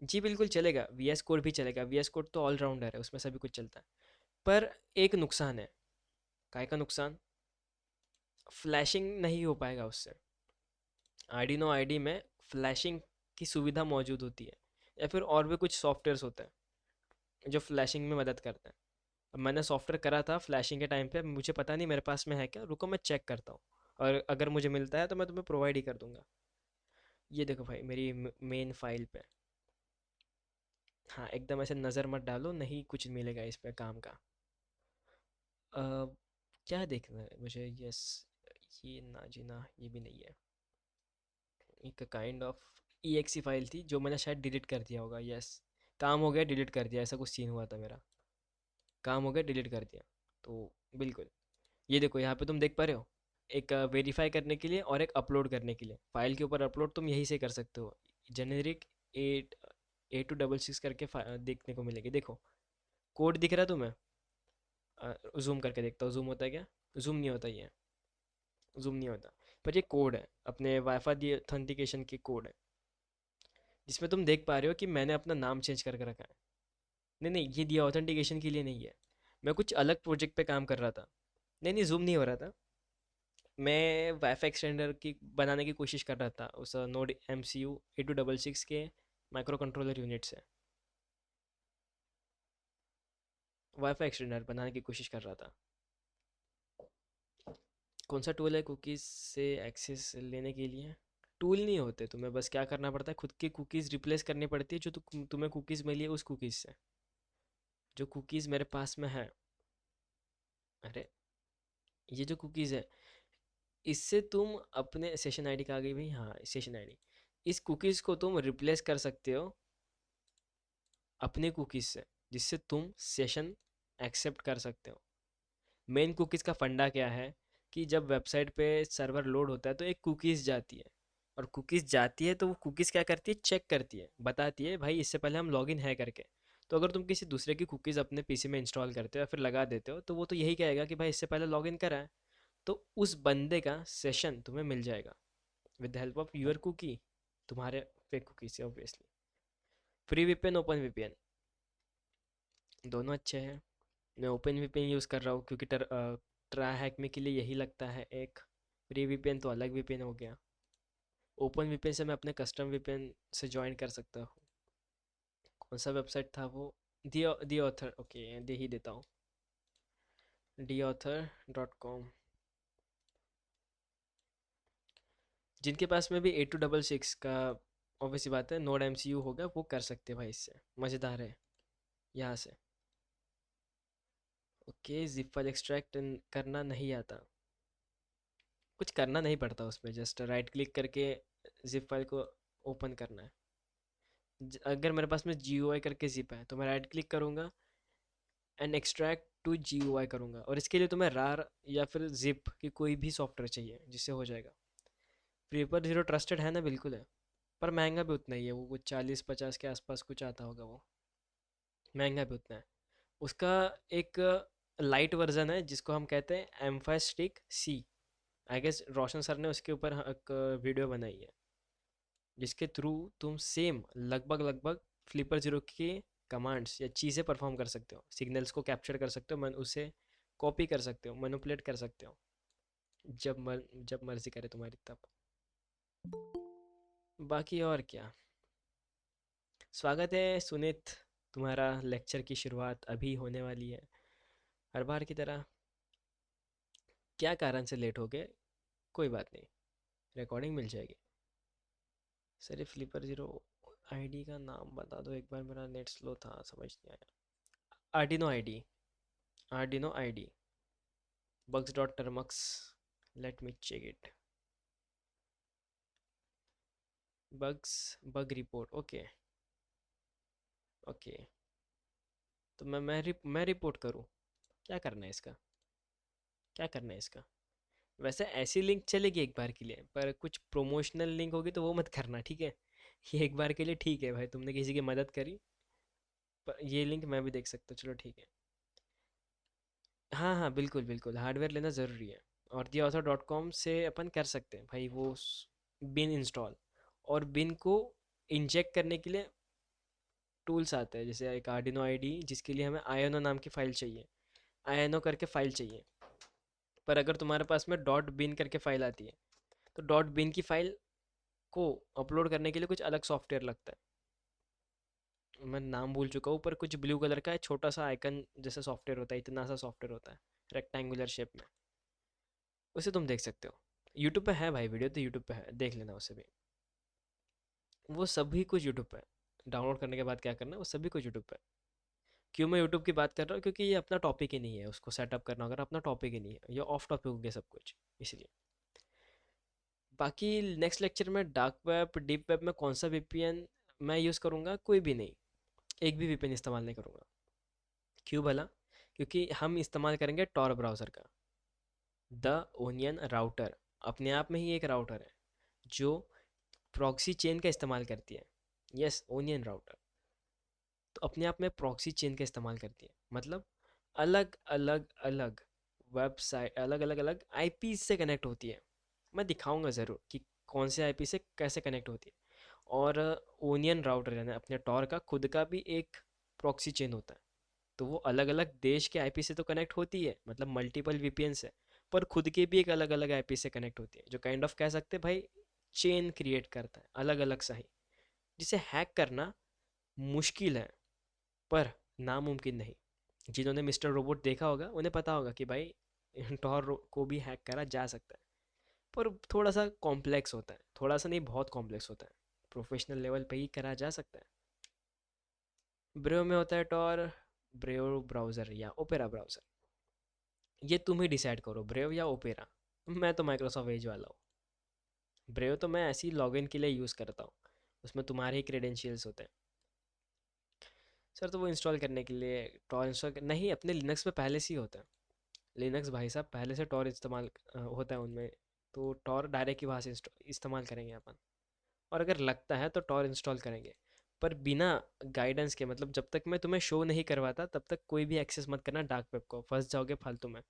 जी बिल्कुल चलेगा, VS कोड भी चलेगा, VS कोड तो ऑलराउंडर है, उसमें सभी कुछ चलता है। पर एक नुकसान है। काय का नुकसान? फ्लैशिंग नहीं हो पाएगा उससे। आर्डिनो आईडी में फ्लैशिंग की सुविधा मौजूद होती है, या फिर और भी कुछ सॉफ्टवेयर्स होते हैं जो फ्लैशिंग में मदद करते हैं। अब मैंने सॉफ्टवेयर करा था फ्लैशिंग के टाइम पे, मुझे पता नहीं मेरे पास में है क्या, रुको मैं चेक करता हूँ। और अगर मुझे मिलता है तो मैं तुम्हें प्रोवाइड ही कर दूंगा। ये देखो भाई मेरी मेन फाइल पे। हाँ, एकदम ऐसे नज़र मत डालो, नहीं कुछ मिलेगा इस पे काम का। अ, क्या देखना है मुझे? यस, ये ना जी ना, ये भी नहीं है। एक काइंड ऑफ EXE फाइल थी जो मैंने शायद डिलीट कर दिया होगा, यस। काम हो गया, डिलीट कर दिया, ऐसा कुछ सीन हुआ था मेरा। काम हो गया, डिलीट कर दिया। तो बिल्कुल, ये देखो यहाँ पे तुम देख पा रहे हो, एक वेरीफाई करने के लिए और एक अपलोड करने के लिए। फाइल के ऊपर अपलोड तुम यहीं से कर सकते हो। जेनेरिक 8266 करके देखने को मिलेगी, देखो। कोड दिख रहा है तुम्हें? जूम करके देखता हूँ, जूम होता है क्या? जूम नहीं होता ये, जूम नहीं होता। पर ये कोड है, अपने वाईफाई दी ऑथेंटिकेशन की कोड है, जिसमें तुम देख पा रहे हो कि मैंने अपना नाम चेंज करके रखा है। नहीं नहीं, ये दिया ऑथेंटिकेशन के लिए नहीं है। मैं कुछ अलग प्रोजेक्ट पे काम कर रहा था। नहीं नहीं, जूम नहीं हो रहा था। मैं वाईफाई एक्सटेंडर की बनाने की कोशिश कर रहा था उस नोड एम सी यू 8266 के माइक्रो कंट्रोलर यूनिट से। वाईफाई एक्सटेंडर बनाने की कोशिश कर रहा था। कौन सा टूल है कुकीज़ से एक्सेस लेने के लिए? टूल नहीं होते, तुम्हें बस क्या करना पड़ता है, खुद की कुकीज़ रिप्लेस करनी पड़ती है जो तुम्हें कुकीज़ मिली है उस कुकीज़ से। जो कुकीज़ मेरे पास में है, अरे ये जो कुकीज़ है, इससे तुम अपने सेशन आईडी का आ गई भाई, हाँ सेशन आईडी। इस कुकीज़ को तुम रिप्लेस कर सकते हो अपने कुकीज़ से, जिससे तुम सेशन एक्सेप्ट कर सकते हो। मेन कुकीज़ का फंडा क्या है कि जब वेबसाइट पे सर्वर लोड होता है तो एक कुकीज़ जाती है। और कुकीज़ जाती है तो वो कुकीज़ क्या करती है, चेक करती है, बताती है भाई इससे पहले हम लॉगिन है करके। तो अगर तुम किसी दूसरे की कुकीज़ अपने पीसी में इंस्टॉल करते हो या फिर लगा देते हो तो वो तो यही कहेगा कि भाई इससे पहले लॉगिन करा है। तो उस बंदे का सेशन तुम्हें मिल जाएगा with the help of your cookie, तुम्हारे फेक कुकी से obviously. Free VPN, open VPN, दोनों अच्छे हैं। मैं ओपन वीपीएन यूज़ कर रहा हूँ क्योंकि ट्राई हैक में के लिए यही लगता है एक। फ्री वीपीएन तो अलग वीपीएन हो गया। ओपन वीपीएन से मैं अपने कस्टम वीपीएन से ज्वाइन कर सकता हूँ। कौन सा वेबसाइट था वो? दी ऑथर, ओके दे ही देता हूँ। dauthor.com। जिनके पास में भी 8266 का ऑब्वियसली बात है नोड एमसीयू होगा वो कर सकते हैं भाई, इससे मज़ेदार है। यहाँ से ओके, जिप फाइल एक्सट्रैक्ट करना नहीं आता। कुछ करना नहीं पड़ता उसमें, जस्ट राइट क्लिक करके जिप फाइल को ओपन करना है। अगर मेरे पास में GUI करके जिप है तो मैं राइट क्लिक करूँगा एंड एक्सट्रैक्ट टू GUI करूँगा, और इसके लिए तो मैं रार या फिर जिप की कोई भी सॉफ्टवेयर चाहिए जिससे हो जाएगा। पेपर जीरो ट्रस्टेड है ना, बिल्कुल है। पर महंगा भी उतना ही है, वो कुछ 40-50 के आसपास कुछ आता होगा वो। महंगा भी उतना है। उसका एक लाइट वर्जन है जिसको हम कहते हैं emphatic C। I guess Roshan sir ने उसके ऊपर एक वीडियो बनाई है जिसके थ्रू तुम सेम लगभग लगभग फ्लिपर जीरो के कमांड्स या चीज़ें परफॉर्म कर सकते हो, सिग्नल्स को कैप्चर कर सकते हो, मन उसे कॉपी कर सकते हो, मैनिपुलेट कर सकते हो, जब मर्जी करे तुम्हारी तब। बाकी और क्या। स्वागत है सुनीत, तुम्हारा लेक्चर की शुरुआत अभी होने वाली है, हर बार की तरह। क्या कारण से लेट हो गए? कोई बात नहीं, रिकॉर्डिंग मिल जाएगी। सर ये फ्लिपर जीरो आईडी का नाम बता दो एक बार, मेरा नेट स्लो था समझ नहीं आया। Arduino ID, Arduino ID bugs dot termux, let me check it। bugs, bug report, okay okay. तो मैं रिपोर्ट करूँ? क्या करना है इसका? क्या करना है इसका? वैसे ऐसी लिंक चलेगी एक बार के लिए, पर कुछ प्रोमोशनल लिंक होगी तो वो मत करना, ठीक है? ये एक बार के लिए ठीक है भाई, तुमने किसी की मदद करी। पर ये लिंक मैं भी देख सकता हूँ, चलो ठीक है। हाँ हाँ बिल्कुल बिल्कुल, हार्डवेयर लेना ज़रूरी है। और theauthor.com से अपन कर सकते हैं भाई वो बिन इंस्टॉल। और बिन को इंजेक्ट करने के लिए टूल्स आते हैं, जैसे एक आर्डिनो आईडी जिसके लिए हमें आयनो नाम की फ़ाइल चाहिए, आयनो करके फ़ाइल चाहिए। पर अगर तुम्हारे पास में डॉट बिन करके फ़ाइल आती है तो डॉट बिन की फ़ाइल को अपलोड करने के लिए कुछ अलग सॉफ्टवेयर लगता है। मैं नाम भूल चुका हूँ, पर कुछ ब्लू कलर का है, छोटा सा आइकन जैसा सॉफ्टवेयर होता है, इतना सा सॉफ्टवेयर होता है रेक्टेंगुलर शेप में। उसे तुम देख सकते हो, यूट्यूब पे है भाई वीडियो, तो यूट्यूब पे है, देख लेना उसे भी। वो सभी कुछ यूट्यूब पे है, डाउनलोड करने के बाद क्या करना है वो सभी कुछ यूट्यूब पे है। क्यों मैं यूट्यूब की बात कर रहा हूँ? क्योंकि ये अपना टॉपिक ही नहीं है, उसको सेटअप करना अगर अपना टॉपिक ही नहीं है, ये ऑफ टॉपिक हो गया सब कुछ, इसलिए। बाकी नेक्स्ट लेक्चर में डार्क वेब डीप वेब में कौन सा VPN मैं यूज़ करूँगा, कोई भी नहीं। एक भी VPN इस्तेमाल नहीं करूँगा। क्यों भला? क्योंकि हम इस्तेमाल करेंगे टॉर ब्राउज़र का, द ओनियन राउटर। अपने आप में ही एक राउटर है जो प्रॉक्सी चेन का इस्तेमाल करती है। यस, ओनियन राउटर तो अपने आप में प्रॉक्सी चेन का इस्तेमाल करती है, मतलब अलग अलग अलग वेबसाइट अलग अलग अलग आईपी से कनेक्ट होती है। मैं दिखाऊंगा ज़रूर कि कौन से आईपी से कैसे कनेक्ट होती है। और ओनियन राउटर यानी अपने टॉर का खुद का भी एक प्रॉक्सी चेन होता है। तो वो अलग अलग देश के आईपी से तो कनेक्ट होती है, मतलब मल्टीपल वीपीएन से, पर खुद के भी एक अलग अलग आईपी से कनेक्ट होती है, जो काइंड ऑफ कह सकते हैं भाई चेन क्रिएट करता है अलग अलग सा ही, जिसे हैक करना मुश्किल है पर नामुमकिन नहीं। जिन्होंने मिस्टर रोबोट देखा होगा उन्हें पता होगा कि भाई टॉर को भी हैक करा जा सकता है, पर थोड़ा सा कॉम्प्लेक्स होता है, थोड़ा सा नहीं बहुत कॉम्प्लेक्स होता है। प्रोफेशनल लेवल पे ही करा जा सकता है। ब्रेव में होता है टॉर, ब्रेव ब्राउज़र या ओपेरा ब्राउज़र, ये तुम ही डिसाइड करो, ब्रेव या ओपेरा। मैं तो माइक्रोसॉफ्ट एज वाला हूँ। ब्रेव तो मैं ऐसे ही लॉगिन के लिए यूज़ करता हूँ, उसमें तुम्हारे ही क्रेडेंशियल्स होते हैं। सर तो वो इंस्टॉल करने के लिए टॉर इंस्टॉल नहीं, अपने लिनक्स में पहले से ही होता है। लिनक्स भाई साहब पहले से टॉर इस्तेमाल होता है उनमें, तो टॉर डायरेक्ट ही वहाँ से इस्तेमाल करेंगे अपन। और अगर लगता है तो टॉर इंस्टॉल करेंगे, पर बिना गाइडेंस के, मतलब जब तक मैं तुम्हें शो नहीं करवाता तब तक कोई भी एक्सेस मत करना डार्क वेब को, फंस जाओगे फालतू में।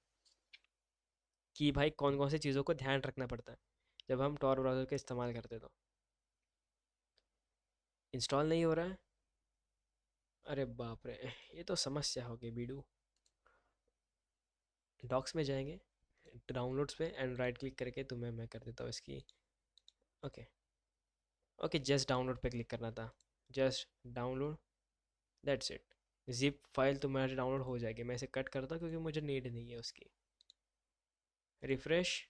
कि भाई कौन कौन सी चीज़ों को ध्यान रखना पड़ता है जब हम टॉर ब्राउज़र का इस्तेमाल करते तो। इंस्टॉल नहीं हो रहा है? अरे बाप रे, ये तो समस्या हो गई बीडू। डॉक्स में जाएंगे, डाउनलोड्स पे एंड राइट क्लिक करके तुम्हें मैं कर देता हूँ इसकी। ओके, ओके जस्ट डाउनलोड पे क्लिक करना था, just download, that's it. Zip file तुम्हारी डाउनलोड हो जाएगी। मैं इसे कट करता हूँ क्योंकि मुझे नीड नहीं है उसकी। Refresh,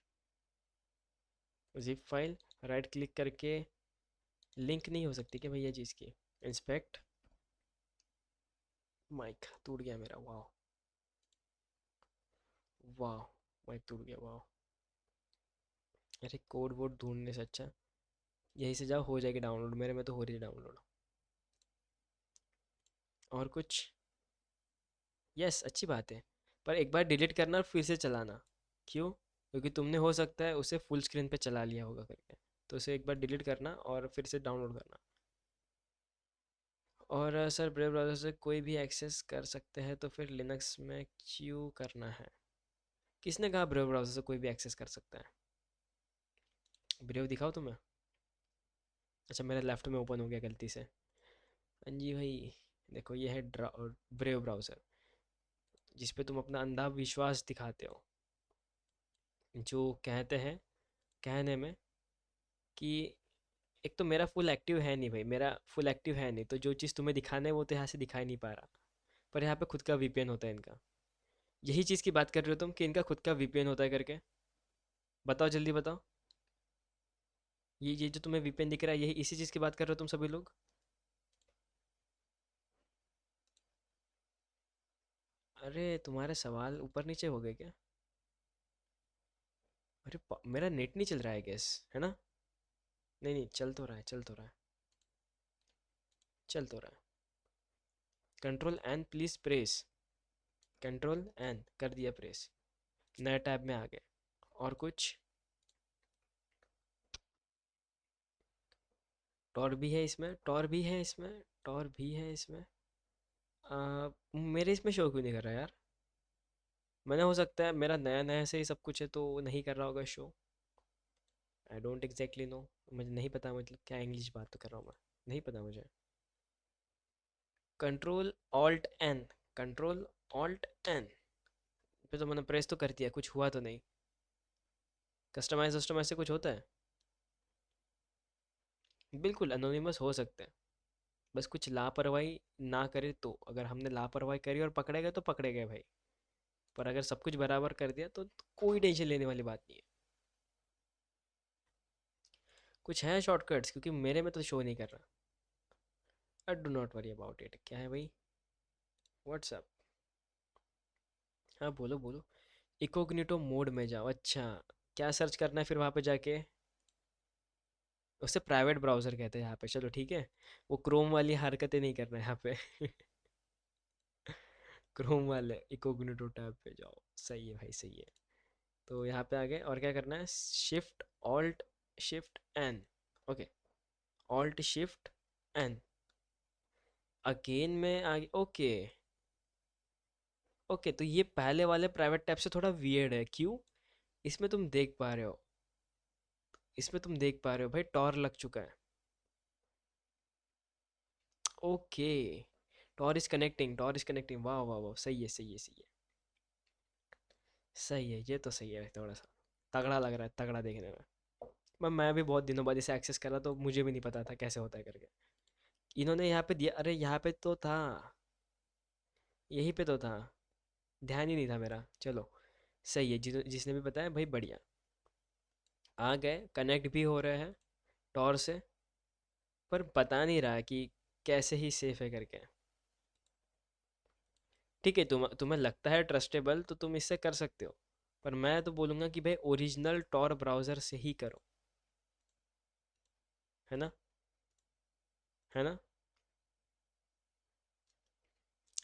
zip file, right click करके, लिंक नहीं हो सकती क्या भैया चीज़ की? इंस्पेक्ट, माइक टूट गया मेरा, वाह वाह, माइक टूट गया, वाह। अरे कोड वोड ढूंढने से अच्छा यहीं से जाओ, हो जाएगी डाउनलोड, मेरे में तो हो रही है डाउनलोड। और कुछ? यस, अच्छी बात है, पर एक बार डिलीट करना और फिर से चलाना। क्यों? क्योंकि तुमने हो सकता है उसे फुल स्क्रीन पे चला लिया होगा करके, तो उसे एक बार डिलीट करना और फिर से डाउनलोड करना। और सर ब्रेव ब्राउज़र से कोई भी एक्सेस कर सकते हैं, तो फिर लिनक्स में क्यों करना है? किसने कहा ब्रेव ब्राउज़र से कोई भी एक्सेस कर सकता है? ब्रेव दिखाओ तुम्हें। अच्छा मेरा लेफ्ट में ओपन हो गया गलती से। हाँ जी भाई, देखो ये है ब्रेव ब्राउज़र, जिस पे तुम अपना अंधा विश्वास दिखाते हो, जो कहते हैं कहने में कि एक तो मेरा फुल एक्टिव है नहीं भाई, मेरा फुल एक्टिव है नहीं, तो जो चीज़ तुम्हें दिखाना है वो तो यहाँ से दिखा ही नहीं पा रहा। पर यहाँ पे खुद का वीपीएन होता है इनका। यही चीज़ की बात कर रहे हो तुम कि इनका खुद का वीपीएन होता है करके? बताओ जल्दी बताओ। ये जो तुम्हें वीपीएन दिख रहा है, यही इसी चीज़ की बात कर रहे हो तुम सभी लोग? अरे तुम्हारे सवाल ऊपर नीचे हो गए क्या? अरे मेरा नेट नहीं चल रहा है गैस, है ना? नहीं नहीं, चल तो रहा है, चल तो रहा है, चल तो रहा है। Control N please press, control N कर दिया प्रेस, नया टैब में आ गए। और कुछ? टॉर भी है इसमें, टॉर भी है इसमें, टॉर भी है इसमें। मेरे इसमें शो क्यों नहीं कर रहा यार? मैंने, हो सकता है मेरा नया नया से ही सब कुछ है तो नहीं कर रहा होगा show. I don't exactly know, मुझे नहीं पता, मतलब क्या इंग्लिश बात तो कर रहा हूँ मैं, नहीं पता मुझे। Control alt N, control alt N पे तो मैंने प्रेस तो कर दिया, कुछ हुआ तो नहीं? कस्टमाइज कस्टमाइज से कुछ होता है? बिल्कुल एनोनिमस हो सकते हैं, बस कुछ लापरवाही ना करे तो। अगर हमने लापरवाही करी और पकड़े गए तो पकड़े गए भाई, पर अगर सब कुछ बराबर कर दिया तो कोई टेंशन लेने वाली बात नहीं है। कुछ है शॉर्टकट्स? क्योंकि मेरे में तो शो नहीं कर रहा। I do not worry about it. क्या है भाई? व्हाट्सअप? हाँ बोलो बोलो। इकोग्निटो मोड में जाओ, अच्छा। क्या सर्च करना है फिर वहाँ पे जाके? उसे प्राइवेट ब्राउज़र कहते हैं यहाँ पे, चलो ठीक है। वो क्रोम वाली हरकतें नहीं करना है यहाँ पे। क्रोम वाले इकोग्निटो टैब पे जाओ, सही है भाई सही है। तो यहाँ पे आ गए, और क्या करना है? Shift alt shift N, okay, alt shift N, again में आ गए, ओके। ओके तो ये पहले वाले प्राइवेट टैब से थोड़ा वियर्ड है, क्यों? इसमें तुम देख पा रहे हो, इसमें तुम देख पा रहे हो भाई टॉर लग चुका है। ओके, टॉर इज कनेक्टिंग, वाह वाह वाह, सही है सही है सही है। सही है, ये तो सही है, थोड़ा सा तगड़ा लग रहा है, तगड़ा देखने में। मैं भी बहुत दिनों बाद इसे एक्सेस करा तो मुझे भी नहीं पता था कैसे होता है करके। इन्होंने यहाँ पे दिया, अरे यहाँ पे तो था, यहीं पे तो था, ध्यान ही नहीं था मेरा। चलो सही है, जिसने भी बताया भाई बढ़िया। आ गए, कनेक्ट भी हो रहे हैं टॉर से, पर बता नहीं रहा कि कैसे ही सेफ है करके। ठीक है, तुम्हें लगता है ट्रस्टेबल तो तुम इससे कर सकते हो, पर मैं तो बोलूँगा कि भाई ओरिजिनल टॉर ब्राउज़र से ही करो। है ना, है ना।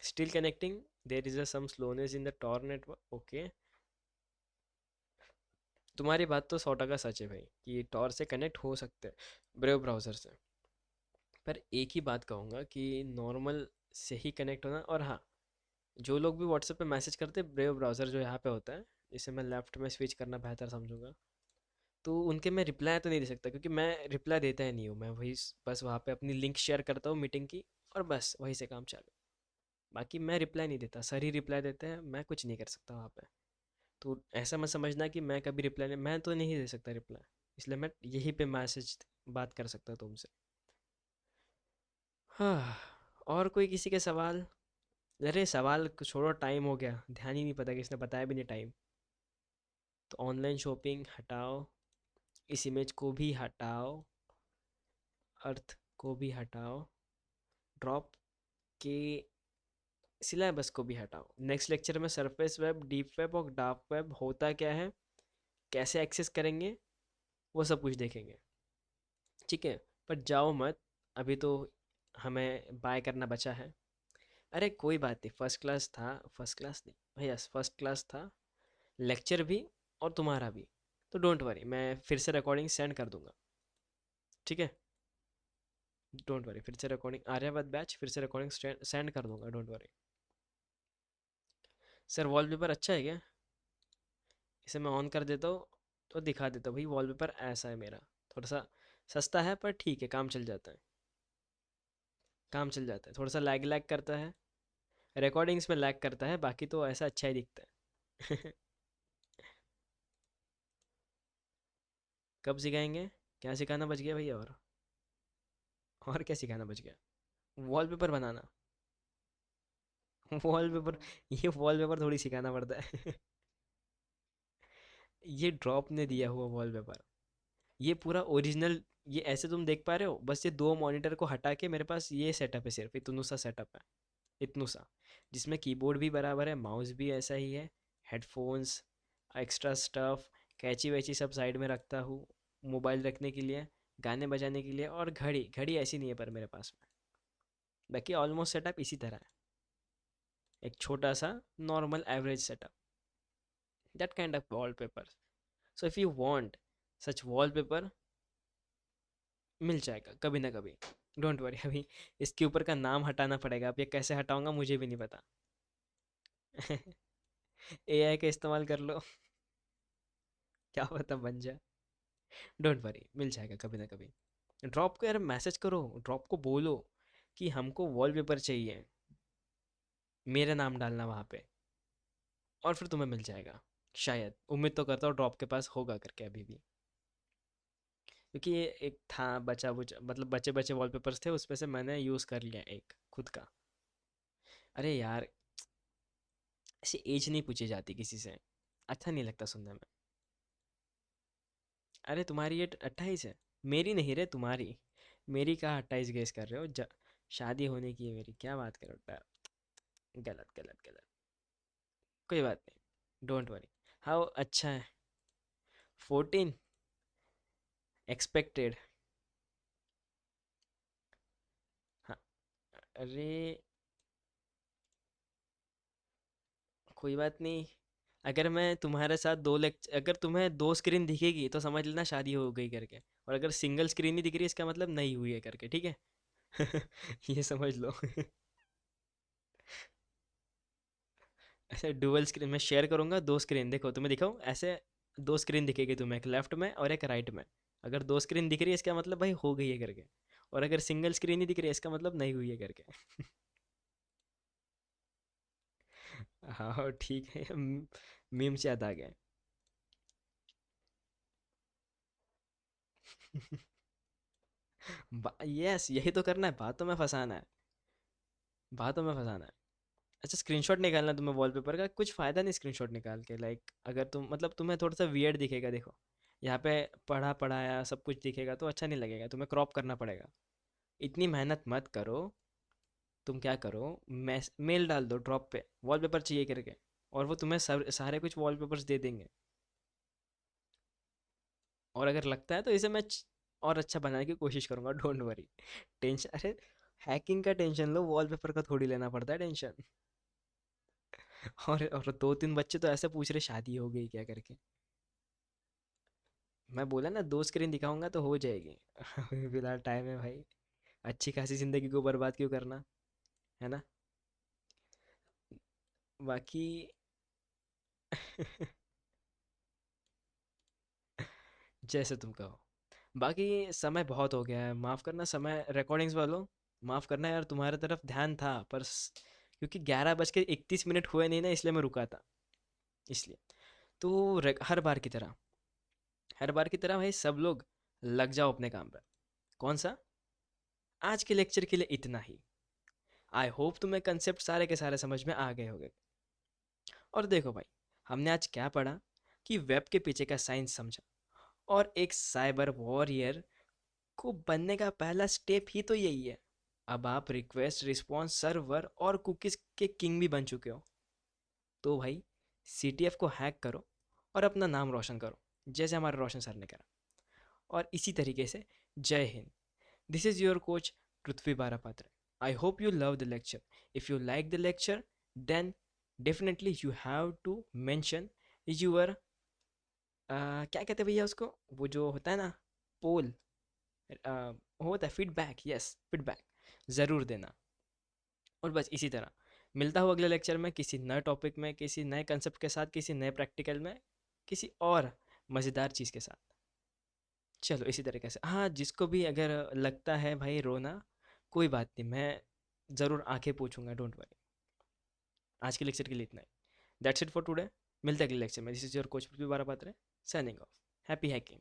Still connecting, there is a some slowness in the Tor network, okay. तुम्हारी बात तो 100% सच है भाई कि टॉर से कनेक्ट हो सकते हैं ब्रेव ब्राउज़र से। पर एक ही बात कहूँगा कि नॉर्मल से ही कनेक्ट होना, और हाँ, जो लोग भी व्हाट्सएप पे मैसेज करते हैं ब्रेव ब्राउज़र जो यहाँ पे होता है, इसे मैं लेफ्ट में स्विच करना बेहतर समझूंगा, तो उनके मैं रिप्लाई तो नहीं दे सकता, क्योंकि मैं रिप्लाई देता ही नहीं हूँ। मैं वही बस वहाँ पे अपनी लिंक शेयर करता हूँ मीटिंग की, और बस वहीं से काम चालू। बाकी मैं रिप्लाई नहीं देता, सर ही रिप्लाई देते हैं, मैं कुछ नहीं कर सकता वहाँ पे। तो ऐसा मत समझना कि मैं कभी रिप्लाई नहीं, मैं तो नहीं दे सकता रिप्लाई, इसलिए मैं यहीं पे मैसेज बात कर सकता हूँ तुमसे। हाँ, और कोई किसी के सवाल? अरे सवाल को छोड़ो, टाइम हो गया, ध्यान ही नहीं पता, किसने बताया भी नहीं टाइम। तो ऑनलाइन शॉपिंग हटाओ, इस इमेज को भी हटाओ, अर्थ को भी हटाओ, ड्रॉप के सिलेबस को भी हटाओ। नेक्स्ट लेक्चर में सरफेस वेब, डीप वेब और डार्क वेब होता क्या है, कैसे एक्सेस करेंगे, वो सब कुछ देखेंगे। ठीक है, पर जाओ मत अभी तो, हमें बाय करना बचा है। अरे कोई बात नहीं, फर्स्ट क्लास था, फर्स्ट क्लास नहीं भैया, फर्स्ट क्लास था, लेक्चर भी और तुम्हारा भी। तो डोंट वरी, मैं फिर से रिकॉर्डिंग सेंड कर दूंगा। ठीक है, डोंट वरी, फिर से रिकॉर्डिंग आर्यवत बैच, फिर से रिकॉर्डिंग सेंड कर दूंगा, डोंट वरी। सर वॉलपेपर अच्छा है क्या? इसे मैं ऑन कर देता हूँ तो दिखा देता हूँ भाई, वॉलपेपर ऐसा है मेरा। थोड़ा सा सस्ता है पर ठीक है, काम चल जाता है, काम चल जाता है। थोड़ा सा लैग लैग करता है, रिकॉर्डिंग्स में लैग करता है, बाकी तो ऐसा अच्छा ही दिखता है। कब सिखाएंगे? क्या सिखाना बच गया भैया? और क्या सिखाना बच गया? वॉलपेपर बनाना। वॉलपेपर, ये वॉलपेपर थोड़ी सिखाना पड़ता है। ये ड्रॉप ने दिया हुआ वॉलपेपर, ये पूरा ओरिजिनल। ये ऐसे तुम देख पा रहे हो, बस ये दो मॉनिटर को हटा के मेरे पास ये सेटअप है, सिर्फ इतनू सा सेटअप है, इतनू सा, जिसमें कीबोर्ड भी बराबर है, माउस भी ऐसा ही है, हेडफोन्स, एक्स्ट्रा स्टफ, कैची वैची सब साइड में रखता हूँ, मोबाइल रखने के लिए, गाने बजाने के लिए, और घड़ी, घड़ी ऐसी नहीं है पर मेरे पास में। बाकी ऑलमोस्ट सेटअप इसी तरह है, एक छोटा सा normal average setup, that kind of wallpaper. So if you want such wallpaper, मिल जाएगा कभी ना कभी, डोंट वरी। अभी इसके ऊपर का नाम हटाना पड़ेगा, अब ये कैसे हटाऊंगा मुझे भी नहीं पता। एआई का इस्तेमाल कर लो, क्या पता बन जाए। डोंट वरी, मिल जाएगा कभी ना कभी। ड्रॉप को यार मैसेज करो, ड्रॉप को बोलो कि हमको वॉलपेपर चाहिए, मेरा नाम डालना वहाँ पे, और फिर तुम्हें मिल जाएगा। शायद, उम्मीद तो करता हूँ ड्रॉप के पास होगा करके अभी भी, क्योंकि ये एक था बचा बुचा, मतलब बचे बचे वॉलपेपर्स थे, उसमें से मैंने यूज़ कर लिया एक खुद का। अरे यार, ऐसी एज नहीं पूछी जाती किसी से, अच्छा नहीं लगता सुनने में। अरे तुम्हारी एज 28 है, मेरी नहीं रे, तुम्हारी। मेरी कहाँ 28 गेस कर रहे हो, शादी होने की है मेरी, क्या बात कर रहे हो? गलत गलत गलत। कोई बात नहीं, डोंट वरी। हाँ अच्छा है, 14, एक्सपेक्टेड। हाँ, अरे कोई बात नहीं, अगर मैं तुम्हारे साथ दो लेक्चर, अगर तुम्हें दो स्क्रीन दिखेगी तो समझ लेना शादी हो गई करके, और अगर सिंगल स्क्रीन ही दिख रही है इसका मतलब नहीं हुई है करके, ठीक है। ये समझ लो। ऐसे डुअल स्क्रीन मैं शेयर करूंगा, दो स्क्रीन देखो, तुम्हें दिखाऊं ऐसे, दो स्क्रीन दिखेगी तुम्हें, एक लेफ्ट में और एक राइट में। अगर दो स्क्रीन दिख रही है इसका मतलब भाई हो गई है करके, और अगर सिंगल स्क्रीन ही दिख रही है इसका मतलब नहीं हुई है करके। हाँ ठीक है। मीम्स याद आ गए। यस, यही तो करना है, बातों में फंसाना है, बातों में फंसाना है। अच्छा, स्क्रीनशॉट निकालना तुम्हें वॉलपेपर का, कुछ फ़ायदा नहीं स्क्रीनशॉट निकाल के। लाइक अगर तुम मतलब तुम्हें थोड़ा सा वियर्ड दिखेगा, देखो यहाँ पे पढ़ा पढ़ाया सब कुछ दिखेगा तो अच्छा नहीं लगेगा, तुम्हें क्रॉप करना पड़ेगा। इतनी मेहनत मत करो। तुम क्या करो, मेल डाल दो ड्रॉप पे वॉलपेपर चाहिए करके, और वो तुम्हें सारे कुछ वॉलपेपर्स दे देंगे। और अगर लगता है तो इसे मैं और अच्छा बनाने की कोशिश करूंगा, डोंट वरी। टेंशन, अरे हैकिंग का टेंशन लो, वॉलपेपर का थोड़ी लेना पड़ता है टेंशन। और दो तीन बच्चे तो ऐसे पूछ रहे शादी हो गई क्या करके। मैं बोला ना, दो स्क्रीन दिखाऊंगा तो हो जाएगी। अभी फिलहाल टाइम है भाई, अच्छी खासी जिंदगी को बर्बाद क्यों करना, है ना। बाकी जैसे तुम कहो। बाकी समय बहुत हो गया है, माफ़ करना, समय रिकॉर्डिंग्स वालों, माफ़ करना यार, तुम्हारे तरफ ध्यान था पर क्योंकि 11:31 हुए नहीं ना, इसलिए मैं रुका था, इसलिए। तो हर बार की तरह भाई सब लोग लग जाओ अपने काम पर। कौन सा? आज के लेक्चर के लिए इतना ही। आई होप तुम्हें कंसेप्ट सारे के सारे समझ में आ गए होंगे। और देखो भाई, हमने आज क्या पढ़ा कि वेब के पीछे का साइंस समझा, और एक साइबर वॉरियर को बनने का पहला स्टेप ही तो यही है। अब आप रिक्वेस्ट रिस्पॉन्स सर्वर और कुकीज़ के किंग भी बन चुके हो। तो भाई, सीटीएफ को हैक करो और अपना नाम रोशन करो, जैसे हमारे रोशन सर ने करा। और इसी तरीके से, Jai Hind. This is your coach Prithvi Barapatra. I hope you love the lecture. If you like the lecture, then definitely you have to mention your क्या कहते हैं भैया उसको, वो जो होता है ना, पोल, होता है फीडबैक, यस फीडबैक ज़रूर देना। और बस इसी तरह मिलता हूँ अगले लेक्चर में किसी नए टॉपिक में, किसी नए कंसेप्ट के साथ, किसी नए प्रैक्टिकल में, किसी और मज़ेदार चीज़ के साथ। चलो इसी तरीके से, हाँ जिसको भी अगर लगता है भाई रोना, कोई बात नहीं, मैं ज़रूर आंखें पूछूंगा, डोंट वरी। आज के लेक्चर के लिए इतना ही। That's it for today. मिलते हैं अगले लेक्चर में। This is your coach Prithvi Barapatra, signing off. Happy hacking.